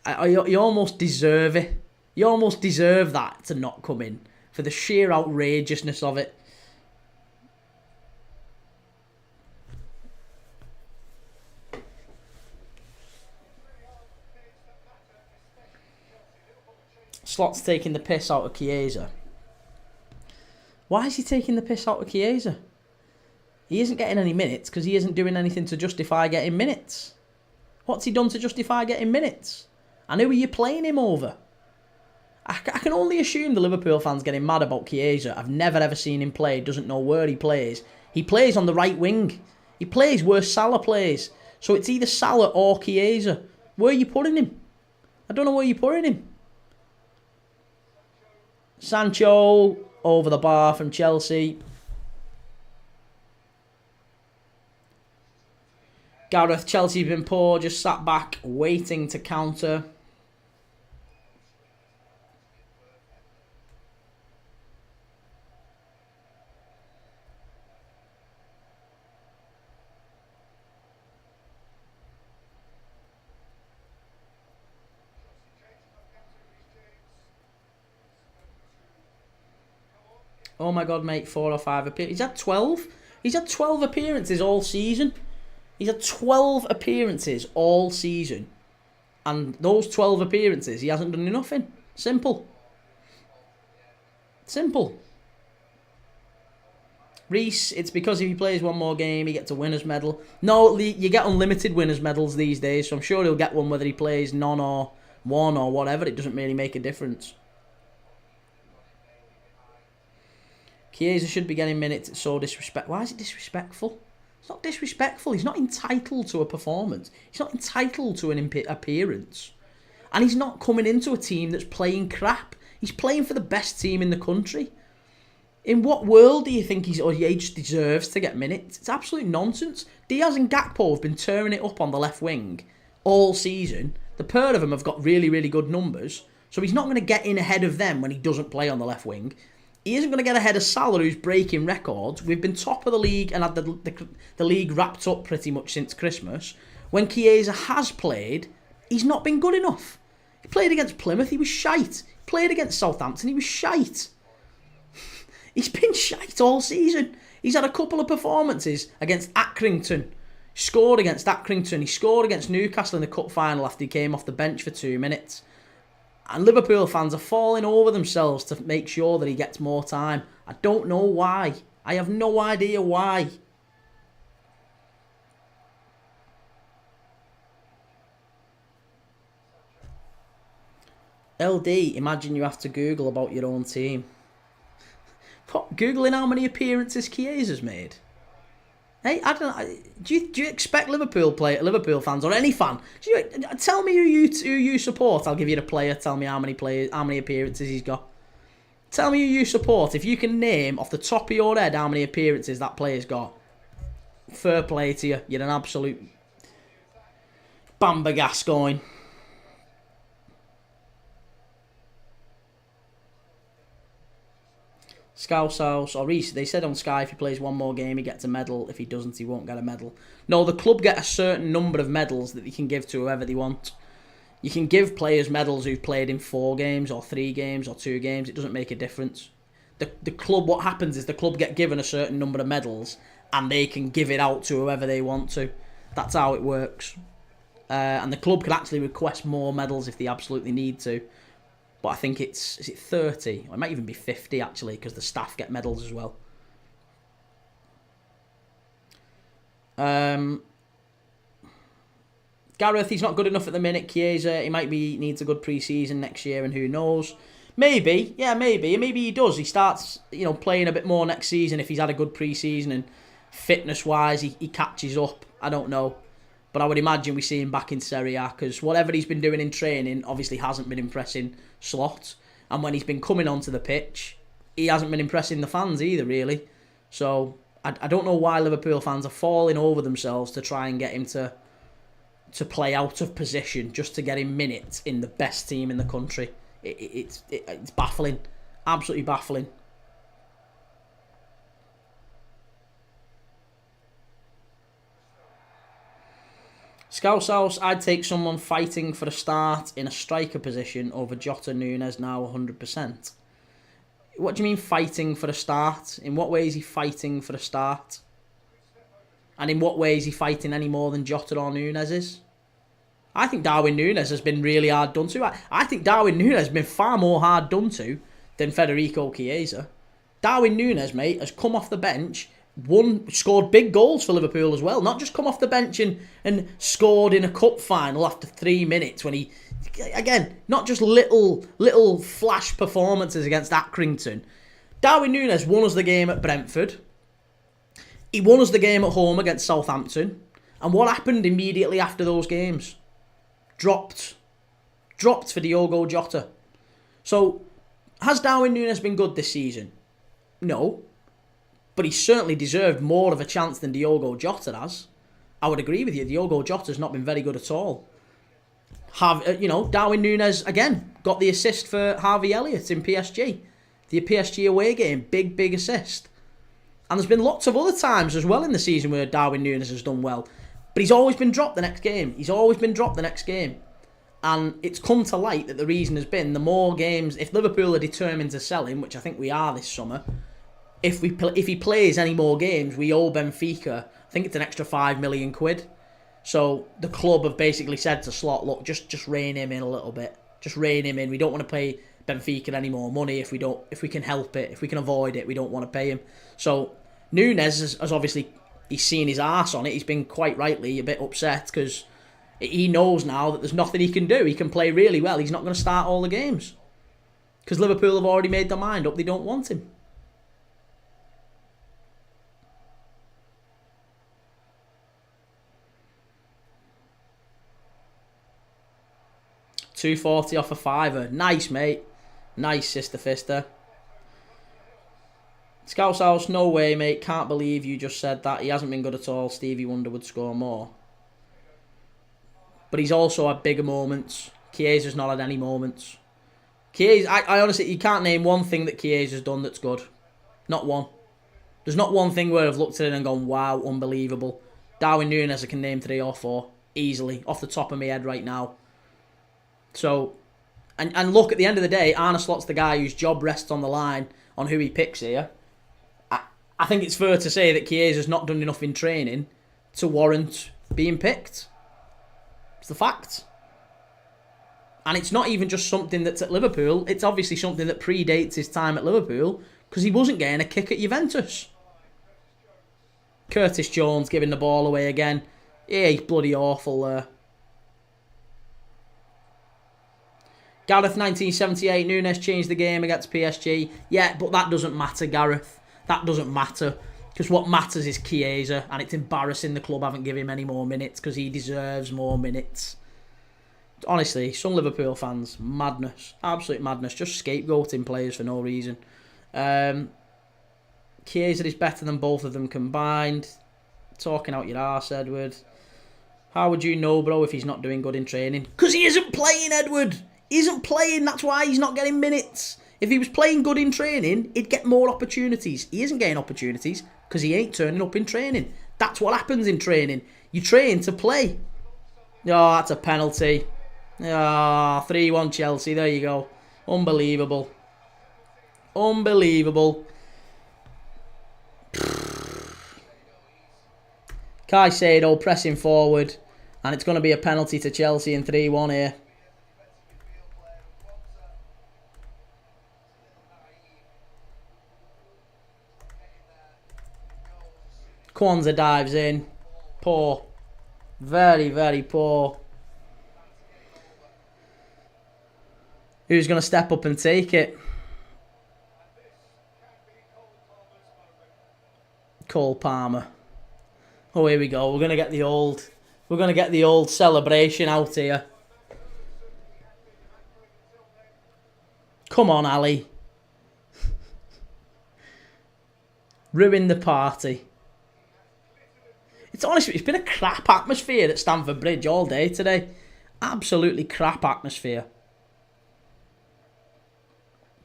You almost deserve it. You almost deserve that to not come in for the sheer outrageousness of it. Slot's taking the piss out of Chiesa. Why is he taking the piss out of Chiesa? He isn't getting any minutes because he isn't doing anything to justify getting minutes. What's he done to justify getting minutes? And who are you playing him over? I can only assume the Liverpool fans getting mad about Chiesa. I've never ever seen him play, doesn't know where he plays. He plays on the right wing. He plays where Salah plays. So it's either Salah or Chiesa. Where are you putting him? I don't know where you're putting him. Sancho over the bar from Chelsea. Gareth, Chelsea's been poor, just sat back, waiting to counter. Oh my God, mate, 4 or 5 appearances. He's had 12. He's had 12 appearances all season. He's had 12 appearances all season. And those 12 appearances, he hasn't done nothing. Simple. Simple. Reece, it's because if he plays one more game, he gets a winner's medal. No, you get unlimited winner's medals these days, so I'm sure he'll get one whether he plays none or one or whatever. It doesn't really make a difference. Chiesa should be getting minutes. It's so disrespectful. Why is it disrespectful? It's not disrespectful. He's not entitled to a performance. He's not entitled to an appearance. And he's not coming into a team that's playing crap. He's playing for the best team in the country. In what world do you think he just deserves to get minutes? It's absolute nonsense. Diaz and Gakpo have been tearing it up on the left wing all season. The pair of them have got really, really good numbers. So he's not going to get in ahead of them when he doesn't play on the left wing. He isn't going to get ahead of Salah, who's breaking records. We've been top of the league and had the league wrapped up pretty much since Christmas. When Chiesa has played, he's not been good enough. He played against Plymouth, he was shite. He played against Southampton, he was shite. He's been shite all season. He's had a couple of performances against Accrington. He scored against Accrington. He scored against Newcastle in the cup final after he came off the bench for 2 minutes. And Liverpool fans are falling over themselves to make sure that he gets more time. I don't know why. I have no idea why. LD, imagine you have to Google about your own team. What, Googling how many appearances Chiesa's made? Hey, I don't know. Do you expect Liverpool fans or any fan? Tell me who you support. I'll give you the player. Tell me how many appearances he's got. Tell me who you support. If you can name off the top of your head how many appearances that player's got, fair play to you. You're an absolute Bamba Gascoigne. Scouse House or Reece, they said on Sky if he plays one more game he gets a medal. If he doesn't, he won't get a medal. No, the club get a certain number of medals that they can give to whoever they want. You can give players medals who've played in 4 games or 3 games or 2 games. It doesn't make a difference. The club, what happens is the club get given a certain number of medals and they can give it out to whoever they want to. That's how it works. And the club can actually request more medals if they absolutely need to. But I think is it 30? Or it might even be 50 actually, because the staff get medals as well. Gareth, he's not good enough at the minute. Chiesa, he needs a good pre-season next year, and who knows? Maybe, yeah, maybe. Maybe he does. He starts, playing a bit more next season if he's had a good pre-season and fitness-wise he catches up. I don't know. But I would imagine we see him back in Serie A because whatever he's been doing in training obviously hasn't been impressing Slot. And when he's been coming onto the pitch, he hasn't been impressing the fans either, really. So I don't know why Liverpool fans are falling over themselves to try and get him to play out of position just to get him minutes in the best team in the country. It's baffling. Absolutely baffling. Scouse House, I'd take someone fighting for a start in a striker position over Jota Nunes now 100%. What do you mean fighting for a start? In what way is he fighting for a start? And in what way is he fighting any more than Jota or Nunes is? I think Darwin Nunes has been really hard done to. I think Darwin Nunes has been far more hard done to than Federico Chiesa. Darwin Núñez, mate, has come off the bench, scored big goals for Liverpool as well. Not just come off the bench and scored in a cup final after 3 minutes when he, again, not just little flash performances against Accrington. Darwin Núñez won us the game at Brentford. He won us the game at home against Southampton. And what happened immediately after those games? Dropped for Diogo Jota. So, has Darwin Núñez been good this season? No. But he certainly deserved more of a chance than Diogo Jota has. I would agree with you. Diogo Jota's not been very good at all. Darwin Núñez, again, got the assist for Harvey Elliott in PSG. The PSG away game, big assist. And there's been lots of other times as well in the season where Darwin Núñez has done well. But he's always been dropped the next game. And it's come to light that the reason has been the more games, if Liverpool are determined to sell him, which I think we are this summer, if he plays any more games, we owe Benfica, I think it's an extra £5 million. So the club have basically said to Slot, look, just rein him in a little bit. Just rein him in. We don't want to pay Benfica any more money if we can help it, if we can avoid it, we don't want to pay him. So Núñez has obviously, he's seen his arse on it. He's been quite rightly a bit upset because he knows now that there's nothing he can do. He can play really well. He's not going to start all the games because Liverpool have already made their mind up. They don't want him. $240 off a fiver. Nice, mate. Nice, Sister Fister. Scouse House, no way, mate. Can't believe you just said that. He hasn't been good at all. Stevie Wonder would score more. But he's also had bigger moments. Chiesa's not had any moments. Chiesa, I honestly, you can't name one thing that Chiesa's done that's good. Not one. There's not one thing where I've looked at it and gone, wow, unbelievable. Darwin Núñez, I can name 3 or 4. Easily. Off the top of my head right now. So, and look, at the end of the day, Arne Slot's the guy whose job rests on the line on who he picks here. I think it's fair to say that Chiesa's not done enough in training to warrant being picked. It's the fact. And it's not even just something that's at Liverpool. It's obviously something that predates his time at Liverpool because he wasn't getting a kick at Juventus. Curtis Jones giving the ball away again. Yeah, he's bloody awful there. Gareth 1978, Núñez changed the game against PSG. Yeah, but that doesn't matter, Gareth. That doesn't matter. Because what matters is Chiesa, and it's embarrassing the club haven't given him any more minutes because he deserves more minutes. Honestly, some Liverpool fans, madness. Absolute madness. Just scapegoating players for no reason. Chiesa is better than both of them combined. Talking out your arse, Edward. How would you know, bro, if he's not doing good in training? Because he isn't playing, Edward. He isn't playing, that's why he's not getting minutes. If he was playing good in training, he'd get more opportunities. He isn't getting opportunities because he ain't turning up in training. That's what happens in training. You train to play. Oh, that's a penalty. Ah, 3-1 Chelsea, there you go. Unbelievable. Unbelievable. Caicedo pressing forward. And it's going to be a penalty to Chelsea in 3-1 here. Kwanzaa dives in. Poor. Very, very poor. Who's going to step up and take it? Cole Palmer. Oh, here we go. We're going to get the old celebration out here. Come on, Ali. Ruin the party. It's been a crap atmosphere at Stamford Bridge all day today. Absolutely crap atmosphere.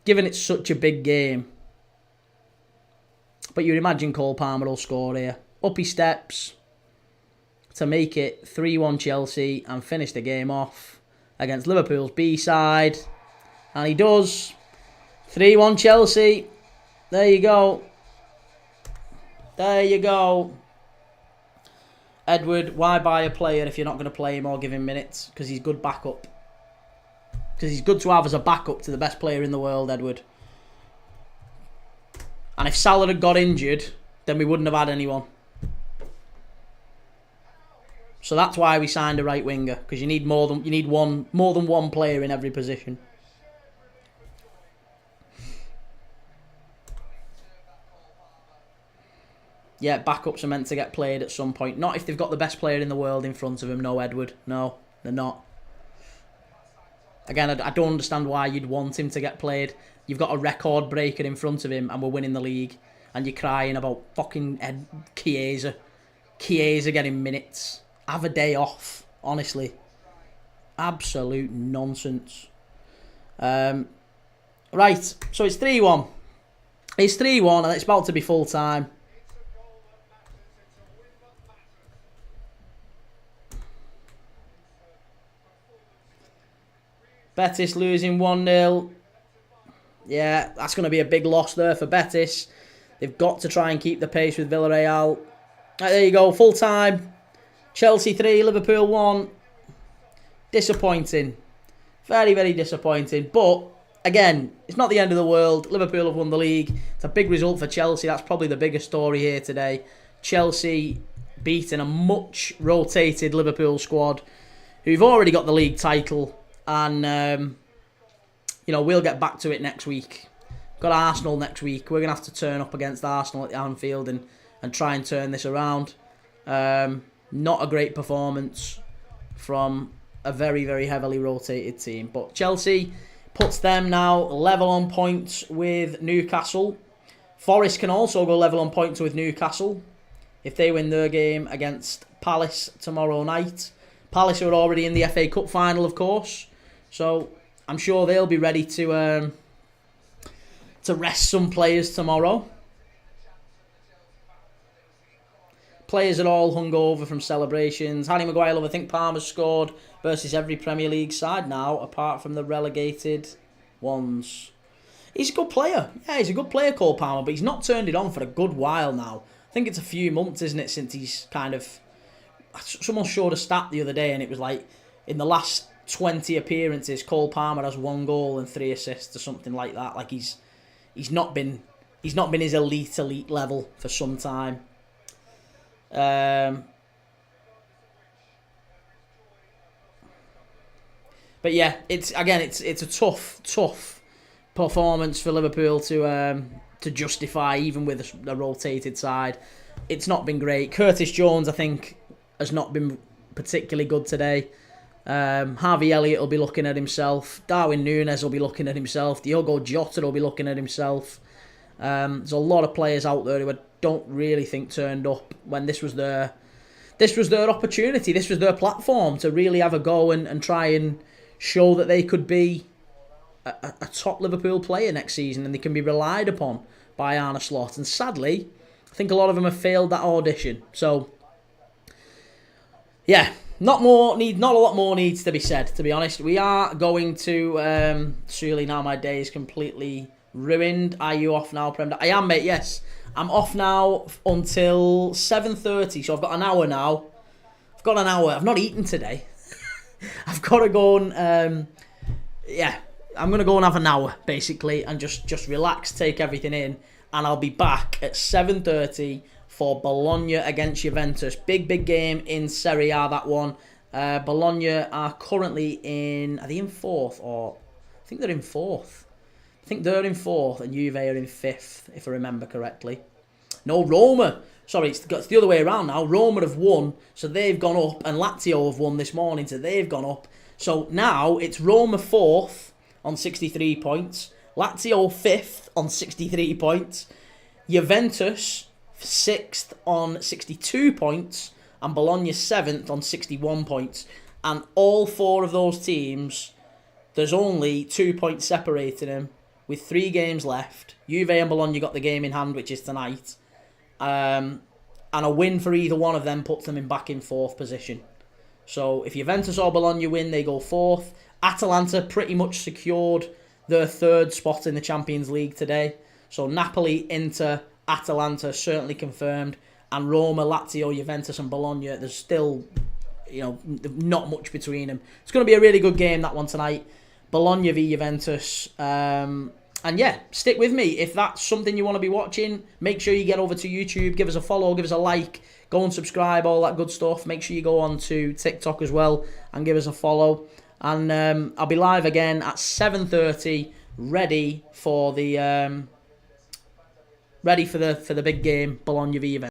Given it's such a big game. But you'd imagine Cole Palmer will score here. Up he steps to make it 3-1 Chelsea and finish the game off against Liverpool's B-side. And he does. 3-1 Chelsea. There you go. There you go. Edward, why buy a player if you're not going to play him or give him minutes? Because he's good backup. Because he's good to have as a backup to the best player in the world, Edward. And if Salah had got injured, then we wouldn't have had anyone. So that's why we signed a right winger, because you need more than one player in every position. Yeah, backups are meant to get played at some point. Not if they've got the best player in the world in front of him. No, Edward. No, they're not. Again, I don't understand why you'd want him to get played. You've got a record breaker in front of him and we're winning the league. And you're crying about fucking Chiesa. Chiesa getting minutes. Have a day off, honestly. Absolute nonsense. Right, so it's 3-1. It's 3-1 and it's about to be full time. Betis losing 1-0. Yeah, that's going to be a big loss there for Betis. They've got to try and keep the pace with Villarreal. Right, there you go, full time. Chelsea 3, Liverpool 1. Disappointing. Very, very disappointing. But, again, it's not the end of the world. Liverpool have won the league. It's a big result for Chelsea. That's probably the biggest story here today. Chelsea beating a much rotated Liverpool squad who've already got the league title. And, we'll get back to it next week. Got Arsenal next week. We're going to have to turn up against Arsenal at the Anfield and try and turn this around. Not a great performance from a very, very heavily rotated team. But Chelsea puts them now level on points with Newcastle. Forest can also go level on points with Newcastle if they win their game against Palace tomorrow night. Palace are already in the FA Cup final, of course. So I'm sure they'll be ready to rest some players tomorrow. Players are all hungover from celebrations. Harry Maguire, I think Palmer's scored versus every Premier League side now, apart from the relegated ones. He's a good player. Yeah, he's a good player, Cole Palmer, but he's not turned it on for a good while now. I think it's a few months, isn't it, since he's kind of... Someone showed a stat the other day, and it was like, in the last 20 appearances, Cole Palmer has 1 goal and 3 assists or something like that. Like he's not been his elite level for some time. But yeah, it's a tough performance for Liverpool to justify, even with a rotated side. It's not been great. Curtis Jones, I think, has not been particularly good today. Harvey Elliott will be looking at himself. Darwin Núñez will be looking at himself. Diogo Jota will be looking at himself. There's a lot of players out there who I don't really think turned up when this was their opportunity. This was their platform to really have a go and try and show that they could be a top Liverpool player next season and they can be relied upon by Arne Slot. And sadly, I think a lot of them have failed that audition. So, yeah. Not a lot more needs to be said, to be honest. We are going to... Surely now my day is completely ruined. Are you off now, Prem? I am, mate, yes. I'm off now until 7:30, so I've got an hour now. I've not eaten today. I've got to go and... I'm going to go and have an hour, basically, and just relax, take everything in, and I'll be back at 7:30 for Bologna against Juventus. Big game in Serie A, that one. Bologna are currently in... Are they in 4th? Or I think they're in 4th. I think they're in 4th and Juve are in 5th, if I remember correctly. No, Roma. Sorry, it's the other way around now. Roma have won, so they've gone up, and Lazio have won this morning, so they've gone up. So now it's Roma 4th on 63 points. Lazio 5th on 63 points. Juventus 6th on 62 points, and Bologna 7th on 61 points. And all 4 of those teams, there's only 2 points separating them with 3 games left. Juve and Bologna got the game in hand, which is tonight. And a win for either one of them puts them back in 4th position. So if Juventus or Bologna win, they go 4th. Atalanta pretty much secured their 3rd spot in the Champions League today. So Napoli, Inter, Atalanta certainly confirmed, and Roma, Lazio, Juventus and Bologna, there's still, not much between them. It's going to be a really good game, that one tonight. Bologna v Juventus. And yeah, stick with me. If that's something you want to be watching, make sure you get over to YouTube, give us a follow, give us a like, go and subscribe, all that good stuff. Make sure you go on to TikTok as well and give us a follow. And I'll be live again at 7:30, ready for the big game, Bologna v Juventus.